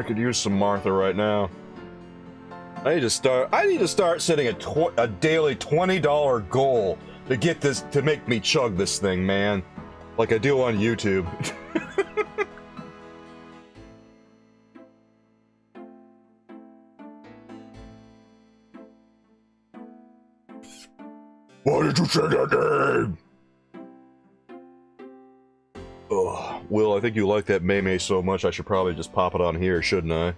could use some Martha right now. I need to start setting a daily $20 goal to get this, to make me chug this thing, man. Like I do on YouTube. Why did you say that name? Ugh. Will, I think you like that May so much I should probably just pop it on here, shouldn't I?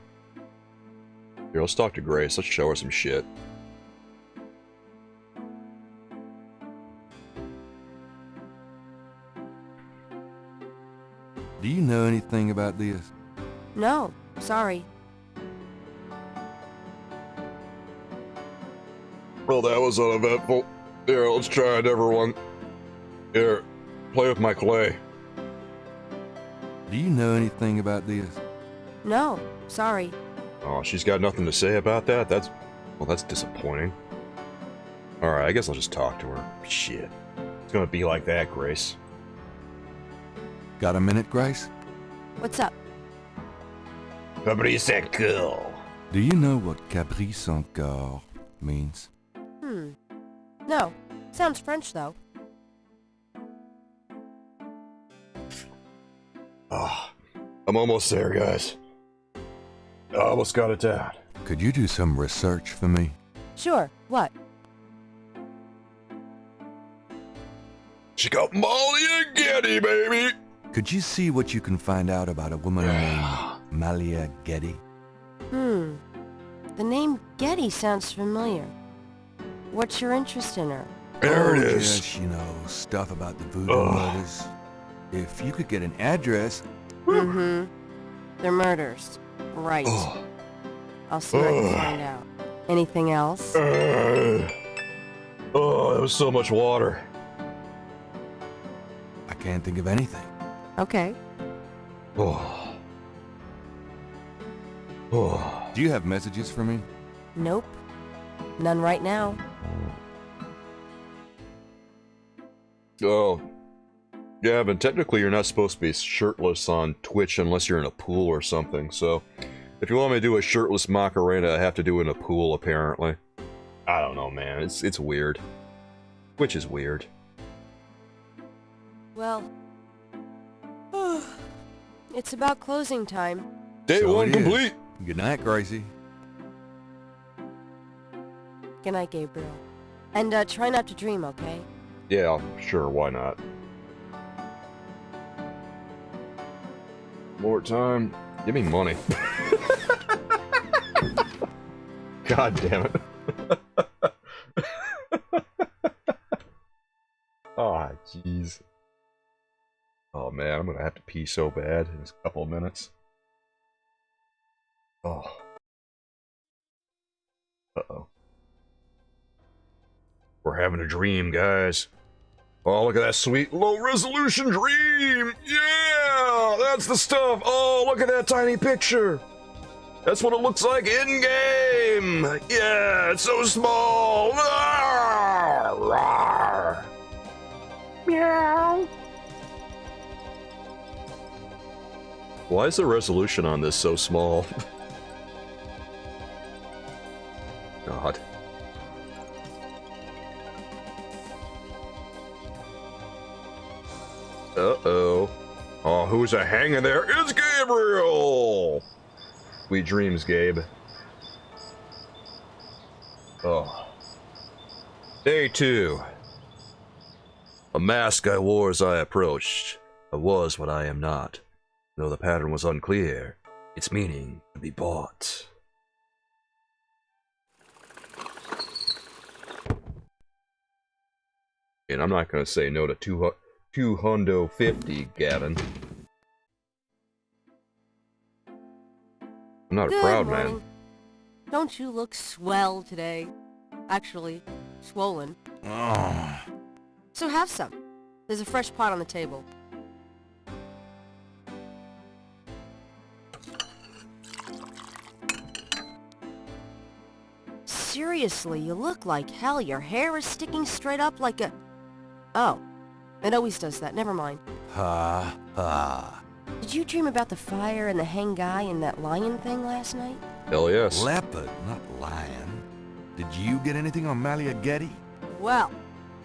Here, let's talk to Grace. Let's show her some shit.
Do you know anything about this?
No, sorry.
Well, that was uneventful. Here, let's try a different one. Here, play with my clay.
Do you know anything about this?
No, sorry.
Oh, she's got nothing to say about that? That's disappointing. Alright, I guess I'll just talk to her. Shit. It's gonna be like that, Grace.
Got a minute, Grace?
What's up?
Caprice cool.
Do you know what caprice encore means?
No. Sounds French, though.
Oh, I'm almost there, guys. I almost got it down.
Could you do some research for me?
Sure. What?
She got Molly and Getty, baby!
Could you see what you can find out about a woman named Malia Getty?
The name Getty sounds familiar. What's your interest in her?
There it is.
Yes, you know, stuff about the voodoo murders. If you could get an address...
They're murders. Right. I'll see what I can find out. Anything else?
Oh, there was so much water.
I can't think of anything.
Okay.
Oh.
Do you have messages for me?
Nope. None right now.
Oh. Yeah, but technically you're not supposed to be shirtless on Twitch unless you're in a pool or something, so... If you want me to do a shirtless Macarena, I have to do it in a pool, apparently. I don't know, man. It's weird. Twitch is weird.
Well... it's about closing time.
Day one complete!
Good night, Gracie.
Good night, Gabriel. And try not to dream, okay?
Yeah, sure, why not? More time. Give me money. God damn it. Oh, jeez. Oh, man, I'm gonna have to pee so bad in a couple of minutes. Oh. Uh-oh. We're having a dream, guys. Oh, look at that sweet low-resolution dream! Yeah! That's the stuff! Oh, look at that tiny picture! That's what it looks like in-game! Yeah, it's so small! Rawr! Rawr! Meow! Why is the resolution on this so small? God. Uh-oh. Oh, who's a-hanging there? It's Gabriel! Sweet dreams, Gabe. Oh. Day 2. A mask I wore as I approached. I was what I am not. Though the pattern was unclear, its meaning could be bought. And I'm not gonna say no to 250, Gavin. I'm not a proud man.
Don't you look swell today? Actually, swollen.
Oh.
So have some. There's a fresh pot on the table. Seriously, you look like hell. Your hair is sticking straight up like a... Oh. It always does that. Never mind.
Ha ha.
Did you dream about the fire and the hang guy and that lion thing last night?
Hell yes.
Leopard, not lion. Did you get anything on Malia Getty?
Well,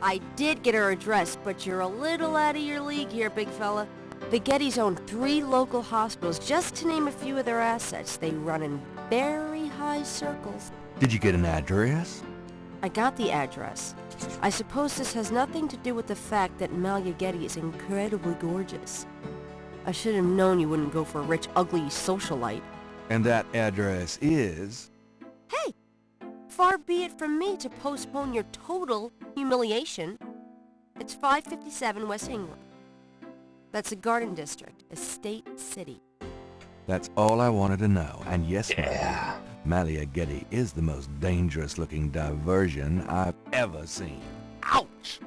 I did get her address, but you're a little out of your league here, big fella. The Gettys own 3 local hospitals, just to name a few of their assets. They run in very high circles.
Did you get an address?
I got the address. I suppose this has nothing to do with the fact that Malia Getty is incredibly gorgeous. I should have known you wouldn't go for a rich, ugly socialite.
And that address is?
Hey! Far be it from me to postpone your total humiliation. It's 557 West England. That's the Garden District, Estate City.
That's all I wanted to know. And yes, yeah, Getty is the most dangerous-looking diversion I've ever seen. Ouch!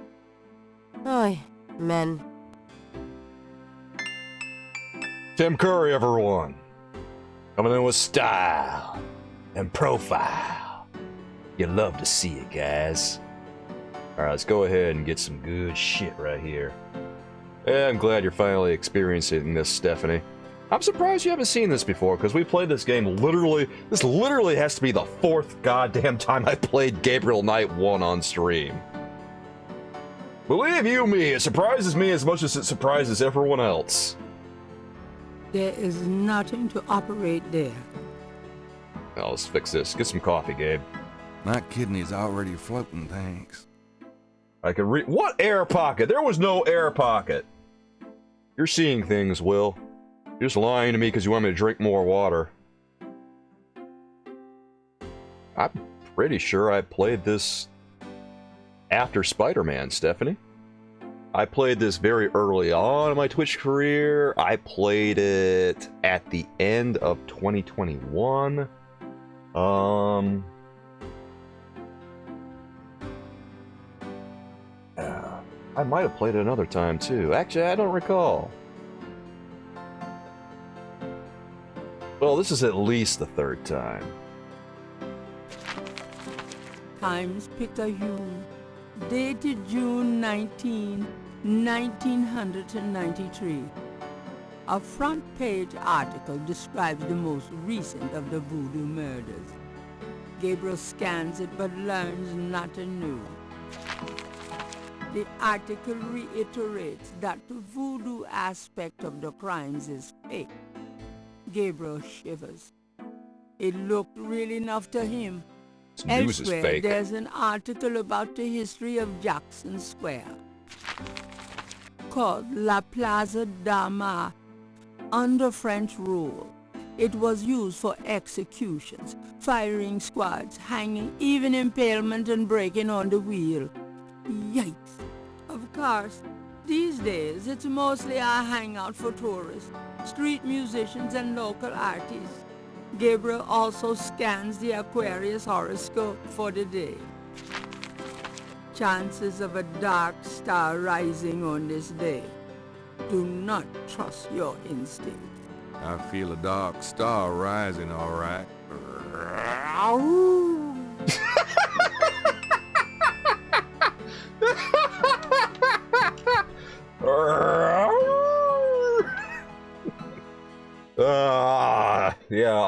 Oy, men.
Tim Curry, everyone. Coming in with style and profile. You love to see it, guys. Alright, let's go ahead and get some good shit right here. Yeah, I'm glad you're finally experiencing this, Stephanie. I'm surprised you haven't seen this before, because we played this game this literally has to be the 4th goddamn time I played Gabriel Knight 1 on stream. Believe you me, it surprises me as much as it surprises everyone else.
There is nothing to operate there.
Now, let's fix this. Get some coffee, Gabe.
My kidney's already floating, thanks.
I can read. What air pocket? There was no air pocket. You're seeing things, Will. You're just lying to me because you want me to drink more water. I'm pretty sure I played this after Spider-Man, Stephanie. I played this very early on in my Twitch career. I played it at the end of 2021. I might have played it another time too. Actually, I don't recall. Well, this is at least the 3rd time.
Times Picayune, dated June 19, 1993. A front-page article describes the most recent of the voodoo murders. Gabriel scans it but learns nothing new. The article reiterates that the voodoo aspect of the crimes is fake. Gabriel shivers. It looked real enough to him.
This news is
Elsewhere,
fake.
there's an article about the history of Jackson Square, called La Plaza d'Armas. Under French rule, it was used for executions, firing squads, hanging, even impalement and breaking on the wheel. Yikes! Of course, these days it's mostly a hangout for tourists, street musicians and local artists. Gabriel also scans the Aquarius horoscope for the day. Chances of a dark star rising on this day. Do not trust your instinct.
I feel a dark star rising, all right.
Yeah,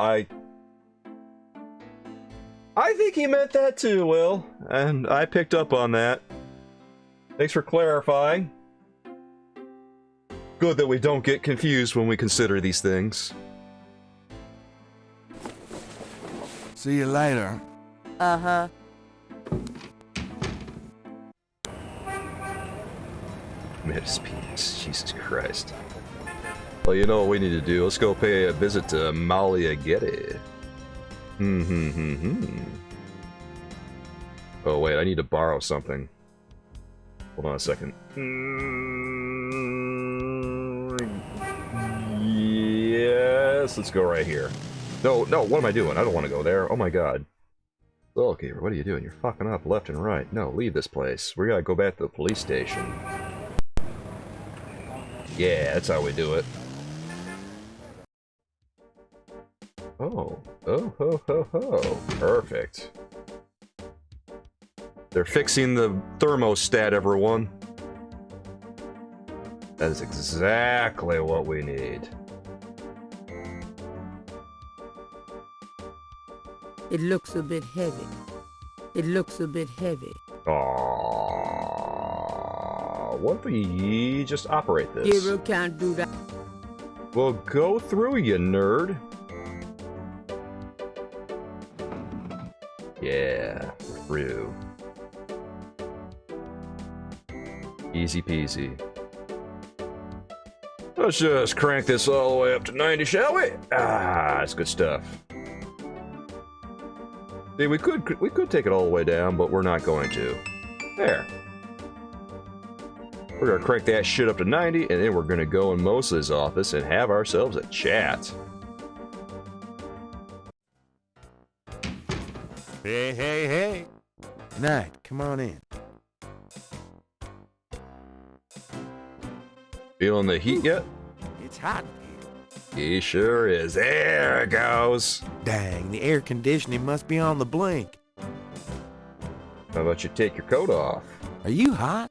I think he meant that too, Will, and I picked up on that. Thanks for clarifying. Good that we don't get confused when we consider these things.
See you later.
Uh-huh.
Miss Penis, Jesus Christ. Well, you know what we need to do? Let's go pay a visit to Getty. Oh wait, I need to borrow something. Hold on a second. Yes, let's go right here. No, what am I doing? I don't want to go there. Oh my god. Oh, Gabriel, what are you doing? You're fucking up left and right. No, leave this place. We gotta go back to the police station. Yeah, that's how we do it. Oh, perfect. They're fixing the thermostat, everyone. That is exactly what we need.
It looks a bit heavy. It looks a bit heavy.
Aww. What if we just operate this?
Gabriel can't do that.
Well, go through, you nerd. Yeah, through. Easy peasy. Let's just crank this all the way up to 90, shall we? Ah, that's good stuff. See, we could take it all the way down, but we're not going to. There. We're gonna crank that shit up to 90, and then we're gonna go in Moses' office and have ourselves a chat.
Hey, hey, hey. Knight, come on in.
Feeling the heat yet?
It's hot in
He sure is. There it goes.
here. Dang, the air conditioning must be on the blink.
How about you take your coat off?
Are you hot?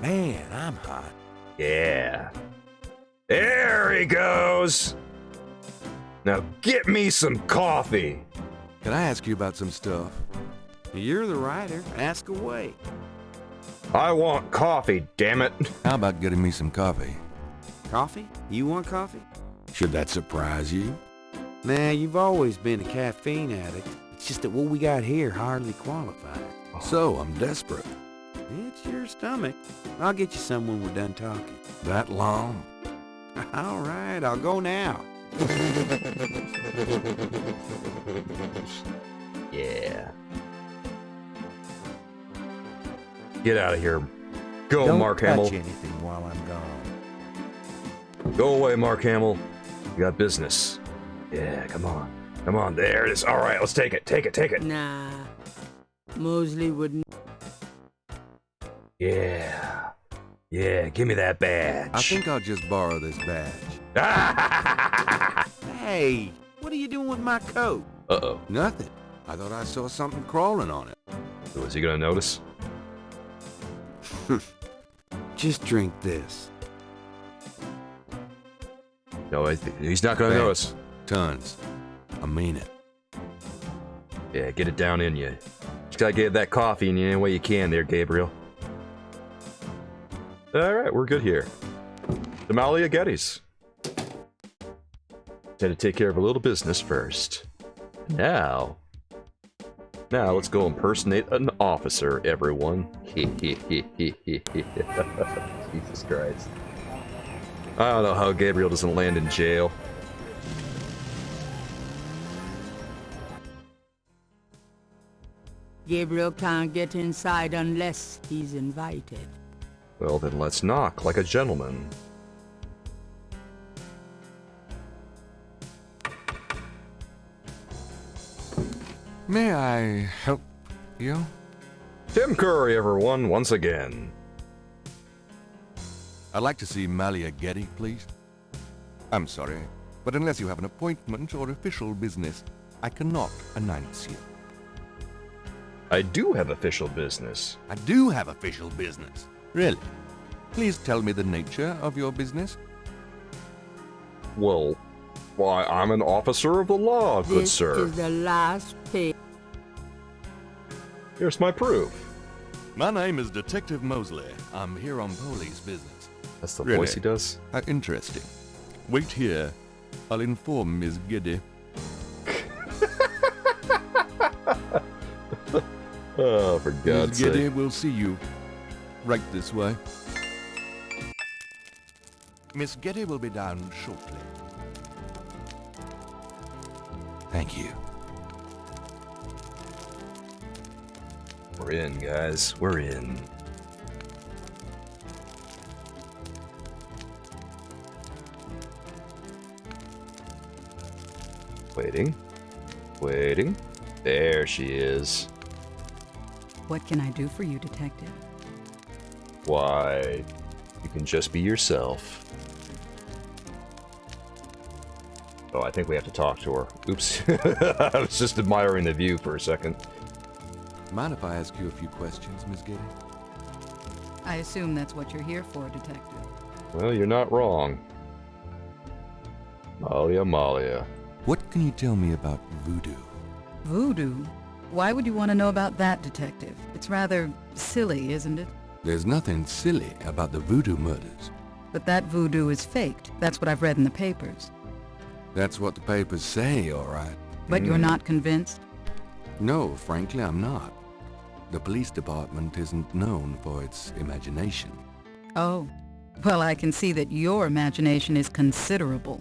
Man, I'm hot.
Yeah. There he goes. Now get me some coffee.
Can I ask you about some stuff?
You're the writer. Ask away.
I want coffee, damn it.
How about getting me some coffee?
Coffee? You want coffee?
Should that surprise you?
Nah, you've always been a caffeine addict. It's just that what we got here hardly qualifies.
So, I'm desperate.
It's your stomach. I'll get you some when we're done talking.
That long?
All right, I'll go now.
Yeah. Get out of here. Go,
Don't
Mark
touch
Hamill.
anything while I'm gone.
Go away, Mark Hamill. You got business. Yeah, come on. Come on, there it is. All right, let's take it. Take it, take it.
Nah. Mosley wouldn't.
Yeah. Yeah, give me that badge.
I think I'll just borrow this badge.
Hey, what are you doing with my coat?
Uh-oh.
Nothing. I thought I saw something crawling on it.
Was he gonna notice?
Just drink this.
No, he's not gonna notice.
Tons. I mean it.
Yeah, get it down in you. Just gotta get that coffee in you any way you can there, Gabriel. Alright, we're good here. Damalia Geddes. Had to take care of a little business first. Now let's go impersonate an officer, everyone. Jesus Christ. I don't know how Gabriel doesn't land in jail.
Gabriel can't get inside unless he's invited.
Well, then let's knock like a gentleman.
May I help you?
Tim Curry, everyone, once again.
I'd like to see Malia Getty, please. I'm sorry, but unless you have an appointment or official business, I cannot announce you.
I do have official business.
I do have official business. Really? Please tell me the nature of your business.
Well, why, I'm an officer of the law, good sir.
This is the last page.
Here's my proof.
My name is Detective Mosley. I'm here on police business.
That's the voice he does?
How interesting. Wait here. I'll inform Miss Geddy.
Oh, for God's
Miss Geddy
sake.
will see you right this way. Miss Geddy will be down shortly. Thank you.
We're in, guys. We're in. Waiting. Waiting. There she is.
What can I do for you, Detective?
Why, you can just be yourself. Oh, I think we have to talk to her. Oops. I was just admiring the view for a second.
Mind if I ask you a few questions, Miss Geddy?
I assume that's what you're here for, Detective.
Well, you're not wrong. Malia.
What can you tell me about voodoo?
Voodoo? Why would you want to know about that, Detective? It's rather silly, isn't it?
There's nothing silly about the voodoo murders.
But that voodoo is faked. That's what I've read in the papers.
That's what the papers say, all right.
But you're not convinced?
No, frankly, I'm not. The police department isn't known for its imagination.
Oh. Well, I can see that your imagination is considerable.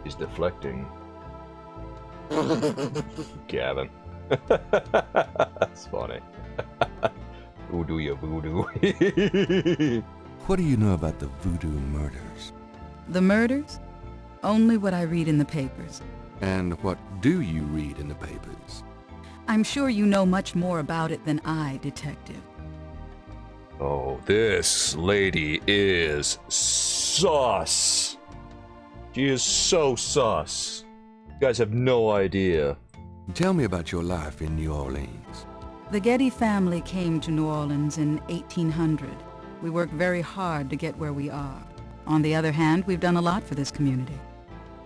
He's deflecting. Gavin. That's funny. Voodoo ya voodoo.
What do you know about the voodoo murders?
The murders? Only what I read in the papers.
And what do you read in the papers?
I'm sure you know much more about it than I, Detective.
Oh, this lady is sus. She is so sus. You guys have no idea.
Tell me about your life in New Orleans.
The Getty family came to New Orleans in 1800. We worked very hard to get where we are. On the other hand, we've done a lot for this community.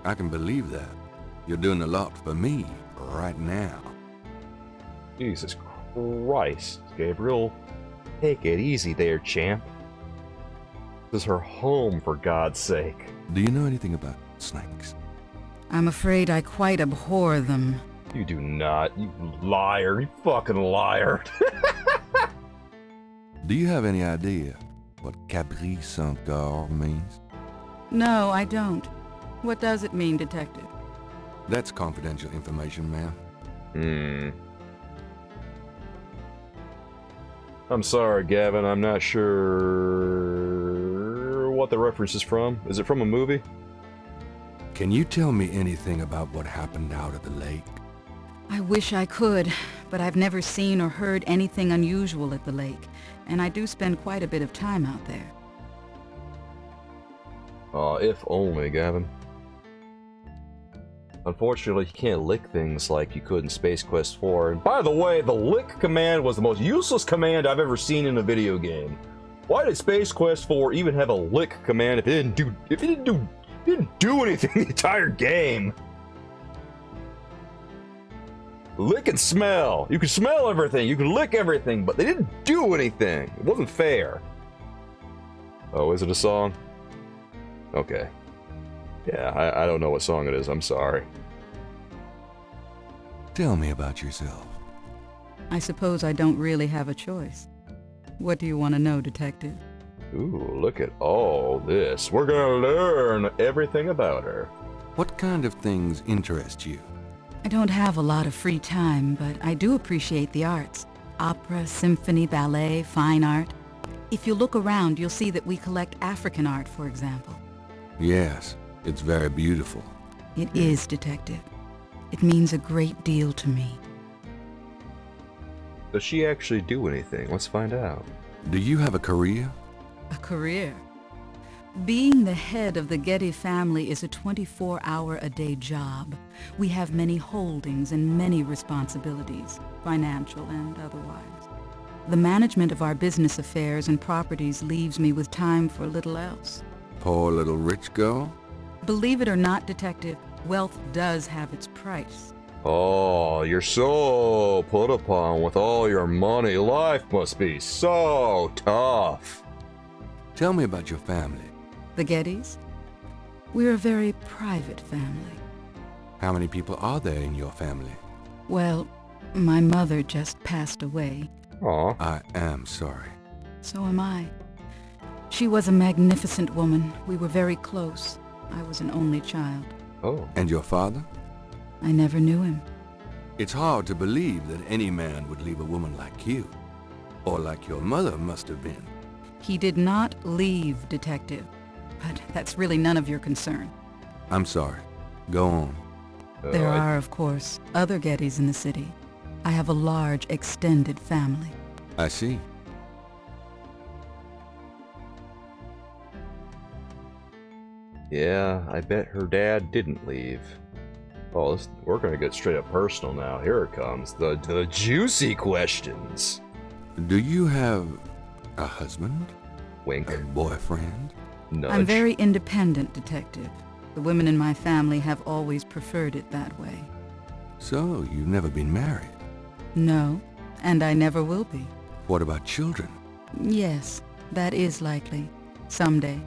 I can believe that. You're doing a lot for me right now.
Jesus Christ, Gabriel. Take it easy there, champ. This is her home, for God's sake.
Do you know anything about snakes?
I'm afraid I quite abhor them.
You do not, you liar, you fucking liar.
Do you have any idea what Cabri Saint-Gar means?
No, I don't. What does it mean, Detective?
That's confidential information, ma'am.
I'm sorry, Gavin, I'm not sure what the reference is from. Is it from a movie?
Can you tell me anything about what happened out at the lake?
I wish I could, but I've never seen or heard anything unusual at the lake, and I do spend quite a bit of time out there.
If only, Gavin. Unfortunately, you can't lick things like you could in Space Quest 4. And by the way, the lick command was the most useless command I've ever seen in a video game. Why did Space Quest 4 even have a lick command if it didn't do anything the entire game? Lick and smell. You can smell everything, you can lick everything, but they didn't do anything. It wasn't fair. Oh, is it a song? Okay. Yeah, I don't know what song it is, I'm sorry.
Tell me about yourself.
I suppose I don't really have a choice. What do you want to know, Detective?
Ooh, look at all this. We're gonna learn everything about her.
What kind of things interest you?
I don't have a lot of free time, but I do appreciate the arts. Opera, symphony, ballet, fine art. If you look around, you'll see that we collect African art, for example.
Yes, it's very beautiful.
It is, Detective. It means a great deal to me.
Does she actually do anything? Let's find out.
Do you have a career?
A career? Being the head of the Getty family is a 24-hour-a-day job. We have many holdings and many responsibilities, financial and otherwise. The management of our business affairs and properties leaves me with time for little else.
Poor little rich girl?
Believe it or not, Detective, wealth does have its price.
Oh, you're so put upon with all your money. Life must be so tough.
Tell me about your family.
The Gettys? We're a very private family.
How many people are there in your family?
Well, my mother just passed away.
Aw.
I am sorry.
So am I. She was a magnificent woman. We were very close. I was an only child.
Oh.
And your father?
I never knew him.
It's hard to believe that any man would leave a woman like you. Or like your mother must have been.
He did not leave, Detective. But that's really none of your concern.
I'm sorry. Go on.
There are, of course, other Gettys in the city. I have a large, extended family.
I see.
Yeah, I bet her dad didn't leave. Oh, we're gonna get straight up personal now. Here it comes. The juicy questions.
Do you have a husband?
Wink.
A boyfriend?
Nudge.
I'm very independent, Detective. The women in my family have always preferred it that way.
So, you've never been married?
No, and I never will be.
What about children?
Yes, that is likely. Someday.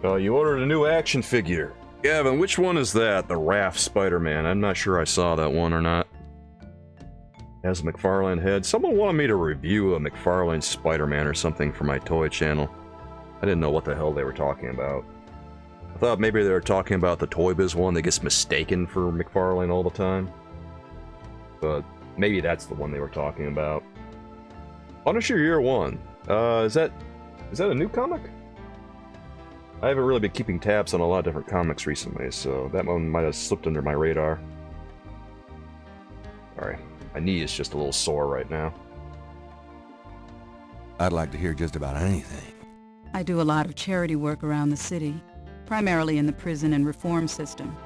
Oh, you ordered a new action figure. Gavin, which one is that? The Raph Spider-Man. I'm not sure I saw that one or not. As a McFarlane head. Someone wanted me to review a McFarlane Spider-Man or something for my toy channel. I didn't know what the hell they were talking about. I thought maybe they were talking about the Toy Biz one that gets mistaken for McFarlane all the time. But maybe that's the one they were talking about. Punisher Year One. Is that a new comic? I haven't really been keeping tabs on a lot of different comics recently, so that one might have slipped under my radar. Sorry, my knee is just a little sore right now.
I'd like to hear just about anything.
I do a lot of charity work around the city, primarily in the prison and reform system.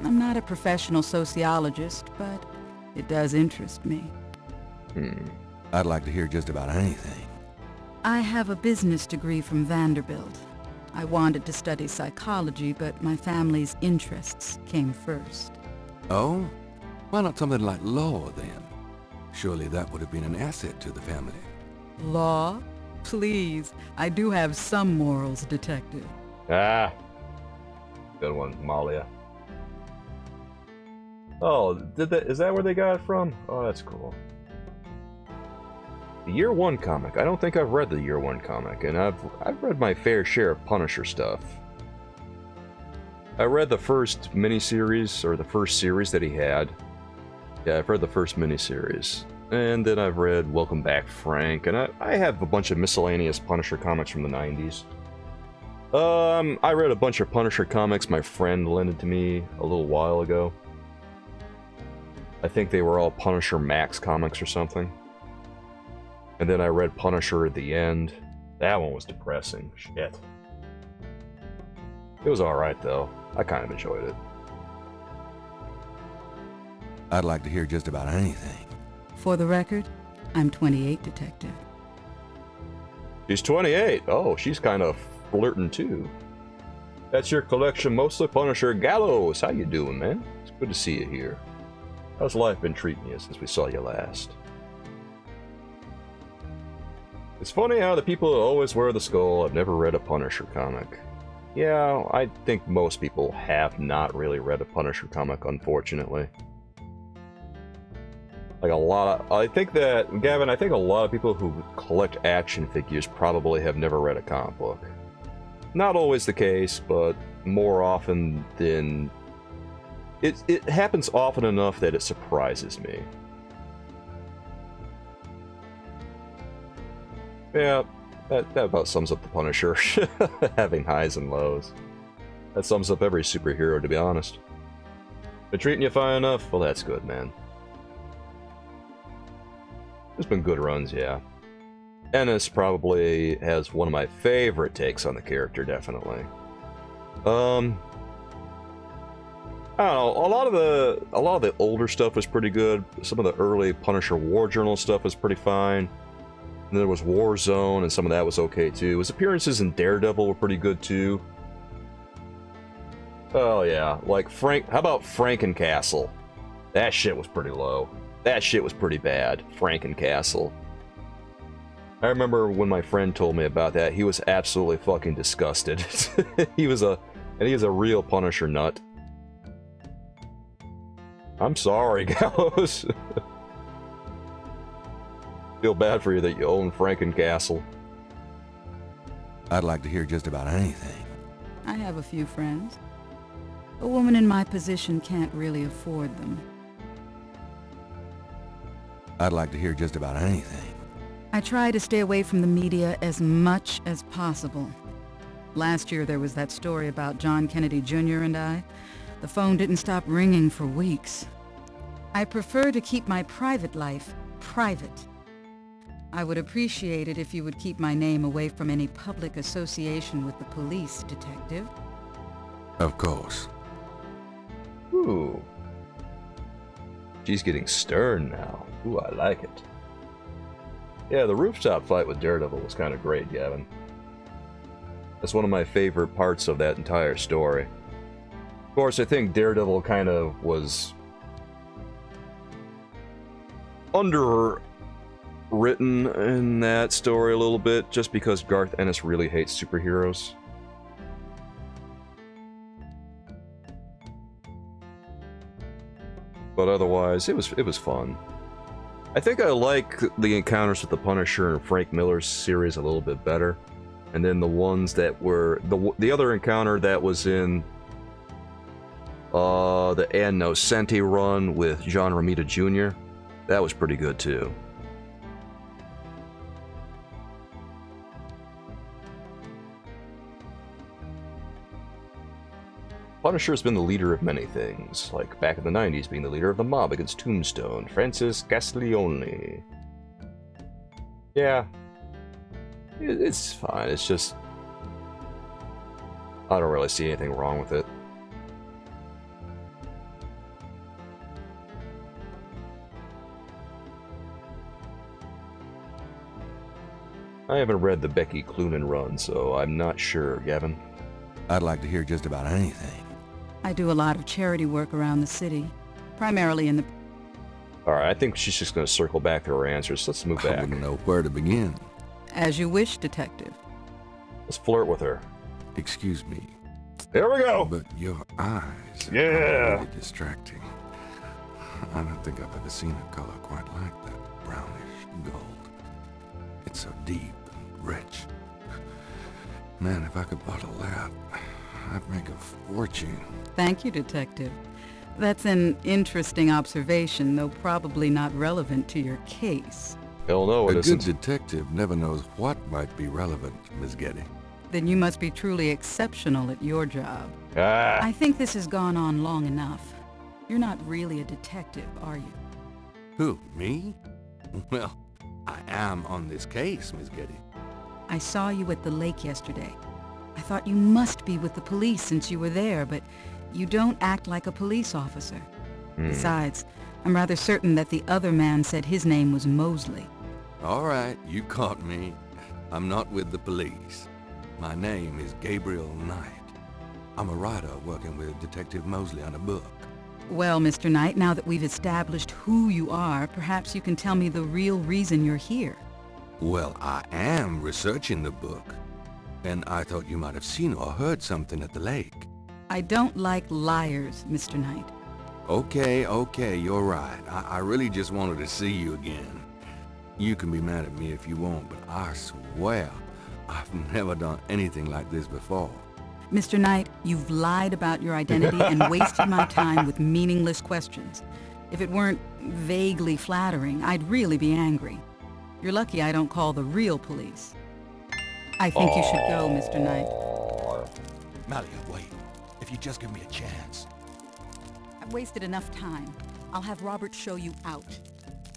I'm not a professional sociologist, but it does interest me.
I'd like to hear just about anything.
I have a business degree from Vanderbilt. I wanted to study psychology, but my family's interests came first.
Oh? Why not something like law, then? Surely that would have been an asset to the family.
Law? Please, I do have some morals, Detective.
Ah! Good one, Malia. Oh, is that where they got it from? Oh, that's cool. The Year One comic. I don't think I've read the Year One comic, and I've read my fair share of Punisher stuff. I read the first miniseries, or the first series that he had. Yeah, I've read the first miniseries. And then I've read Welcome Back, Frank, and I have a bunch of miscellaneous Punisher comics from the 90s. I read a bunch of Punisher comics my friend lended to me a little while ago. I think they were all Punisher Max comics or something. And then I read Punisher at the end. That one was depressing. Shit. It was alright though. I kind of enjoyed it.
I'd like to hear just about anything.
For the record, I'm 28, Detective.
She's 28. Oh, she's kind of flirting too. That's your collection, mostly Punisher Gallows. How you doing, man? It's good to see you here. How's life been treating you since we saw you last? It's funny how the people who always wear the skull have never read a Punisher comic. Yeah, I think most people have not really read a Punisher comic, unfortunately. Like I think that, Gavin, I think a lot of people who collect action figures probably have never read a comic book. Not always the case, but more often than... It happens often enough that it surprises me. Yeah, that about sums up the Punisher. Having highs and lows. That sums up every superhero, to be honest. Been treating you fine enough? Well, that's good, man. There's been good runs, yeah. Ennis probably has one of my favorite takes on the character, definitely. I don't know, a lot of the older stuff was pretty good. Some of the early Punisher War Journal stuff was pretty fine. And then there was Warzone, and some of that was okay too. His appearances in Daredevil were pretty good too. Oh yeah, like how about Frankencastle? That shit was pretty low. That shit was pretty bad, Frankencastle. I remember when my friend told me about that, he was absolutely fucking disgusted. He was a real Punisher nut. I'm sorry, Gallows. Feel bad for you that you own Frankencastle.
I'd like to hear just about anything.
I have a few friends. A woman in my position can't really afford them.
I'd like to hear just about anything.
I try to stay away from the media as much as possible. Last year there was that story about John Kennedy Jr. and I. The phone didn't stop ringing for weeks. I prefer to keep my private life private. I would appreciate it if you would keep my name away from any public association with the police, Detective.
Of course.
Ooh. She's getting stern now. Ooh, I like it. Yeah, the rooftop fight with Daredevil was kind of great, Gavin. That's one of my favorite parts of that entire story. Of course, I think Daredevil kind of was underwritten in that story a little bit, just because Garth Ennis really hates superheroes. But otherwise, it was fun. I think I like the encounters with the Punisher and Frank Miller's series a little bit better. And then the ones that were... The other encounter that was in the Ann Nocenti run with John Romita Jr., that was pretty good too. Punisher's been the leader of many things, like back in the 90s being the leader of the mob against Tombstone, Francis Castiglione. Yeah, it's fine, it's just... I don't really see anything wrong with it. I haven't read the Becky Cloonan run, so I'm not sure, Gavin.
I'd like to hear just about anything.
I do a lot of charity work around the city, primarily in the...
Alright, I think she's just going to circle back to her answers. Let's move back.
I wouldn't know where to begin.
As you wish, Detective.
Let's flirt with her.
Excuse me.
There we go!
But your eyes
Yeah!
are really distracting. I don't think I've ever seen a color quite like that. Brownish gold. It's so deep and rich. Man, if I could bottle that, I'd make a fortune.
Thank you, Detective. That's an interesting observation, though probably not relevant to your case.
Hell no, it isn't.
A good detective never knows what might be relevant, Miss Getty.
Then you must be truly exceptional at your job.
Ah.
I think this has gone on long enough. You're not really a detective, are you?
Who, me? Well, I am on this case, Miss Getty.
I saw you at the lake yesterday. I thought you must be with the police since you were there, but you don't act like a police officer. Besides, I'm rather certain that the other man said his name was Mosley.
All right, you caught me. I'm not with the police. My name is Gabriel Knight. I'm a writer working with Detective Mosley on a book.
Well, Mr. Knight, now that we've established who you are, perhaps you can tell me the real reason you're here.
Well, I am researching the book, and I thought you might have seen or heard something at the lake.
I don't like liars, Mr. Knight.
Okay, you're right. I really just wanted to see you again. You can be mad at me if you want, but I swear I've never done anything like this before.
Mr. Knight, you've lied about your identity and wasted my time with meaningless questions. If it weren't vaguely flattering, I'd really be angry. You're lucky I don't call the real police. I think you should go, Mr. Knight.
Malia, wait. If you just give me a chance.
I've wasted enough time. I'll have Robert show you out.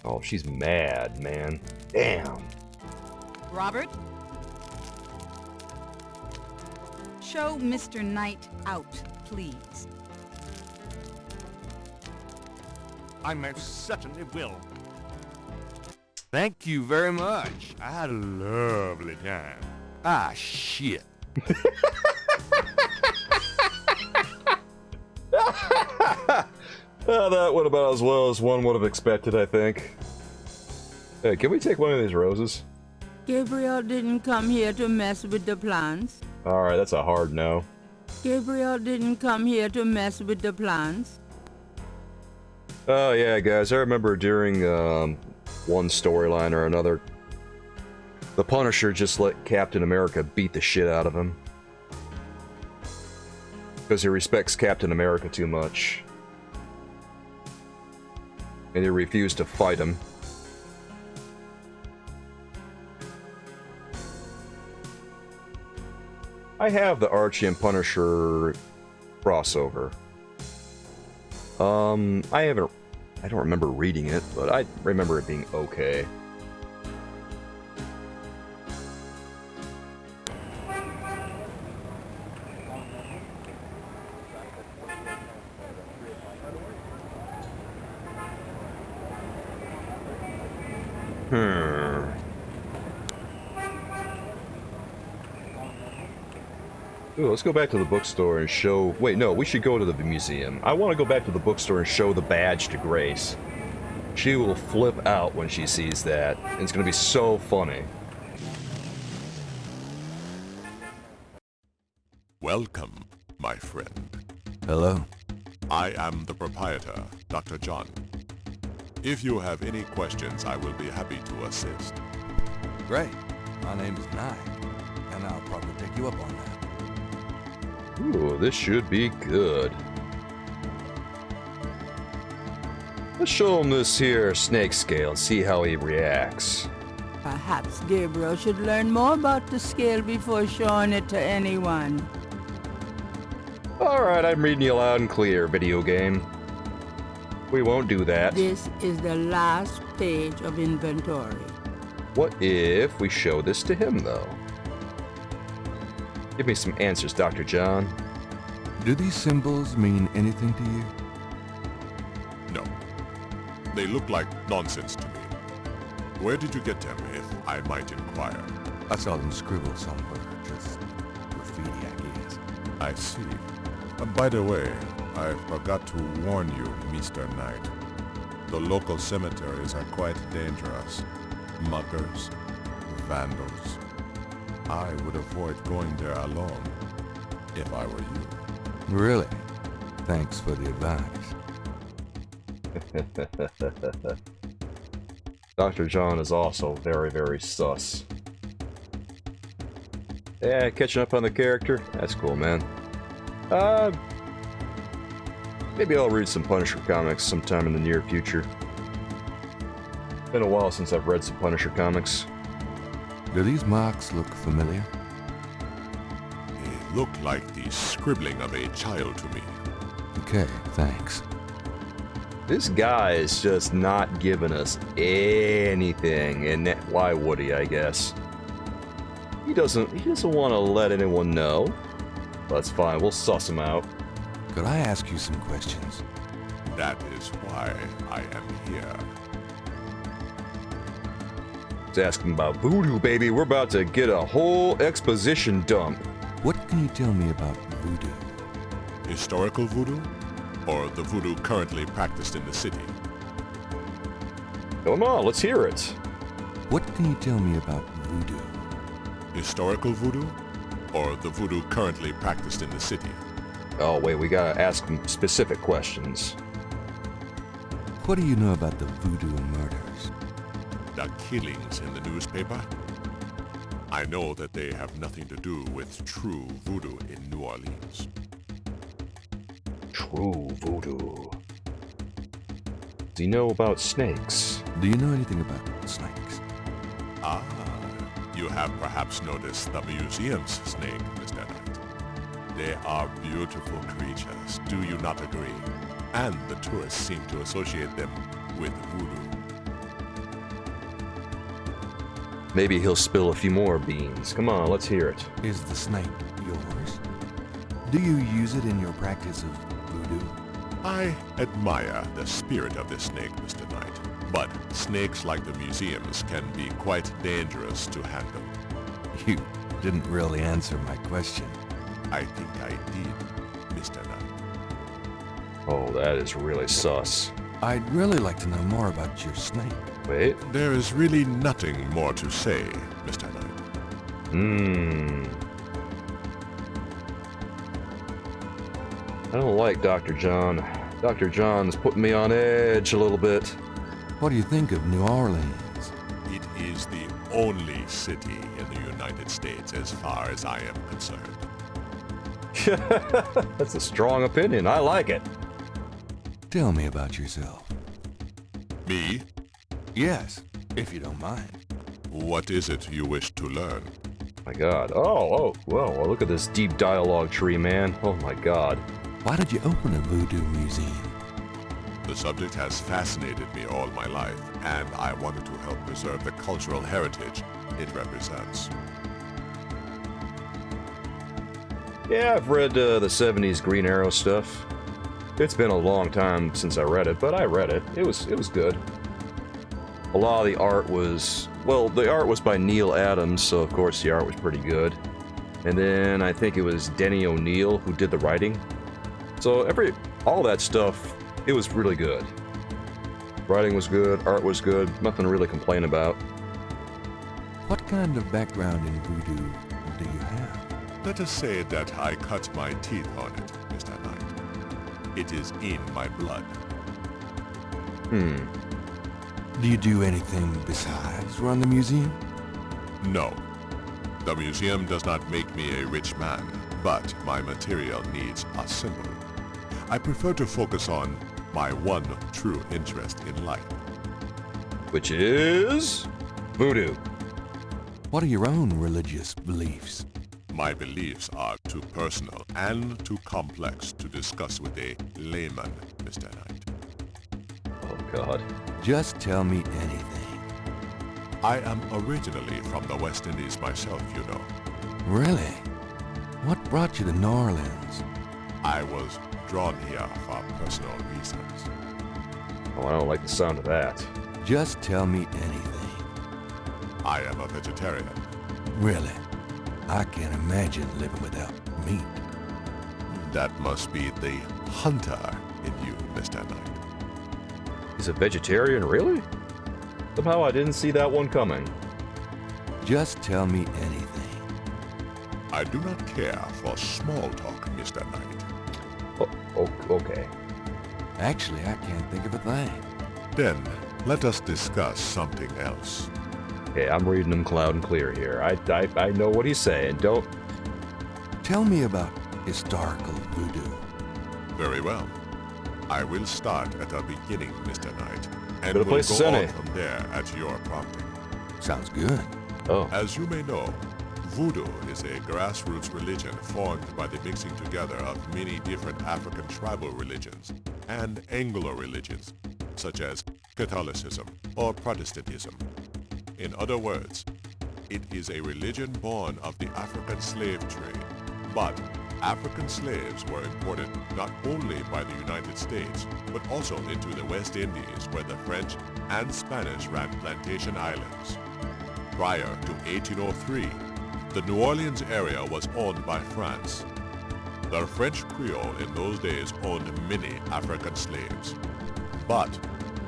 Oh, she's mad, man. Damn.
Robert? Show Mr. Knight out, please.
I most certainly will.
Thank you very much. I had a lovely time. Ah, shit.
That went about as well as one would have expected, I think. Hey, can we take one of these roses?
Gabriel didn't come here to mess with the plans.
Alright, that's a hard no.
Gabriel didn't come here to mess with the plans.
Oh yeah, guys, I remember during one storyline or another, the Punisher just let Captain America beat the shit out of him. Because he respects Captain America too much. And he refused to fight him. I have the Archie and Punisher crossover. I don't remember reading it, but I remember it being okay. Ooh, let's go back to the bookstore and show... Wait, no, we should go to the museum. I want to go back to the bookstore and show the badge to Grace. She will flip out when she sees that. And it's going to be so funny.
Welcome, my friend.
Hello.
I am the proprietor, Dr. John. If you have any questions, I will be happy to assist.
Great. My name is Knight, and I'll probably take you up on that.
Ooh, this should be good. Let's show him this here snake scale and see how he reacts.
Perhaps Gabriel should learn more about the scale before showing it to anyone.
Alright, I'm reading you loud and clear, video game. We won't do that.
This is the last page of inventory.
What if we show this to him, though? Give me some answers, Dr. John.
Do these symbols mean anything to you?
No. They look like nonsense to me. Where did you get them, if I might inquire?
I saw them scribbled somewhere. Just graffiti, I guess.
I see. By the way, I forgot to warn you, Mr. Knight. The local cemeteries are quite dangerous. Muggers, vandals. I would avoid going there alone, if I were you.
Really? Thanks for the advice.
Dr. John is also very, very sus. Yeah, catching up on the character? That's cool, man. Maybe I'll read some Punisher comics sometime in the near future. Been a while since I've read some Punisher comics.
Do these marks look familiar?
They look like the scribbling of a child to me.
Okay, thanks.
This guy is just not giving us anything, and why would he, I guess? He doesn't want to let anyone know. That's fine, we'll suss him out.
Could I ask you some questions?
That is why I am here.
Let's ask him about voodoo, baby. We're about to get a whole exposition dump.
What can you tell me about voodoo?
Historical voodoo? Or the voodoo currently practiced in the city?
Come on, let's hear it.
What can you tell me about voodoo?
Historical voodoo? Or the voodoo currently practiced in the city?
Oh, wait, we gotta ask him specific questions.
What do you know about the voodoo murders?
The killings in the newspaper? I know that they have nothing to do with true voodoo in New Orleans.
True voodoo. Does he know about snakes?
Do you know anything about snakes?
Ah, you have perhaps noticed the museum's snake, Mr. Knight. They are beautiful creatures, do you not agree? And the tourists seem to associate them with voodoo.
Maybe he'll spill a few more beans. Come on, let's hear it.
Is the snake yours? Do you use it in your practice of voodoo?
I admire the spirit of this snake, Mr. Knight. But snakes like the museums can be quite dangerous to handle.
You didn't really answer my question.
I think I did, Mr. Knight.
Oh, that is really sus.
I'd really like to know more about your snake.
Wait.
There is really nothing more to say, Mr. Knight.
I don't like Dr. John. Dr. John's putting me on edge a little bit.
What do you think of New Orleans?
It is the only city in the United States as far as I am concerned.
That's a strong opinion. I like it.
Tell me about yourself.
Me?
Yes, if you don't mind.
What is it you wish to learn?
My God. Oh, well, look at this deep dialogue tree, man. Oh my God.
Why did you open a voodoo museum?
The subject has fascinated me all my life, and I wanted to help preserve the cultural heritage it represents.
Yeah, I've read the 70s Green Arrow stuff. It's been a long time since I read it, but I read it. It was good. A lot of the art was, well, the art was by Neil Adams, so of course the art was pretty good. And then I think it was Denny O'Neil who did the writing. So all that stuff, it was really good. Writing was good, art was good, nothing to really complain about.
What kind of background in voodoo do you have?
Let us say that I cut my teeth on it, Mr. Knight. It is in my blood.
Do you do anything besides run the museum?
No. The museum does not make me a rich man, but my material needs are simple. I prefer to focus on my one true interest in life.
Which is voodoo.
What are your own religious beliefs?
My beliefs are too personal and too complex to discuss with a layman, Mr. Knight.
Oh, God.
Just tell me anything.
I am originally from the West Indies myself, you know.
Really? What brought you to New Orleans?
I was drawn here for personal reasons.
Oh, I don't like the sound of that.
Just tell me anything.
I am a vegetarian.
Really? I can't imagine living without meat.
That must be the hunter in you, Mr. Knight.
He's a vegetarian, really? Somehow I didn't see that one coming.
Just tell me anything.
I do not care for small talk, Mr. Knight.
Oh, okay.
Actually, I can't think of a thing.
Then, let us discuss something else.
Okay, I'm reading him loud and clear here. I know what he's saying. Don't...
Tell me about historical voodoo.
Very well. I will start at the beginning, Mr. Knight, and
Good
will
place to
go
send
on
it.
from there at your prompting.
Sounds good.
Oh.
As you may know, voodoo is a grassroots religion formed by the mixing together of many different African tribal religions and Anglo religions, such as Catholicism or Protestantism. In other words, it is a religion born of the African slave trade, but African slaves were imported not only by the United States, but also into the West Indies, where the French and Spanish ran plantation islands. Prior to 1803, the New Orleans area was owned by France. The French Creole in those days owned many African slaves, but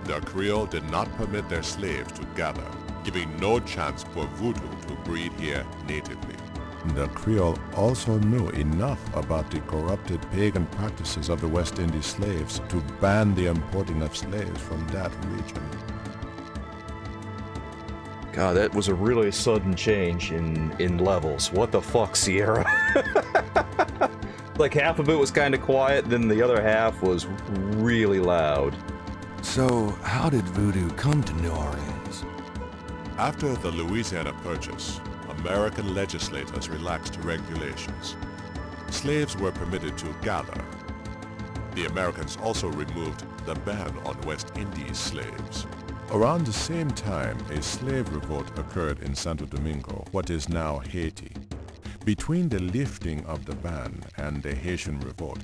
the Creole did not permit their slaves to gather, giving no chance for voodoo to breed here natively. The Creole also knew enough about the corrupted pagan practices of the West Indies slaves to ban the importing of slaves from that region.
God, that was a really sudden change in levels. What the fuck, Sierra? Like half of it was kind of quiet, then the other half was really loud.
So, how did voodoo come to New Orleans?
After the Louisiana Purchase, American legislators relaxed regulations. Slaves were permitted to gather. The Americans also removed the ban on West Indies slaves. Around the same time, a slave revolt occurred in Santo Domingo, what is now Haiti. Between the lifting of the ban and the Haitian revolt,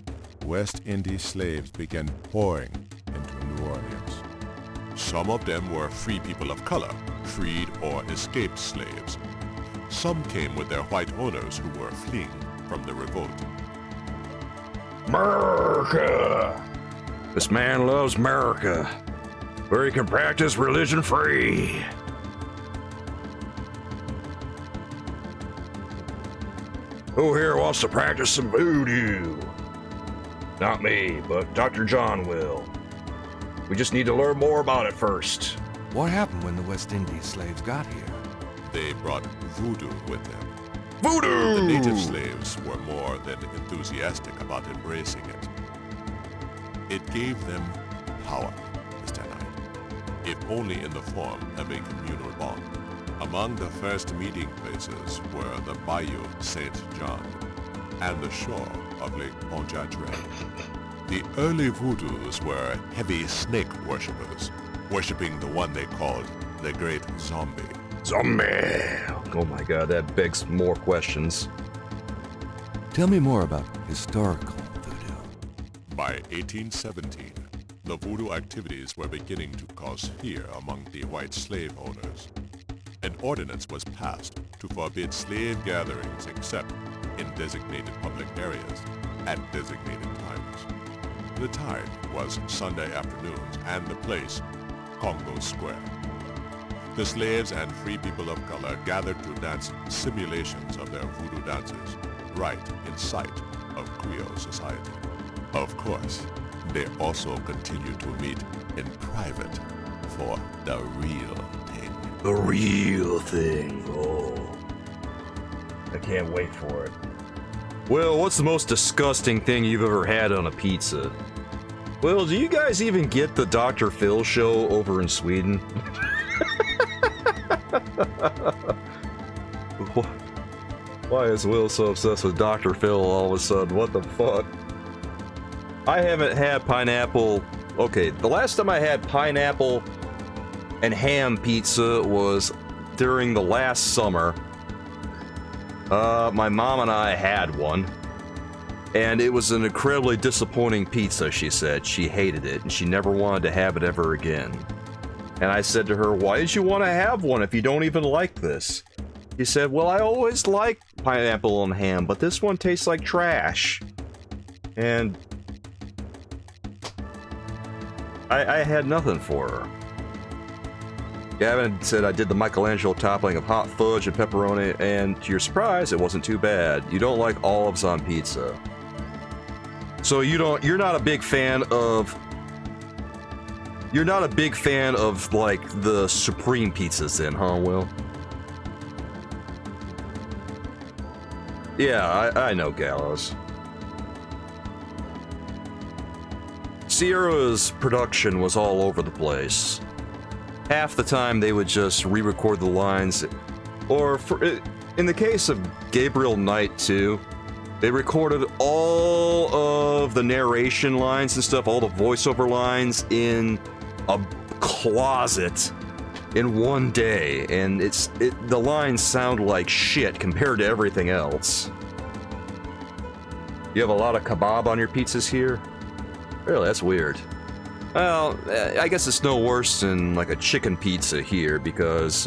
West Indies slaves began pouring into New Orleans. Some of them were free people of color, freed or escaped slaves. Some came with their white owners who were fleeing from the revolt.
America! This man loves America, where he can practice religion free. Who here wants to practice some voodoo? Not me, but Dr. John will. We just need to learn more about it first.
What happened when the West Indies slaves got here?
They brought voodoo with them.
Voodoo!
The native slaves were more than enthusiastic about embracing it. It gave them power, Mr. Knight, if only in the form of a communal bond. Among the first meeting places were the Bayou Saint John and the shore of Lake Pontchartrain. The early voodoos were heavy snake worshippers, worshipping the one they called the Great Zombie.
Zombie! Oh my god, that begs more questions.
Tell me more about historical voodoo.
By 1817, the voodoo activities were beginning to cause fear among the white slave owners. An ordinance was passed to forbid slave gatherings except in designated public areas at designated times. The time was Sunday afternoons and the place, Congo Square. The slaves and free people of color gathered to dance simulations of their voodoo dances right in sight of Creole society. Of course, they also continued to meet in private
for the real thing.
The real thing. Oh. I can't wait for it. Will, what's the most disgusting thing you've ever had on a pizza? Will, do you guys even get the Dr. Phil show over in Sweden? Why is Will so obsessed with Dr. Phil all of a sudden? What the fuck? I haven't had pineapple... Okay, the last time I had pineapple and ham pizza was during the last summer. My mom and I had one. And it was an incredibly disappointing pizza, she said. She hated it, and she never wanted to have it ever again. And I said to her, why did you want to have one if you don't even like this? She said, well, I always like pineapple and ham, but this one tastes like trash. And I had nothing for her. Gavin said I did the Michelangelo topping of hot fudge and pepperoni, and to your surprise, it wasn't too bad. You don't like olives on pizza. So you're not a big fan of... You're not a big fan of, like, the Supreme pizzas then, huh, Will? Yeah, I know Gallows. Sierra's production was all over the place. Half the time they would just re-record the lines, or in the case of Gabriel Knight too, they recorded all of the narration lines and stuff, all the voiceover lines in a closet in one day, and the lines sound like shit compared to everything else. You have a lot of kebab on your pizzas here? Really, that's weird. Well, I guess it's no worse than like a chicken pizza here, because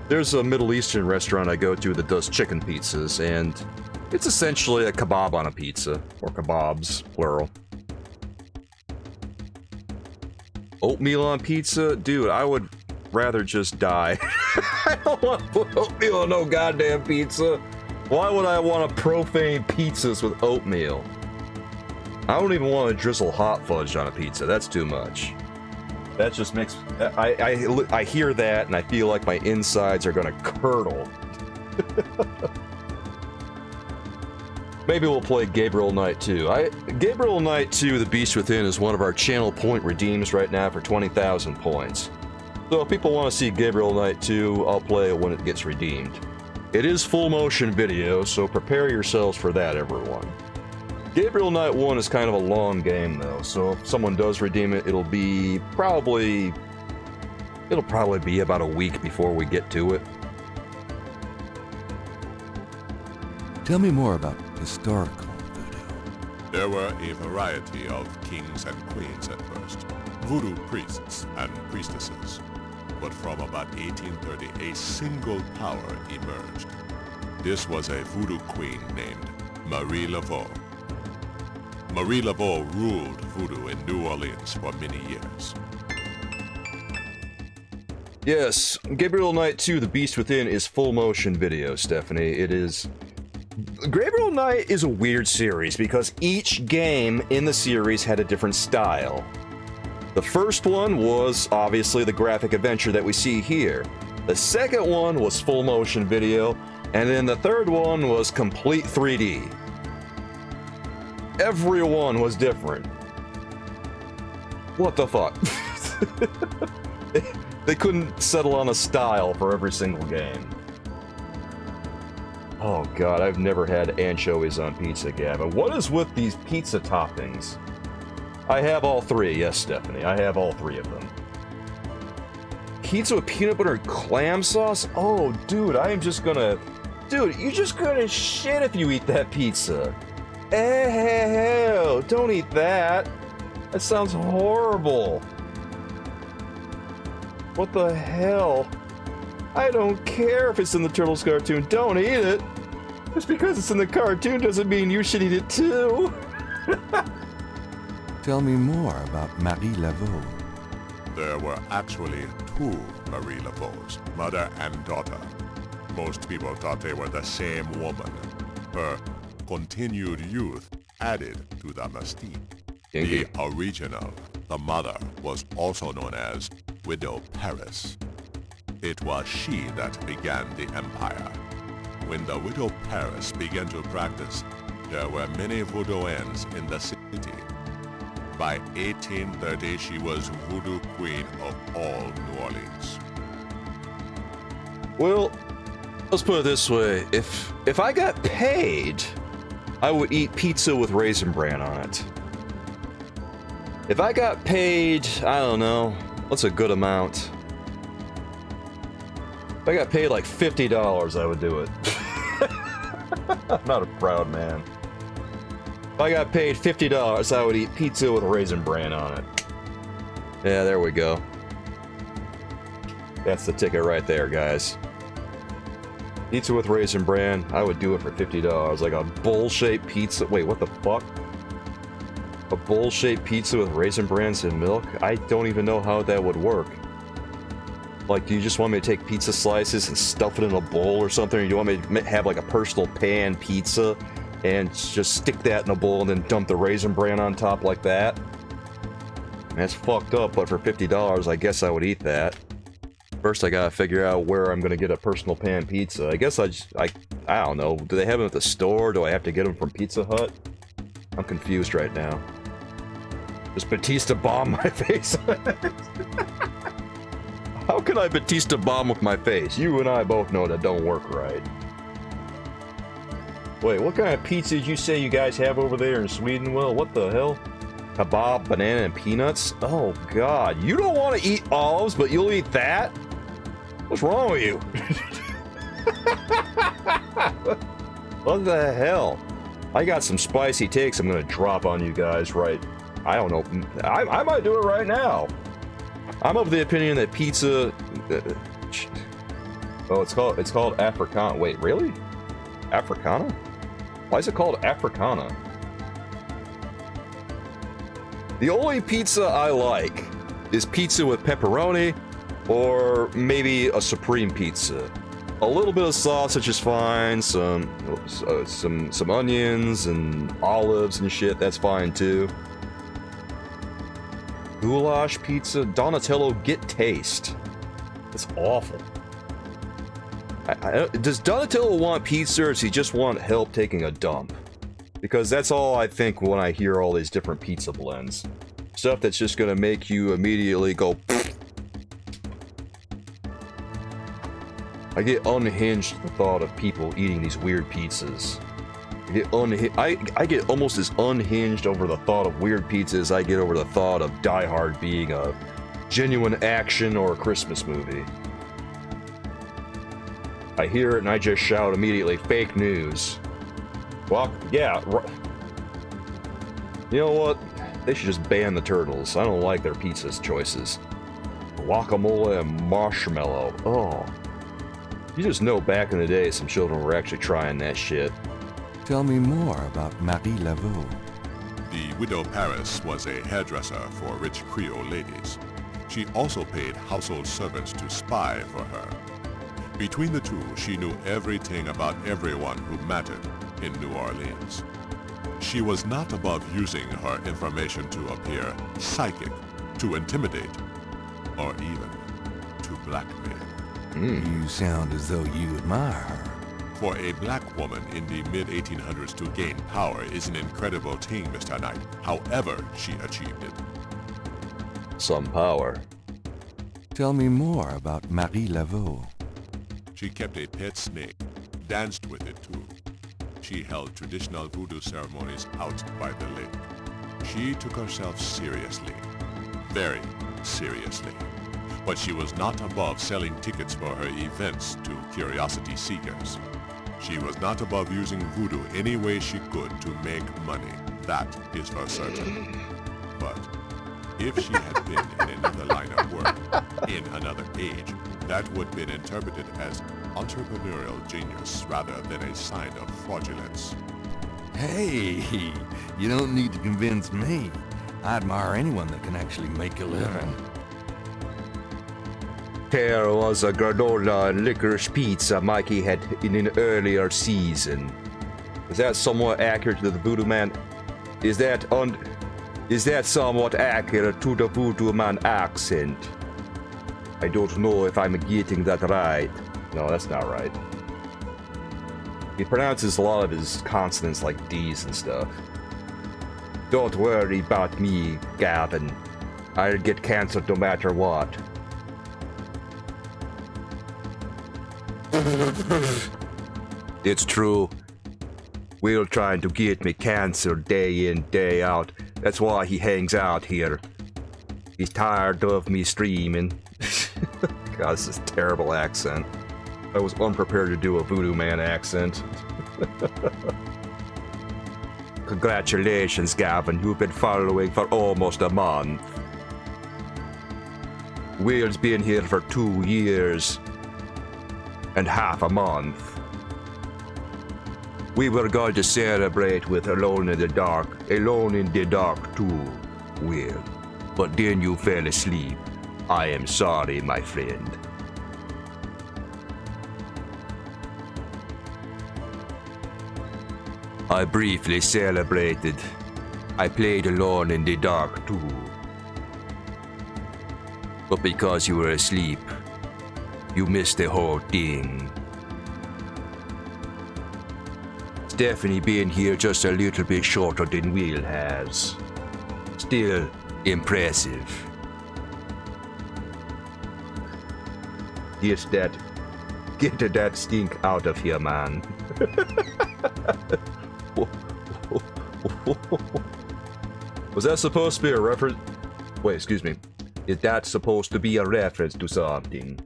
there's a Middle Eastern restaurant I go to that does chicken pizzas, and it's essentially a kebab on a pizza, or kebabs, plural. Oatmeal on pizza? Dude, I would rather just die. I don't want to put oatmeal on no goddamn pizza. Why would I want to profane pizzas with oatmeal? I don't even want to drizzle hot fudge on a pizza. That's too much. That just makes... I hear that and I feel like my insides are gonna curdle. Maybe we'll play Gabriel Knight 2. Gabriel Knight 2, The Beast Within, is one of our channel point redeems right now for 20,000 points. So if people want to see Gabriel Knight 2, I'll play it when it gets redeemed. It is full motion video, so prepare yourselves for that, everyone. Gabriel Knight 1 is kind of a long game, though, so if someone does redeem it, it'll probably be about a week before we get to it.
Tell me more about historical voodoo.
There were a variety of kings and queens at first, voodoo priests and priestesses. But from about 1830, a single power emerged. This was a voodoo queen named Marie Laveau. Marie Laveau ruled voodoo in New Orleans for many years.
Yes, Gabriel Knight 2, The Beast Within is full motion video, Stephanie. It is... Gabriel Knight is a weird series because each game in the series had a different style. The first one was obviously the graphic adventure that we see here. The second one was full motion video, and then the third one was complete 3D. Everyone was different. What the fuck? They couldn't settle on a style for every single game. Oh god, I've never had anchovies on pizza, Gavin. What is with these pizza toppings? I have all three, yes, Stephanie. I have all three of them. Pizza with peanut butter and clam sauce? Oh, dude, I am just gonna... Dude, you're just gonna shit if you eat that pizza. Hell, don't eat that. That sounds horrible. What the hell? I don't care if it's in the Turtles cartoon. Don't eat it. Just because it's in the cartoon doesn't mean you should eat it too.
Tell me more about Marie Laveau.
There were actually two Marie Laveaus, mother and daughter. Most people thought they were the same woman. Her continued youth added to the mystique. The original The mother was also known as Widow Paris. It was she that began the empire. When the Widow Paris began to practice, there were many Voodooans in the city. By 1830, she was Voodoo Queen of all New Orleans.
Well, let's put it this way. If I got paid, I would eat pizza with Raisin Bran on it. If I got paid, I don't know, what's a good amount? If I got paid like $50, I would do it. I'm not a proud man. If I got paid $50, I would eat pizza with Raisin Bran on it. Yeah, there we go. That's the ticket right there, guys. Pizza with Raisin Bran, I would do it for $50. Like a bowl-shaped pizza. Wait, what the fuck? A bowl-shaped pizza with Raisin Brans and milk? I don't even know how that would work. Like, do you just want me to take pizza slices and stuff it in a bowl or something? Or do you want me to have like a personal pan pizza and just stick that in a bowl and then dump the Raisin Bran on top like that? That's fucked up, but for $50, I guess I would eat that. First, I gotta figure out where I'm gonna get a personal pan pizza. I guess I don't know. Do they have them at the store? Do I have to get them from Pizza Hut? I'm confused right now. Does Batista bomb my face? How can I Batista bomb with my face? You and I both know that don't work right. Wait, what kind of pizza did you say you guys have over there in Sweden, Will? What the hell? Kebab, banana, and peanuts? Oh, God. You don't want to eat olives, but you'll eat that? What's wrong with you? What the hell? I got some spicy takes I'm gonna drop on you guys right... I don't know. I might do it right now. I'm of the opinion that pizza... oh, it's called Africana. Wait, really? Africana? Why is it called Africana? The only pizza I like is pizza with pepperoni or maybe a supreme pizza. A little bit of sausage is fine, some onions and olives and shit, that's fine too. Goulash pizza, Donatello, get taste. That's awful. Does Donatello want pizza or does he just want help taking a dump? Because that's all I think when I hear all these different pizza blends. Stuff that's just gonna make you immediately go... I get unhinged at the thought of people eating these weird pizzas. I get almost as unhinged over the thought of weird pizzas as I get over the thought of Die Hard being a genuine action or a Christmas movie. I hear it and I just shout immediately, fake news. Well, yeah. You know what? They should just ban the turtles. I don't like their pizza choices. Guacamole and marshmallow. Oh. You just know back in the day some children were actually trying that shit.
Tell me more about Marie Laveau.
The Widow Paris was a hairdresser for rich Creole ladies. She also paid household servants to spy for her. Between the two, she knew everything about everyone who mattered in New Orleans. She was not above using her information to appear psychic, to intimidate, or even to blackmail.
You sound as though you admire her.
For a black woman in the mid-1800s to gain power is an incredible thing, Mr. Knight. However she achieved it.
Some power.
Tell me more about Marie Laveau.
She kept a pet snake, danced with it too. She held traditional voodoo ceremonies out by the lake. She took herself seriously, very seriously. But she was not above selling tickets for her events to curiosity seekers. She was not above using voodoo any way she could to make money. That is for certain. But if she had been in another line of work, in another age, that would have been interpreted as entrepreneurial genius rather than a sign of fraudulence.
Hey, you don't need to convince me. I admire anyone that can actually make a living.
There was a granola and licorice pizza Mikey had in an earlier season. Is that somewhat accurate to the Voodoo Man? Is that Is that somewhat accurate to the Voodoo Man accent? I don't know if I'm getting that right. No, that's not right. He pronounces a lot of his consonants like D's and stuff. Don't worry about me, Gavin. I'll get canceled no matter what. It's true. Will trying to get me canceled day in, day out. That's why he hangs out here. He's tired of me streaming. God, this is a terrible accent. I was unprepared to do a Voodoo Man accent. Congratulations, Gavin. You've been following for almost a month. Will's been here for 2 years and half a month. We were going to celebrate with Alone in the Dark 2, Will. But then you fell asleep. I am sorry, my friend. I briefly celebrated. I played Alone in the Dark 2. But because you were asleep, you missed the whole thing. Stephanie being here just a little bit shorter than Will has. Still impressive. Get that stink out of here, man. Was that supposed to be a reference? Wait, excuse me. Is that supposed to be a reference to something?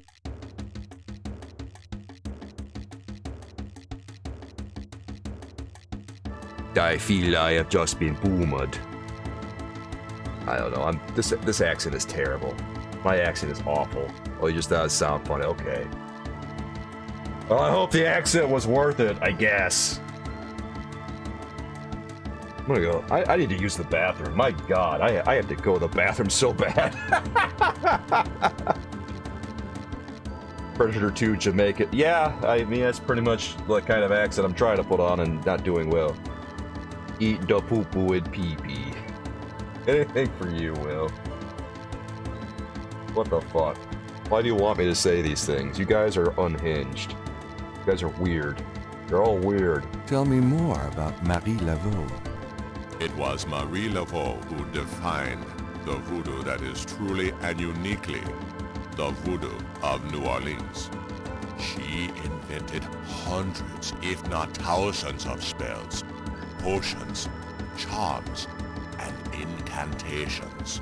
I feel I have just been boomered. I don't know. This accent is terrible. My accent is awful. Oh, you just thought it sound funny. Okay. Well, I hope the accent was worth it, I guess. I'm gonna go. I need to use the bathroom. My God, I have to go to the bathroom so bad. Predator 2 Jamaica. Yeah, I mean, that's pretty much the kind of accent I'm trying to put on and not doing well. Eat the poo-poo and pee-pee. Anything for you, Will. What the fuck? Why do you want me to say these things? You guys are unhinged. You guys are weird. You're all weird.
Tell me more about Marie Laveau.
It was Marie Laveau who defined the voodoo that is truly and uniquely the voodoo of New Orleans. She invented hundreds, if not thousands of spells, potions, charms, and incantations.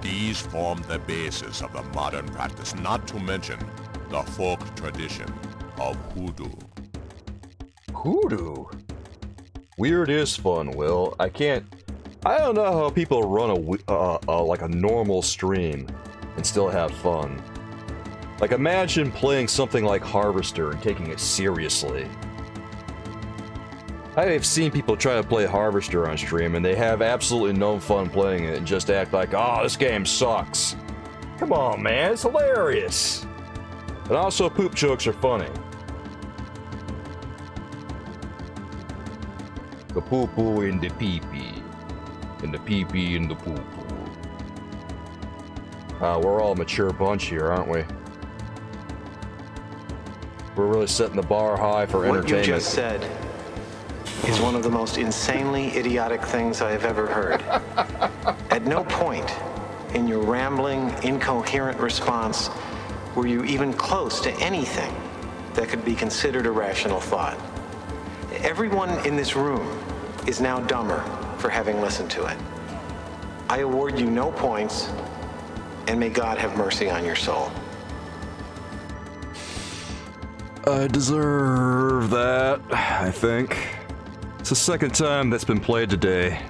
These form the basis of the modern practice, not to mention the folk tradition of hoodoo.
Hoodoo? Weird is fun, Will. I don't know how people run like a normal stream and still have fun. Like, imagine playing something like Harvester and taking it seriously. I have seen people try to play Harvester on stream and they have absolutely no fun playing it and just act like, oh, this game sucks. Come on, man, it's hilarious. And also, poop jokes are funny. The poo-poo in the pee-pee. And the pee-pee in the poo-poo. We're all a mature bunch here, aren't we? We're really setting the bar high for entertainment.
What you just said is one of the most insanely idiotic things I have ever heard. At no point in your rambling, incoherent response were you even close to anything that could be considered a rational thought. Everyone in this room is now dumber for having listened to it. I award you no points, and may God have mercy on your soul.
I deserve that, I think. It's the second time that's been played today.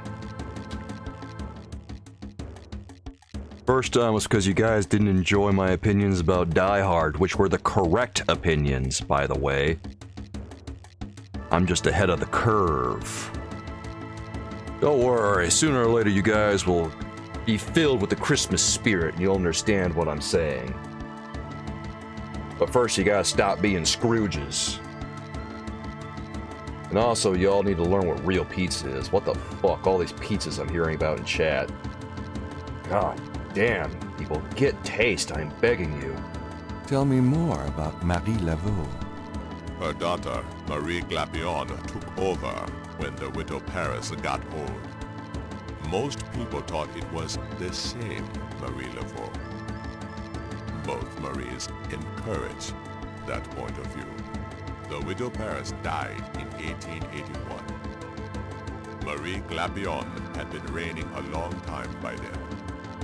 First time was because you guys didn't enjoy my opinions about Die Hard, which were the correct opinions, by the way. I'm just ahead of the curve. Don't worry, sooner or later you guys will be filled with the Christmas spirit and you'll understand what I'm saying. But first you gotta stop being Scrooges. And also, y'all need to learn what real pizza is. What the fuck? All these pizzas I'm hearing about in chat. God damn, people, get taste, I'm begging you.
Tell me more about Marie Laveau.
Her daughter, Marie Glapion, took over when the widow Paris got old. Most people thought it was the same Marie Laveau. Both Maries encouraged that point of view. The widow Paris died in 1881. Marie Glapion had been reigning a long time by then.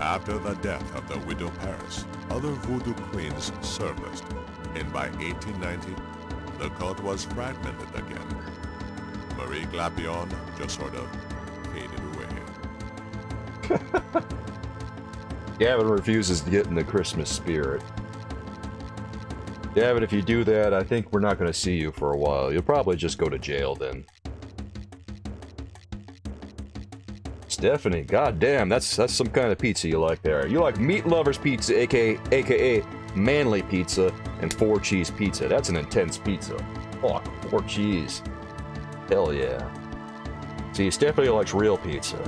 After the death of the widow Paris, other voodoo queens surfaced, and by 1890, the cult was fragmented again. Marie Glapion just sort of faded away.
Gavin refuses to get in the Christmas spirit. Gavin, if you do that, I think we're not going to see you for a while. You'll probably just go to jail then. Stephanie, goddamn, that's some kind of pizza you like there. You like Meat Lover's Pizza, aka Manly Pizza, and 4 cheese pizza. That's an intense pizza. Fuck, 4 cheese. Hell yeah. See, Stephanie likes real pizza.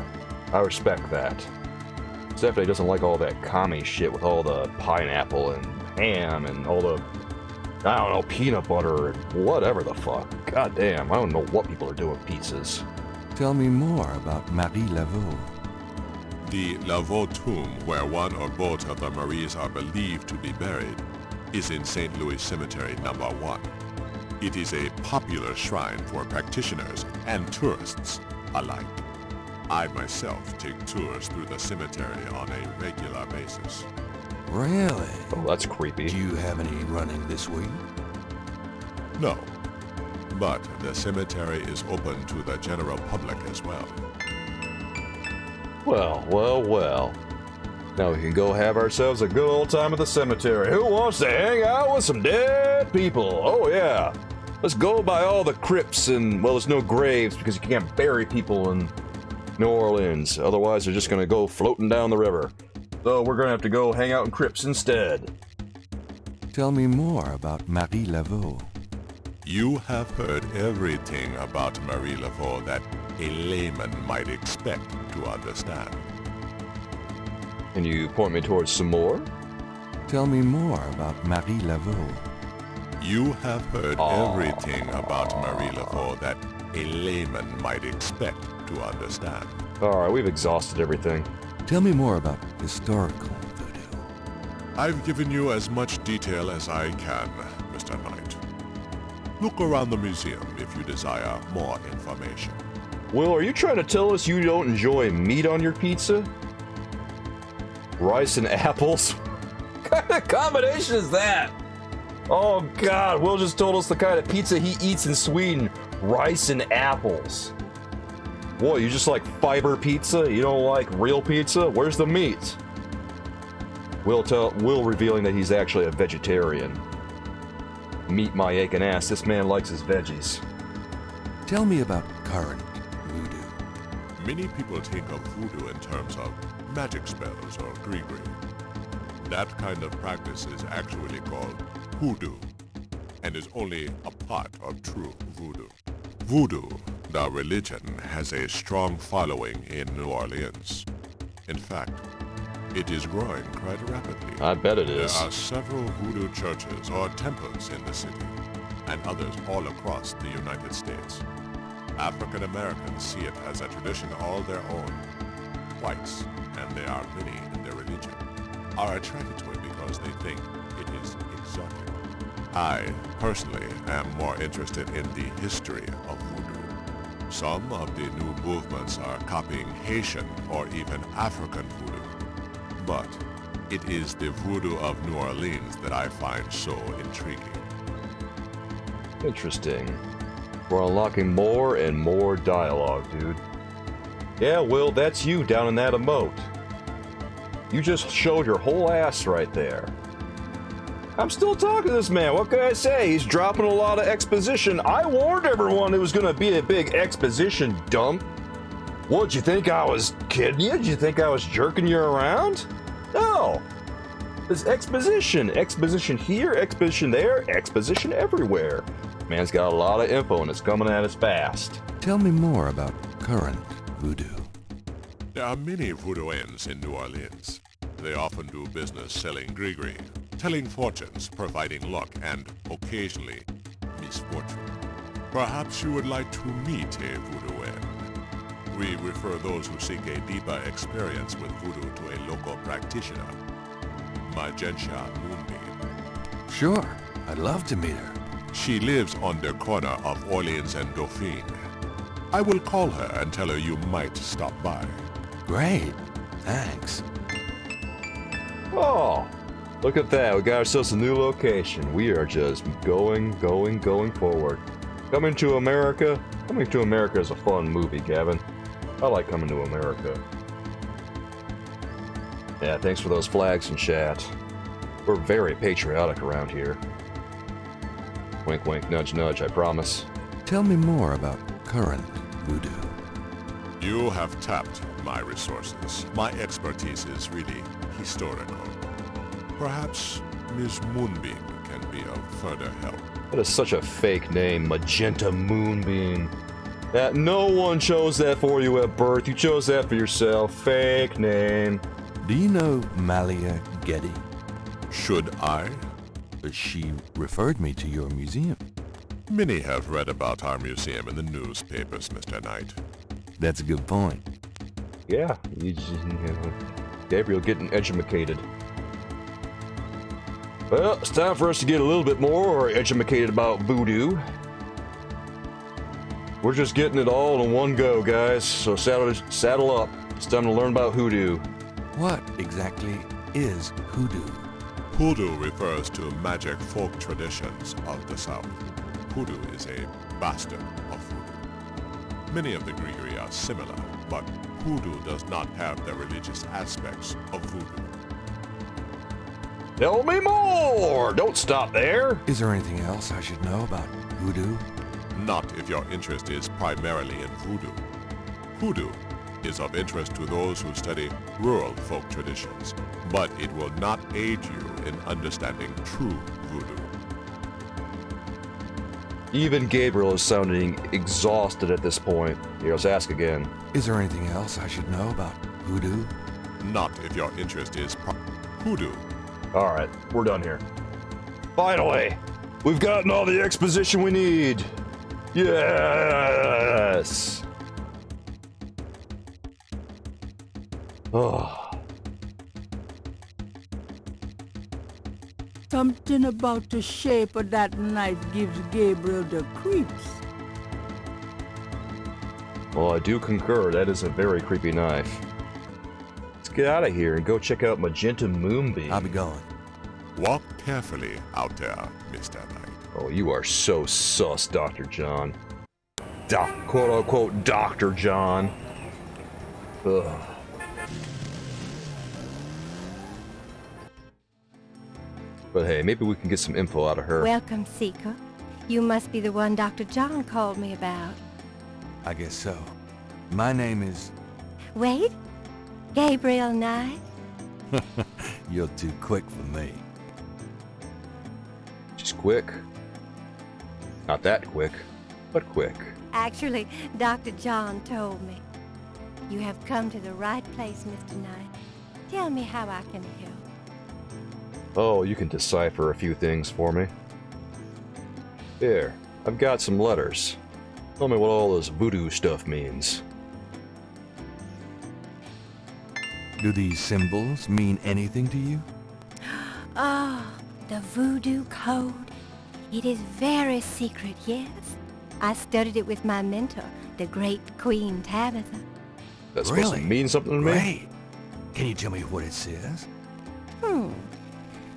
I respect that. Stephanie doesn't like all that commie shit with all the pineapple and ham and all the, I don't know, peanut butter and whatever the fuck. God damn, I don't know what people are doing with pizzas.
Tell me more about Marie Laveau.
The Laveau tomb, where one or both of the Maries are believed to be buried, is in St. Louis Cemetery number 1. It is a popular shrine for practitioners and tourists alike. I myself take tours through the cemetery on a regular basis.
Really?
Oh, that's creepy.
Do you have any running this week?
No. But the cemetery is open to the general public as well.
Well. Now we can go have ourselves a good old time at the cemetery. Who wants to hang out with some dead people? Oh yeah. Let's go by all the crypts and, well, there's no graves because you can't bury people in New Orleans. Otherwise, they're just gonna go floating down the river. So we're gonna have to go hang out in crypts instead.
Tell me more about Marie Laveau.
You have heard everything about Marie Laveau that a layman might expect to understand.
Can you point me towards some more?
Tell me more about Marie Laveau.
You have heard everything about Marie Laveau that a layman might expect to understand.
Alright, we've exhausted everything.
Tell me more about historical voodoo.
I've given you as much detail as I can, Mr. Knight. Look around the museum if you desire more information.
Will, are you trying to tell us you don't enjoy meat on your pizza? Rice and apples? What kind of combination is that? Oh god, Will just told us the kind of pizza he eats in Sweden. Rice and apples. What, you just like fiber pizza? You don't like real pizza? Where's the meat? Will revealing that he's actually a vegetarian. Meet my aching ass, this man likes his veggies.
Tell me about current voodoo.
Many people think of voodoo in terms of magic spells or gree-gree. That kind of practice is actually called hoodoo, and is only a part of true voodoo. Voodoo, the religion, has a strong following in New Orleans. In fact, it is growing quite rapidly.
I bet it is.
There are several voodoo churches or temples in the city, and others all across the United States. African Americans see it as a tradition all their own. Whites, and there are many in their religion, are attracted to it because they think it is exotic. I, personally, am more interested in the history of voodoo. Some of the new movements are copying Haitian or even African voodoo. But it is the voodoo of New Orleans that I find so intriguing.
Interesting. We're unlocking more and more dialogue, dude. Yeah, Will, that's you down in that emote. You just showed your whole ass right there. I'm still talking to this man. What can I say? He's dropping a lot of exposition. I warned everyone it was going to be a big exposition dump. What, you think I was kidding you? Did you think I was jerking you around? No. There's exposition. Exposition here, exposition there, exposition everywhere. Man's got a lot of info and it's coming at us fast.
Tell me more about current voodoo.
There are many voodooians in New Orleans. They often do business selling gree-gree, telling fortunes, providing luck, and occasionally misfortune. Perhaps you would like to meet a voodooian. We refer those who seek a deeper experience with voodoo to a local practitioner, Magenta Moonbeam.
Sure, I'd love to meet her.
She lives on the corner of Orleans and Dauphine. I will call her and tell her you might stop by.
Great, thanks.
Oh, look at that. We got ourselves a new location. We are just going forward. Coming to America. Coming to America is a fun movie, Gavin. I like Coming to America. Yeah, thanks for those flags in chat. We're very patriotic around here. Wink, wink, nudge, nudge, I promise.
Tell me more about current voodoo.
You have tapped my resources. My expertise is really historical. Perhaps Ms. Moonbeam can be of further help.
That is such a fake name, Magenta Moonbeam. That no one chose that for you at birth. You chose that for yourself. Fake name.
Do you know Malia Getty?
Should I?
She referred me to your museum.
Many have read about our museum in the newspapers, Mr. Knight.
That's a good point.
Yeah, Gabriel getting educated. Well, it's time for us to get a little bit more educated about voodoo. We're just getting it all in one go, guys. So saddle up. It's time to learn about hoodoo.
What exactly is hoodoo?
Hoodoo refers to magic folk traditions of the South. Hoodoo is a bastard of voodoo. Many of the gree-gree are similar, but hoodoo does not have the religious aspects of voodoo.
Tell me more! Don't stop there!
Is there anything else I should know about hoodoo?
Not if your interest is primarily in voodoo. Hoodoo is of interest to those who study rural folk traditions, but it will not aid you in understanding true voodoo.
Even Gabriel is sounding exhausted at this point. Here, let's ask again.
Is there anything else I should know about hoodoo?
Not if your interest is hoodoo.
Alright, we're done here. Finally! We've gotten all the exposition we need! Yes! Oh.
Something about the shape of that knife gives Gabriel the creeps.
Well, I do concur. That is a very creepy knife. Let's get out of here and go check out Magenta Moonbeam.
I'll be going.
Walk carefully out there, Mr. Knight.
Oh, you are so sus, Dr. John. Quote-unquote Dr. John. Ugh. But hey, maybe we can get some info out of her.
Welcome, Seeker. You must be the one Dr. John called me about.
I guess so. My name is...
Wait? Gabriel Knight?
You're too quick for me.
She's quick. Not that quick, but quick.
Actually, Dr. John told me. You have come to the right place, Mr. Knight. Tell me how I can help.
Oh, you can decipher a few things for me. Here, I've got some letters. Tell me what all this voodoo stuff means.
Do these symbols mean anything to you?
Oh, the voodoo code. It is very secret, yes. I studied it with my mentor, the great Queen Tabitha.
That's supposed to mean something to me?
Great. Can you tell me what it says?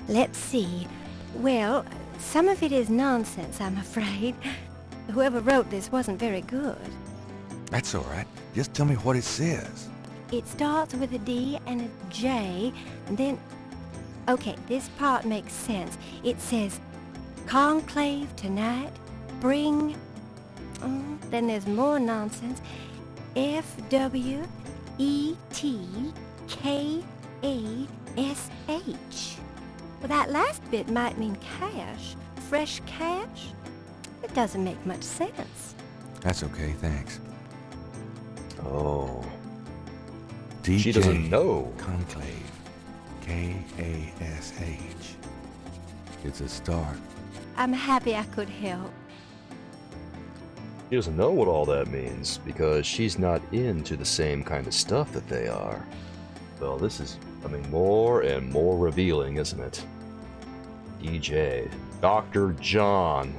Let's see. Well, some of it is nonsense, I'm afraid. Whoever wrote this wasn't very good.
That's all right. Just tell me what it says.
It starts with a D and a J, and then... Okay, this part makes sense. It says, conclave tonight, bring... then there's more nonsense. F-W-E-T-K-A-S-H. Well, that last bit might mean cash. Fresh cash? It doesn't make much sense.
That's okay, thanks.
Oh.
DJ
She doesn't know.
Conclave. K-A-S-H. It's a start.
I'm happy I could help.
She doesn't know what all that means because she's not into the same kind of stuff that they are. Well, this is becoming more and more revealing, isn't it? DJ. Dr. John.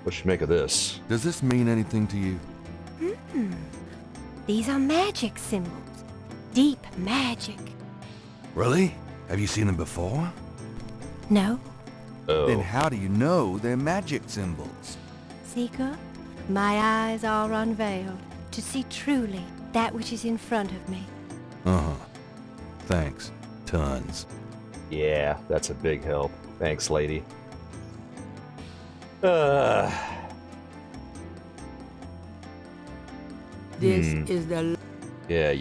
What should you make of this?
Does this mean anything to you?
These are magic symbols. Deep magic.
Really? Have you seen them before?
No?
Oh.
Then how do you know they're magic symbols?
Seeker, my eyes are unveiled to see truly that which is in front of me.
Uh-huh. Thanks. Tons.
Yeah, that's a big help. Thanks, lady.
This is the...
Yeah.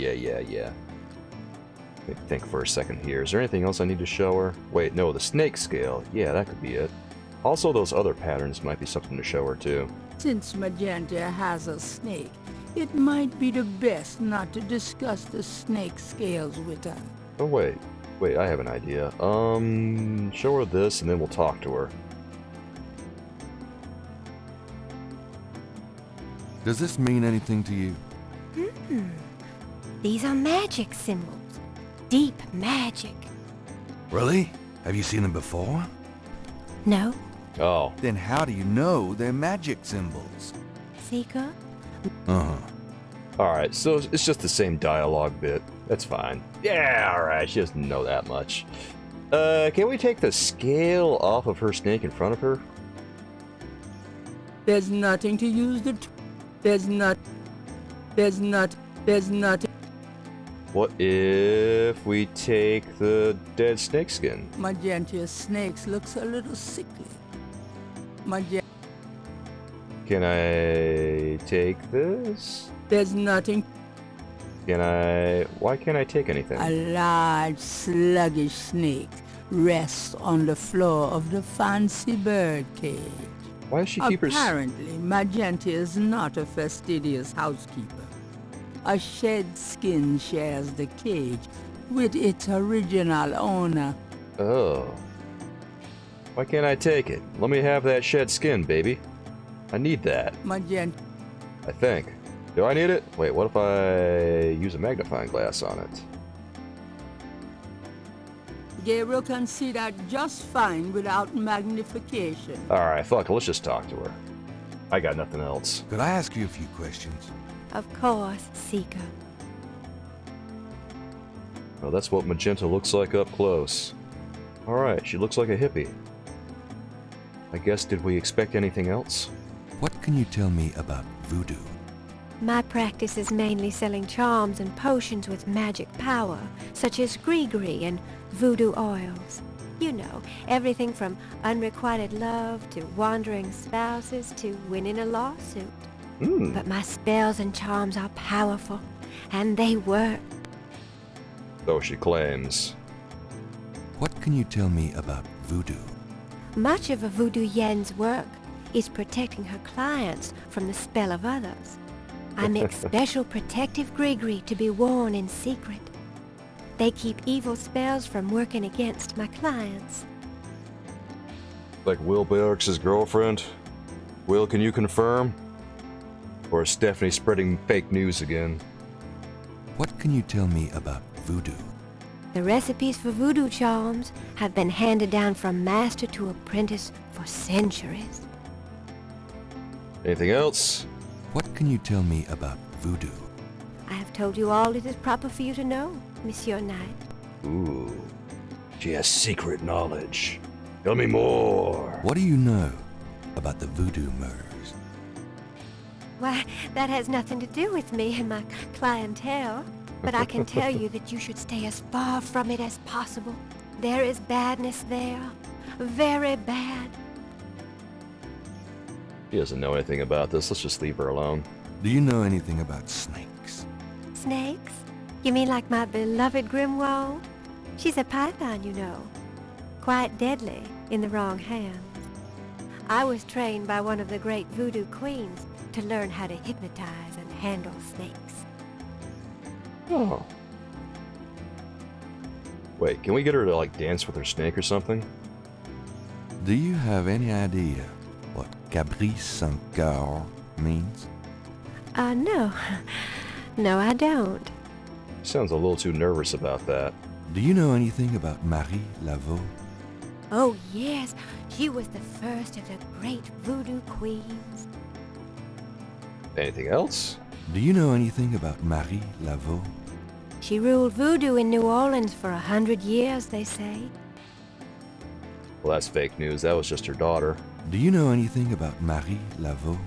Let me think for a second here. Is there anything else I need to show her? Wait, no, the snake scale. Yeah, that could be it. Also, those other patterns might be something to show her, too.
Since Magenta has a snake, it might be the best not to discuss the snake scales with her.
Oh, wait, I have an idea. Show her this, and then we'll talk to her.
Does this mean anything to you?
These are magic symbols. Deep magic.
Really? Have you seen them before?
No?
Oh.
Then how do you know they're magic symbols?
Seeker?
Uh-huh.
Alright, so it's just the same dialogue bit. That's fine. Yeah, alright, she doesn't know that much. Can we take the scale off of her snake in front of her?
There's nothing to use the... There's not...
What if we take the dead snake skin?
Magenta's snakes looks a little sickly. Magenta...
Can I take this?
There's nothing...
Why can't I take anything?
A large, sluggish snake rests on the floor of the fancy bird cage.
Why does she keep her...
Apparently, Magenta is not a fastidious housekeeper. A shed skin shares the cage with its original owner.
Oh. Why can't I take it? Let me have that shed skin, baby. I need that.
Magenta.
I think. Do I need it? Wait, what if I use a magnifying glass on it?
Gabriel can see that just fine without magnification.
Alright, fuck it, let's just talk to her. I got nothing else.
Could I ask you a few questions?
Of course, Seeker.
Well, that's what Magenta looks like up close. Alright, she looks like a hippie. I guess, did we expect anything else?
What can you tell me about voodoo?
My practice is mainly selling charms and potions with magic power, such as gree-gree and voodoo oils. You know, everything from unrequited love to wandering spouses to winning a lawsuit. But my spells and charms are powerful, and they work.
So she claims.
What can you tell me about voodoo?
Much of a voodoo yen's work is protecting her clients from the spell of others. I make special protective gree-gree to be worn in secret. They keep evil spells from working against my clients.
Like Will Barracks' girlfriend? Will, can you confirm? Or is Stephanie spreading fake news again?
What can you tell me about voodoo?
The recipes for voodoo charms have been handed down from master to apprentice for centuries.
Anything else?
What can you tell me about voodoo?
I have told you all it is proper for you to know, Monsieur Knight.
Ooh, she has secret knowledge. Tell me more.
What do you know about the voodoo murders?
Why, that has nothing to do with me and my clientele. But I can tell you that you should stay as far from it as possible. There is badness there. Very bad.
She doesn't know anything about this. Let's just leave her alone.
Do you know anything about snakes?
Snakes? You mean like my beloved Grimwald? She's a python, you know. Of
quite deadly in the wrong hands. I was trained by one of the great voodoo queens to learn how to hypnotize and handle snakes.
Oh. Wait, can we get her to, like, dance with her snake or something?
Do you have any idea what Caprice sans cœur means?
No. No, I don't.
Sounds a little too nervous about that.
Do you know anything about Marie Laveau?
Oh, yes. She was the first of the great voodoo queens.
Anything else?
Do you know anything about Marie Laveau?
She ruled voodoo in New Orleans for 100 years, they say.
Well, that's fake news. That was just her daughter.
Do you know anything about Marie Laveau?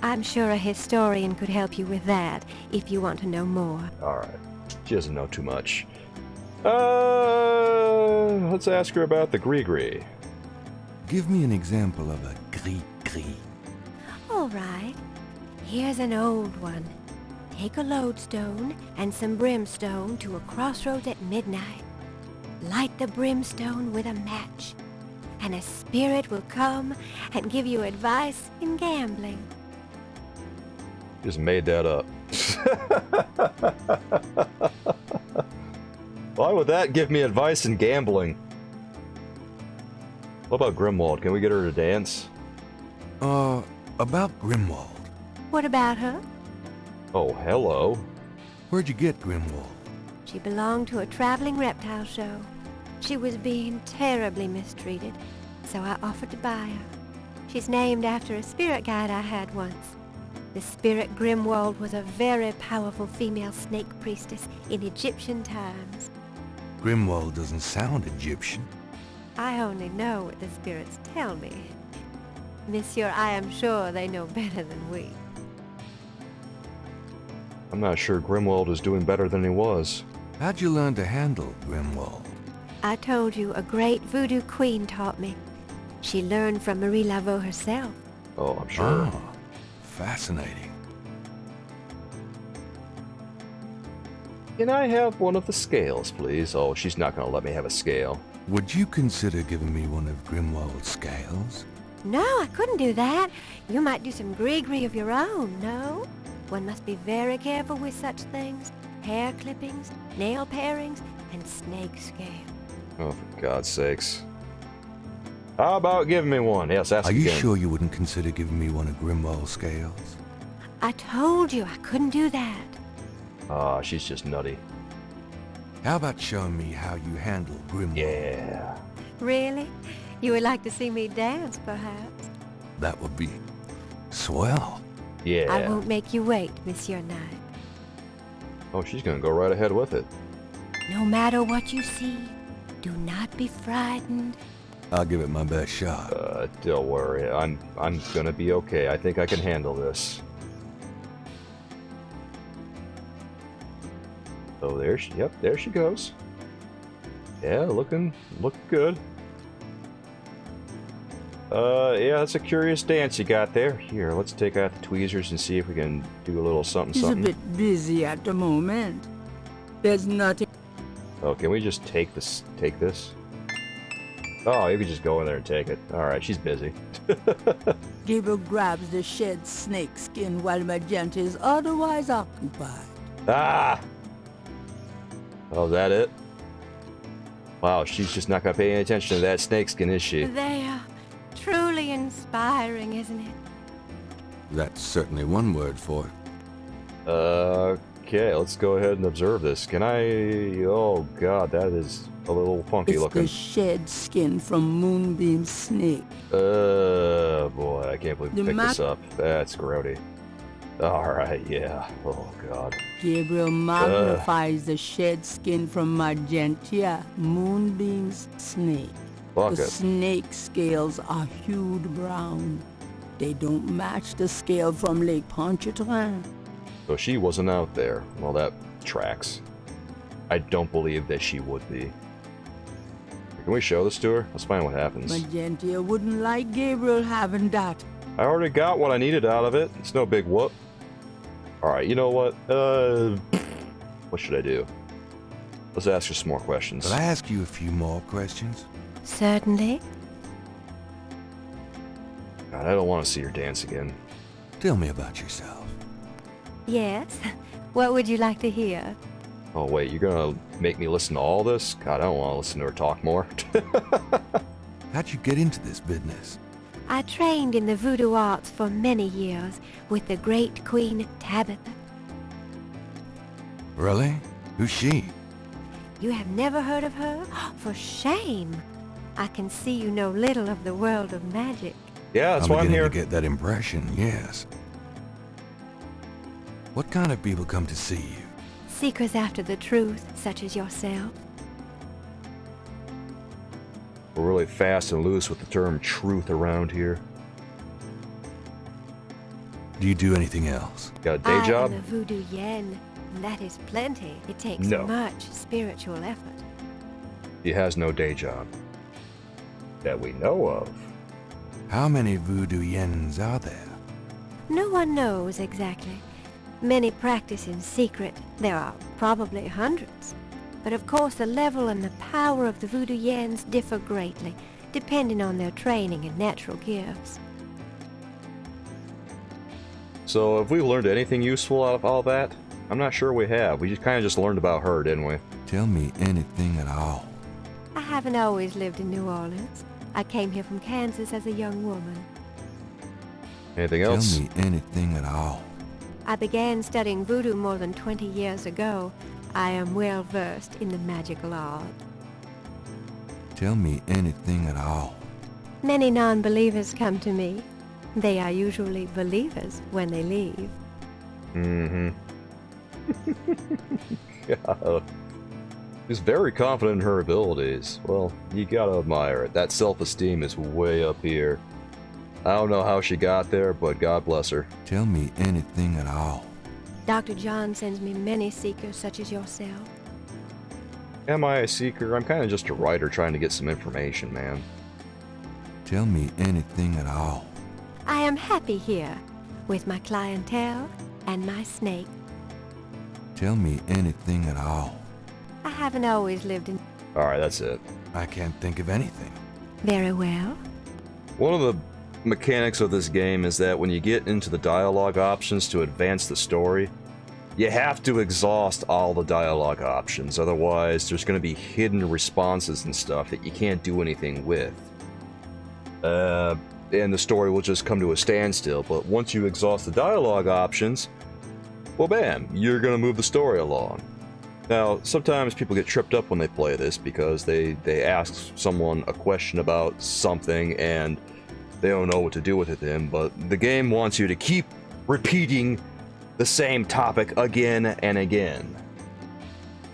I'm sure a historian could help you with that, if you want to know more.
Alright. She doesn't know too much. Let's ask her about the gris-gris.
Give me an example of a gris-gris.
All right. Here's an old one. Take a lodestone and some brimstone to a crossroads at midnight. Light the brimstone with a match, and a spirit will come and give you advice in gambling.
Just made that up. Why would that give me advice in gambling? What about Grimwald? Can we get her to dance?
About Grimwald.
What about her?
Oh, hello.
Where'd you get Grimwald?
She belonged to a traveling reptile show. She was being terribly mistreated, so I offered to buy her. She's named after a spirit guide I had once. The spirit Grimwald was a very powerful female snake priestess in Egyptian times.
Grimwald doesn't sound Egyptian.
I only know what the spirits tell me. Monsieur, I am sure they know better than we.
I'm not sure Grimwald is doing better than he was.
How'd you learn to handle Grimwald?
I told you, a great voodoo queen taught me. She learned from Marie Laveau herself.
Oh, I'm sure.
Ah, fascinating.
Can I have one of the scales, please? Oh, she's not going to let me have a scale.
Would you consider giving me one of Grimwald's scales?
No, I couldn't do that. You might do some gris-gris of your own, no? One must be very careful with such things. Hair clippings, nail parings, and snake scale.
Oh, for God's sakes. How about giving me one? Yes, ask
Are you
again.
sure you wouldn't consider giving me one of Grimwald's scales?
I told you I couldn't do that.
Ah, she's just nutty.
How about showing me how you handle Grimwald?
Yeah.
Really? You would like to see me dance, perhaps?
That would be swell.
Yeah.
I won't make you wait, Monsieur Knight.
Oh, she's going to go right ahead with it.
No matter what you see, do not be frightened.
I'll give it my best shot.
Don't worry. I'm going to be okay. I think I can handle this. Oh, there she, yep, there she goes. Yeah, looking good. Yeah, that's a curious dance you got there. Here, let's take out the tweezers and see if we can do a little something.
He's a bit busy at the moment. There's nothing.
Oh, can we just take this? Oh, you could just go in there and take it. All right, she's busy.
Gabriel grabs the shed snake skin while Magenta is otherwise occupied.
Ah! Oh, is that it? Wow, she's just not gonna pay any attention to that snakeskin, is she?
They are truly inspiring, isn't it?
That's certainly one word for it.
Okay, let's go ahead and observe this. Can I... Oh, God, that is a little funky
It's
looking.
the shed skin from Moonbeam's snake.
Boy, I can't believe we
The
picked this up. That's grody. Alright, yeah. Oh, God.
Gabriel magnifies the shed skin from Magenta, Moonbeam's snake.
Fuck
The
it.
snake scales are hued brown. They don't match the scale from Lake Pontchartrain.
So she wasn't out there. Well, that tracks. I don't believe that she would be. Can we show this to her? Let's find what happens.
Magenta wouldn't like Gabriel having that.
I already got what I needed out of it. It's no big whoop. Alright, you know what? What should I do? Let's ask her some more questions.
Will I ask you a few more questions?
Certainly.
God, I don't want to see her dance again.
Tell me about yourself.
Yes? What would you like to hear?
Oh wait, you're gonna make me listen to all this? God, I don't want to listen to her talk more.
How'd you get into this business?
I trained in the voodoo arts for many years with the great Queen Tabitha.
Really? Who's she?
You have never heard of her? For shame! I can see you know little of the world of magic.
Yeah, that's why I'm
beginning
here.
to get that impression, yes. What kind of people come to see you?
Seekers after the truth, such as yourself.
We're really fast and loose with the term truth around here.
Do you do anything else?
Got a day job?
I am a voodoo yen. That is plenty. It takes
No.
much spiritual effort.
He has no day job. That we know of.
How many voodoo yens are there?
No one knows exactly. Many practice in secret. There are probably hundreds. But of course the level and the power of the voodoo yens differ greatly, depending on their training and natural gifts.
So have we learned anything useful out of all that? I'm not sure we have. We just kind of just learned about her, didn't we?
Tell me anything at all.
I haven't always lived in New Orleans. I came here from Kansas as a young woman.
Anything else?
Tell me anything at all.
I began studying voodoo more than 20 years ago. I am well versed in the magical art.
Tell me anything at all.
Many non-believers come to me. They are usually believers when they leave.
Mm-hmm. God. She's very confident in her abilities. Well, you gotta admire it. That self-esteem is way up here. I don't know how she got there, but God bless her.
Tell me anything at all.
Dr. John sends me many seekers such as yourself.
Am I a seeker? I'm kind of just a writer trying to get some information, man.
Tell me anything at all.
I am happy here with my clientele and my snake.
Tell me anything at all.
I haven't always lived in...
Alright, that's it.
I can't think of anything.
Very well.
One of the mechanics of this game is that when you get into the dialogue options to advance the story, you have to exhaust all the dialogue options, otherwise there's going to be hidden responses and stuff that you can't do anything with. And the story will just come to a standstill, but once you exhaust the dialogue options, well bam, you're going to move the story along. Now, sometimes people get tripped up when they play this because they ask someone a question about something and they don't know what to do with it then, but the game wants you to keep repeating the same topic again and again.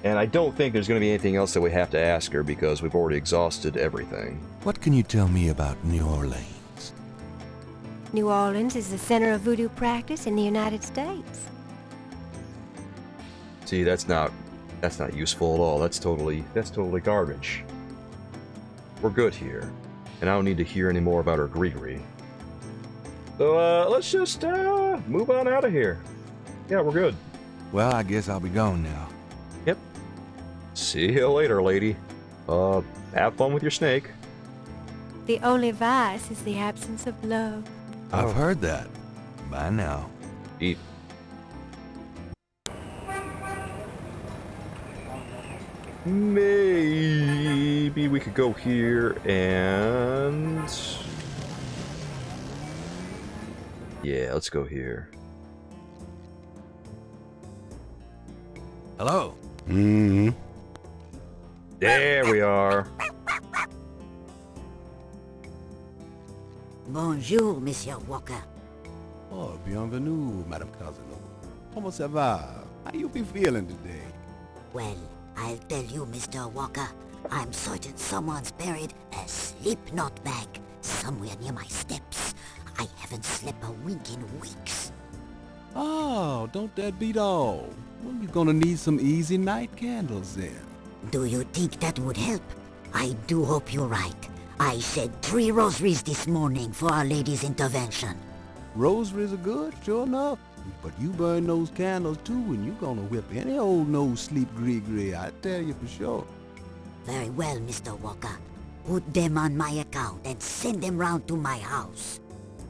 And I don't think there's going to be anything else that we have to ask her because we've already exhausted everything.
What can you tell me about New Orleans?
New Orleans is the center of voodoo practice in the United States.
See, that's not useful at all. That's totally garbage. We're good here. And I don't need to hear any more about her gree-gree. So, let's just, move on out of here. Yeah, we're good.
Well, I guess I'll be going now.
Yep. See you later, lady. Have fun with your snake.
The only vice is the absence of love.
I've heard that. Bye now.
Eat. Maybe we could go here and... Yeah, let's go here.
Hello.
Mm-hmm.
There we are.
Bonjour, Monsieur Walker.
Oh, bienvenue, Madame Casanova. Comment ça va? How you be feeling today?
Well, I'll tell you, Mr. Walker, I'm certain someone's buried a slip-knot bag somewhere near my steps. I haven't slept a wink in weeks.
Oh, don't that beat all? Well, you're gonna need some easy night candles then.
Do you think that would help? I do hope you're right. I said 3 rosaries this morning for Our Lady's intervention.
Rosaries are good, sure enough. But you burn those candles too and you're gonna whip any old no-sleep gree-gree, I tell you for sure.
Very well, Mr. Walker. Put them on my account and send them round to my house.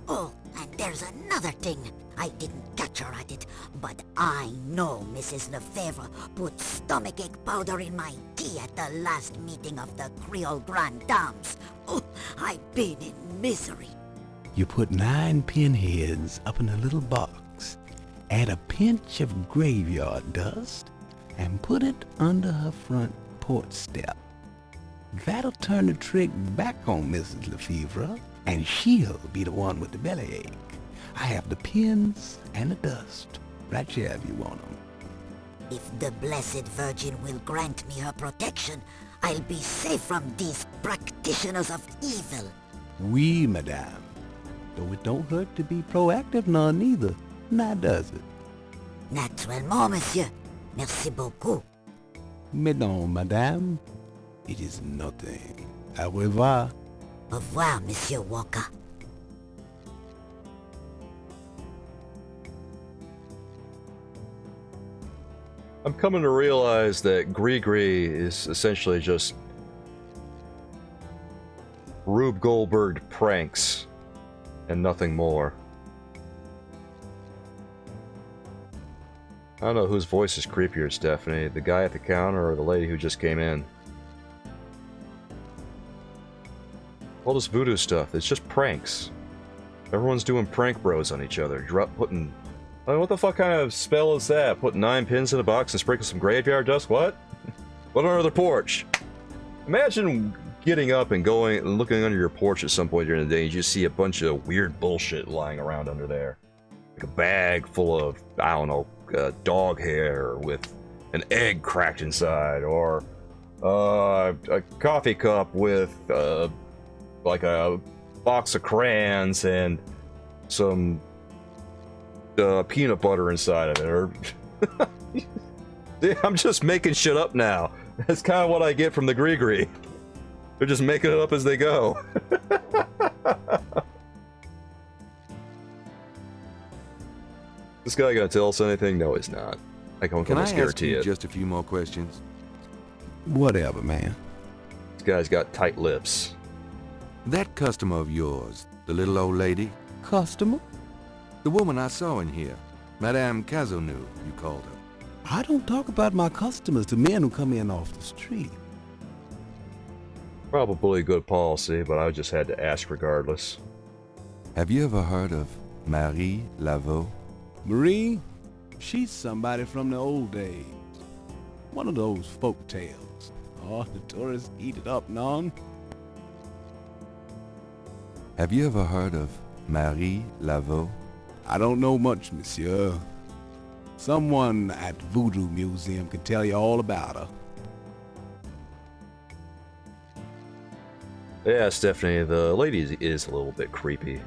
Oh, and there's another thing. I didn't catch her at it, but I know Mrs. Lefebvre put stomachache powder in my tea at the last meeting of the Creole Grand Dames. Oh, I've been in misery.
You put 9 pinheads up in a little box, add a pinch of graveyard dust, and put it under her front porch step. That'll turn the trick back on Mrs. Lefebvre, and she'll be the one with the bellyache. I have the pins and the dust right here if you want them.
If the Blessed Virgin will grant me her protection, I'll be safe from these practitioners of evil.
Oui, madame. Though it don't hurt to be proactive none neither, now does it?
Naturellement, monsieur. Merci beaucoup.
Mais non, madame. It is nothing. Au revoir.
Au revoir, Monsieur Walker.
I'm coming to realize that Gree is essentially just Rube Goldberg pranks and nothing more. I don't know whose voice is creepier, Stephanie, the guy at the counter or the lady who just came in. All this voodoo stuff, it's just pranks. Everyone's doing prank bros on each other, putting... I mean, what the fuck kind of spell is that? Put 9 pins in a box and sprinkle some graveyard dust? What? What under the porch? Imagine getting up and going and looking under your porch at some point during the day and you just see a bunch of weird bullshit lying around under there. Like a bag full of, I don't know, dog hair with an egg cracked inside, or a coffee cup with like a box of crayons and some peanut butter inside of it, or I'm just making shit up now. That's kind of what I get from the Gree. They're just making it up as they go. This guy gonna tell us anything? No, he's not. I can almost guarantee it.
Just a few more questions?
Whatever, man.
This guy's got tight lips.
That customer of yours, the little old lady?
Customer?
The woman I saw in here. Madame Cazeneuve, you called her.
I don't talk about my customers to men who come in off the street.
Probably good policy, but I just had to ask regardless.
Have you ever heard of Marie Laveau?
Marie? She's somebody from the old days. One of those folk tales. Oh, the tourists eat it up, non?
Have you ever heard of Marie Laveau?
I don't know much, monsieur. Someone at Voodoo Museum could tell you all about her.
Yeah, Stephanie, the lady is a little bit creepy.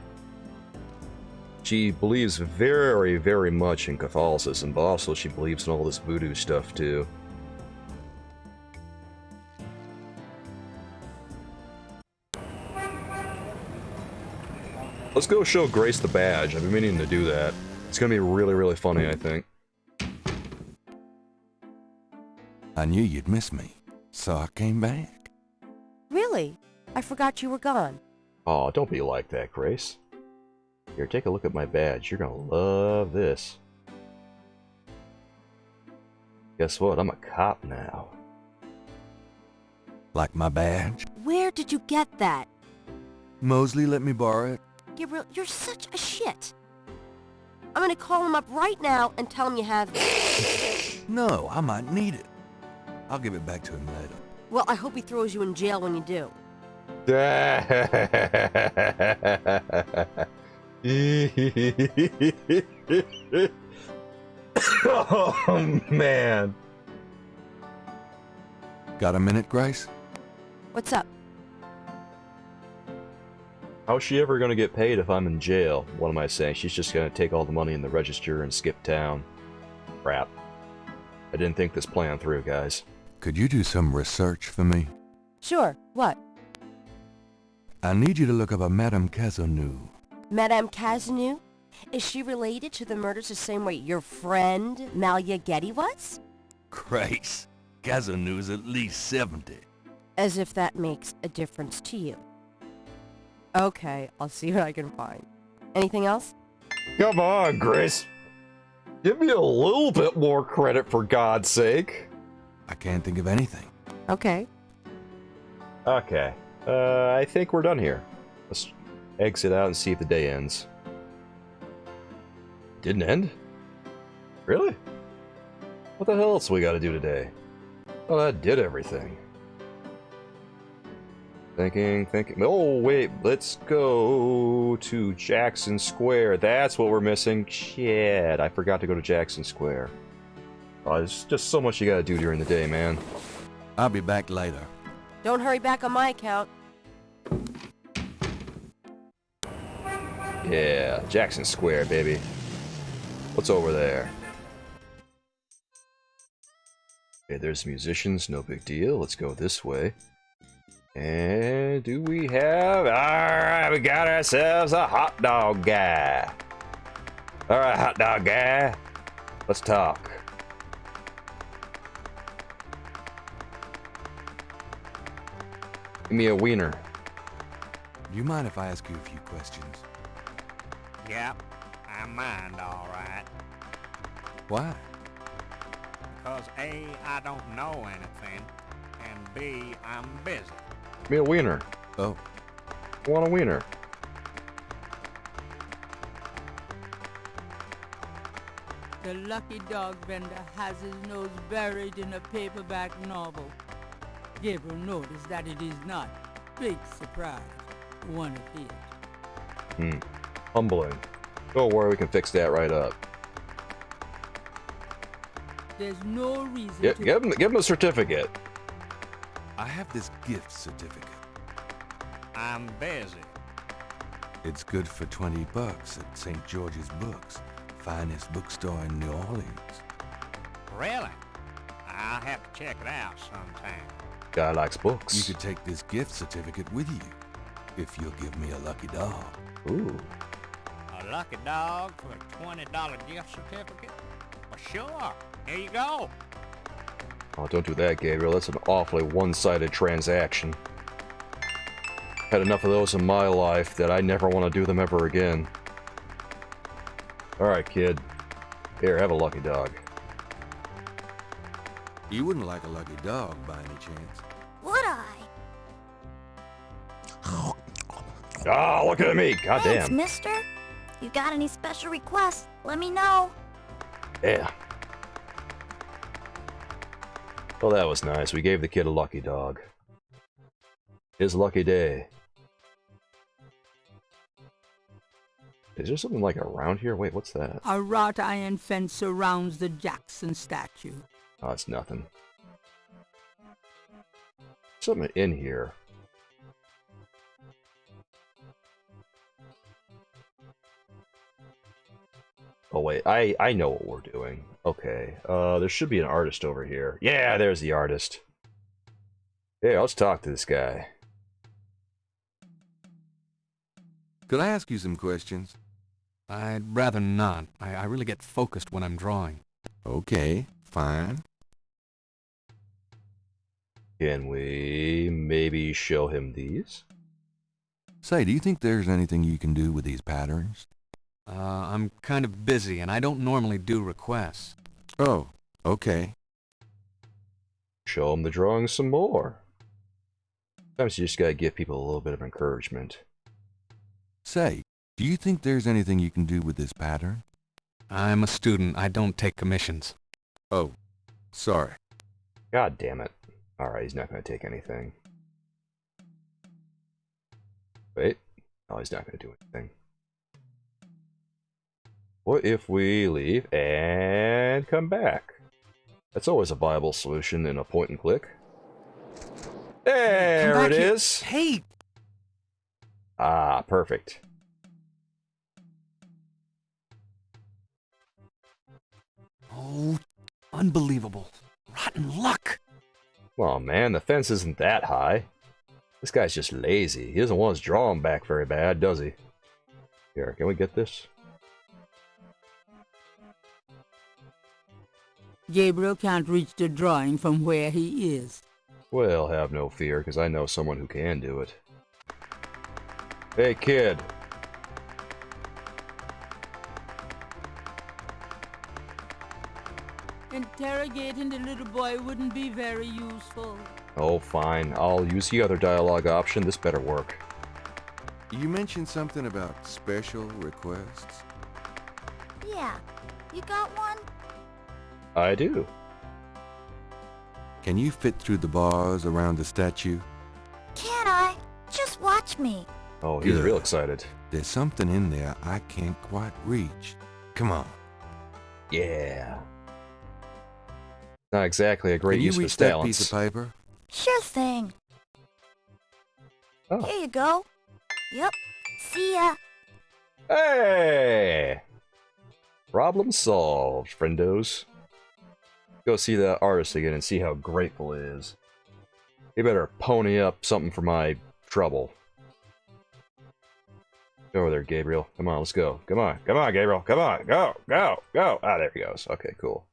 She believes very, very much in Catholicism, but also she believes in all this voodoo stuff, too. Let's go show Grace the badge. I've been meaning to do that. It's gonna be really, really funny, I think.
I knew you'd miss me, so I came back.
Really? I forgot you were gone.
Aw, don't be like that, Grace. Here, take a look at my badge. You're gonna love this. Guess what? I'm a cop now.
Like my badge?
Where did you get that?
Mosley let me borrow it.
Gabriel, you're such a shit. I'm gonna call him up right now and tell him you have it.
No, I might need it. I'll give it back to him later.
Well, I hope he throws you in jail when you do.
Oh, man.
Got a minute, Grace?
What's up?
How's she ever gonna get paid if I'm in jail? What am I saying? She's just gonna take all the money in the register and skip town. Crap. I didn't think this plan through, guys.
Could you do some research for me?
Sure. What?
I need you to look up a Madame Cazeneuve.
Madame Cazeneuve? Is she related to the murders the same way your friend, Malia Getty, was?
Grace, Cazeneuve's at least 70.
As if that makes a difference to you. Okay, I'll see what I can find. Anything else?
Come on, Grace. Give me a little bit more credit, for God's sake.
I can't think of anything.
Okay.
Okay. I think we're done here. Let's exit out and see if the day ends. Didn't end? Really? What the hell else we gotta do today? Oh, that did everything. Thinking. Oh, wait. Let's go to Jackson Square. That's what we're missing. Shit. I forgot to go to Jackson Square. Oh, there's just so much you gotta do during the day, man.
I'll be back later.
Don't hurry back on my account.
Yeah, Jackson Square, baby. What's over there? Okay, there's musicians, no big deal. Let's go this way. And do we have... Alright, we got ourselves a hot dog guy. Alright, hot dog guy. Let's talk. Give me a wiener.
Do you mind if I ask you a few questions?
Yep, I mind, all right.
Why?
Because A, I don't know anything, and B, I'm busy.
Give me a wiener.
Oh.
I want a wiener.
The lucky dog vendor has his nose buried in a paperback novel. Gabriel noticed that it is not. Big surprise. One of his.
Humbling. Don't worry, we can fix that right up.
There's no reason
Yeah,
to...
give him a certificate.
I have this gift certificate.
I'm busy.
It's good for $20 at St. George's Books, finest bookstore in New Orleans.
Really? I'll have to check it out sometime.
Guy likes books.
You could take this gift certificate with you, if you'll give me a lucky dog.
Ooh.
A lucky dog for a $20 gift certificate? Well, sure. Here you go.
Oh, don't do that, Gabriel. That's an awfully one-sided transaction. Had enough of those in my life that I never want to do them ever again. Alright, kid. Here, have a lucky dog.
You wouldn't like a lucky dog by any chance.
Would I?
Ah, look at me!
Thanks,
Goddamn.
mister. You got any special requests? Let me know.
Yeah. Well, that was nice. We gave the kid a lucky dog. His lucky day. Is there something like around here? Wait, what's that?
A wrought iron fence surrounds the Jackson statue.
Oh, it's nothing. Something in here. Oh wait, I know what we're doing. Okay, there should be an artist over here. Yeah, there's the artist. Yeah, let's talk to this guy.
Could I ask you some questions?
I'd rather not. I really get focused when I'm drawing.
Okay, fine.
Can we maybe show him these?
Say, do you think there's anything you can do with these patterns?
I'm kind of busy, and I don't normally do requests.
Oh, okay.
Show him the drawings some more. Sometimes you just gotta give people a little bit of encouragement.
Say, do you think there's anything you can do with this pattern?
I'm a student. I don't take commissions.
Oh, sorry.
God damn it. Alright, he's not gonna take anything. Wait. No, he's not gonna do anything. What if we leave and come back? That's always a viable solution in a point and click. There it is.
Hey!
Ah, perfect.
Oh, unbelievable. Rotten luck.
Well, man, the fence isn't that high. This guy's just lazy. He doesn't want his drawing back very bad, does he? Here, can we get this?
Gabriel can't reach the drawing from where he is.
Well, have no fear, because I know someone who can do it. Hey, kid.
Interrogating the little boy wouldn't be very useful.
Oh, fine. I'll use the other dialogue option. This better work.
You mentioned something about special requests?
Yeah. You got one?
I do.
Can you fit through the bars around the statue?
Can I? Just watch me.
Oh, he's
Good.
real excited.
There's something in there I can't quite reach. Come on.
Yeah. Not exactly a great
Can you
use of
reach
his
that
talents.
piece of paper?
Sure thing.
Oh.
Here you go. Yep. See ya.
Hey! Problem solved, friendos. Go see that artist again and see how grateful he is. He better pony up something for my trouble. Go over there, Gabriel. Come on, let's go. Come on, Gabriel. Come on, go. Ah, there he goes. Okay, cool.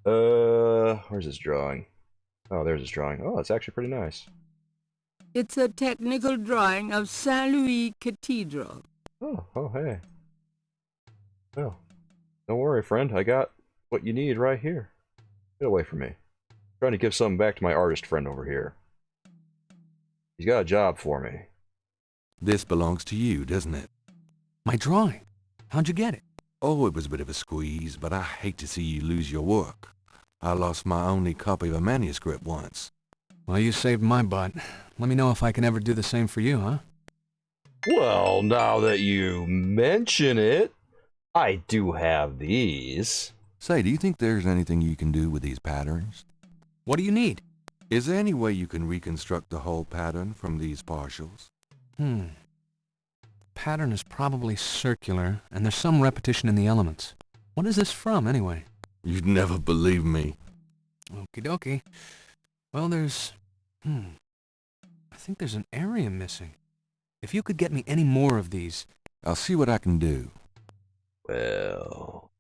Where's his drawing? Oh, there's his drawing. Oh, it's actually pretty nice.
It's a technical drawing of Saint Louis Cathedral.
Oh, hey. Oh, don't worry, friend. I got what you need right here. Get away from me. I'm trying to give something back to my artist friend over here. He's got a job for me.
This belongs to you, doesn't it?
My drawing. How'd you get it?
Oh, it was a bit of a squeeze, but I hate to see you lose your work. I lost my only copy of a manuscript once.
Well, you saved my butt. Let me know if I can ever do the same for you, huh?
Well, now that you mention it, I do have these.
Say, do you think there's anything you can do with these patterns?
What do you need?
Is there any way you can reconstruct the whole pattern from these partials?
Pattern is probably circular, and there's some repetition in the elements. What is this from, anyway?
You'd never believe me.
Okie dokie. Well, there's... I think there's an area missing. If you could get me any more of these...
I'll see what I can do.
Well...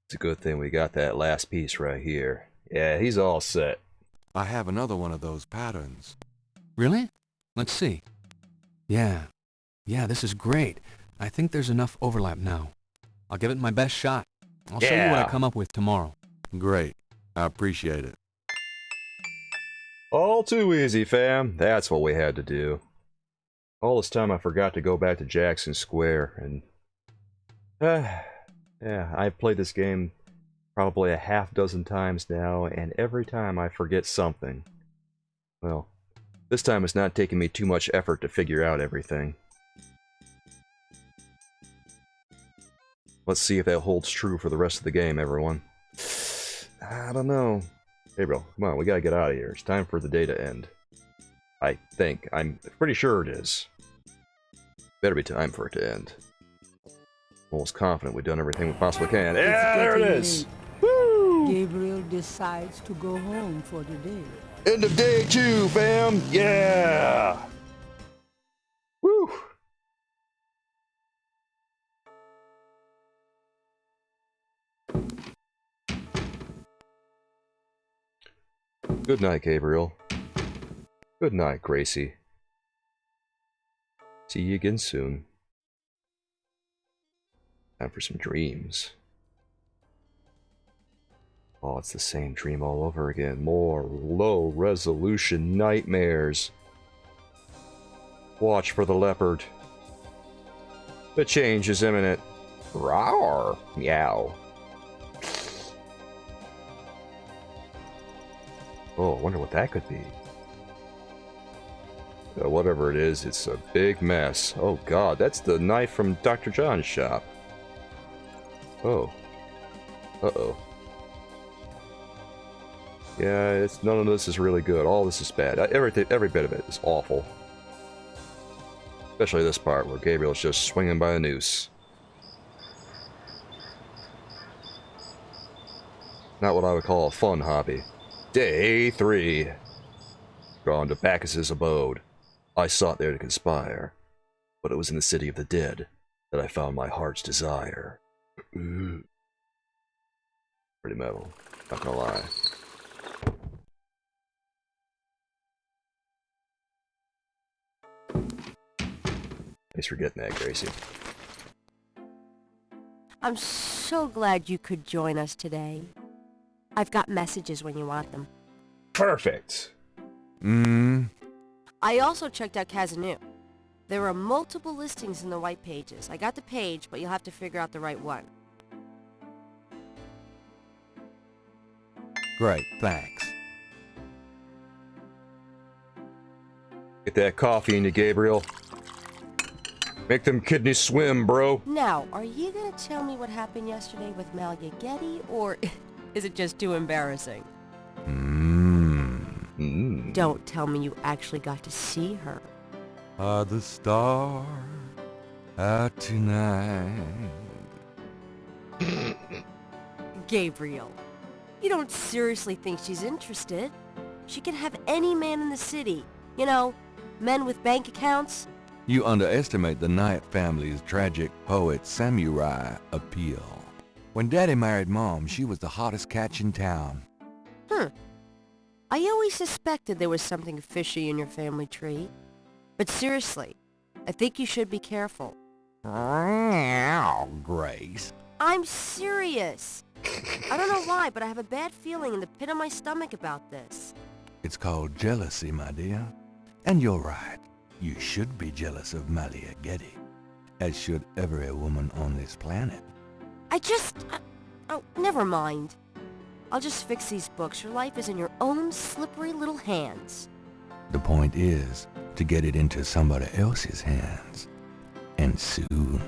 It's a good thing we got that last piece right here. Yeah, he's all set.
I have another one of those patterns.
Really? Let's see. Yeah, this is great. I think there's enough overlap now. I'll give it my best shot. I'll show you what I come up with tomorrow.
Great. I appreciate it.
All too easy, fam. That's what we had to do. All this time I forgot to go back to Jackson Square, and... yeah, I've played this game probably a half dozen times now, and every time I forget something. Well, this time it's not taking me too much effort to figure out everything. Let's see if that holds true for the rest of the game, everyone. I don't know. Gabriel, come on, we gotta get out of here. It's time for the day to end. I think. I'm pretty sure it is. Better be time for it to end. Almost confident we've done everything we possibly can. Yeah, there it is! Woo!
Gabriel decides to go home for the day.
End of day 2, fam! Yeah! Woo! Good night, Gabriel. Good night, Gracie. See you again soon. Time for some dreams. Oh, it's the same dream all over again. More low-resolution nightmares. Watch for the leopard. The change is imminent. Rawr! Meow. Oh, I wonder what that could be. Whatever it is, it's a big mess. Oh god, that's the knife from Dr. John's shop. Oh. Uh-oh. Yeah, it's none of this is really good. All this is bad. Every bit of it is awful. Especially this part where Gabriel's just swinging by a noose. Not what I would call a fun hobby. Day 3. Drawn to Bacchus's abode. I sought there to conspire, but it was in the city of the dead that I found my heart's desire. Pretty metal, not gonna lie. Thanks for getting that, Gracie.
I'm so glad you could join us today. I've got messages when you want them.
Perfect.
I also checked out Kazanu. There are multiple listings in the white pages. I got the page, but you'll have to figure out the right one.
Great, thanks.
Get that coffee in you, Gabriel. Make them kidneys swim, bro.
Now, are you gonna tell me what happened yesterday with Malia Getty, or is it just too embarrassing? Don't tell me you actually got to see her.
Are the stars out tonight?
Gabriel, you don't seriously think she's interested? She can have any man in the city. You know, men with bank accounts.
You underestimate the Knight family's tragic poet samurai appeal. When Daddy married Mom, she was the hottest catch in town.
I always suspected there was something fishy in your family tree. But seriously, I think you should be careful.
Grace.
I'm serious. I don't know why, but I have a bad feeling in the pit of my stomach about this.
It's called jealousy, my dear. And you're right. You should be jealous of Malia Getty, as should every woman on this planet.
Oh, never mind. I'll just fix these books. Your life is in your own slippery little hands.
The point is to get it into somebody else's hands. And soon.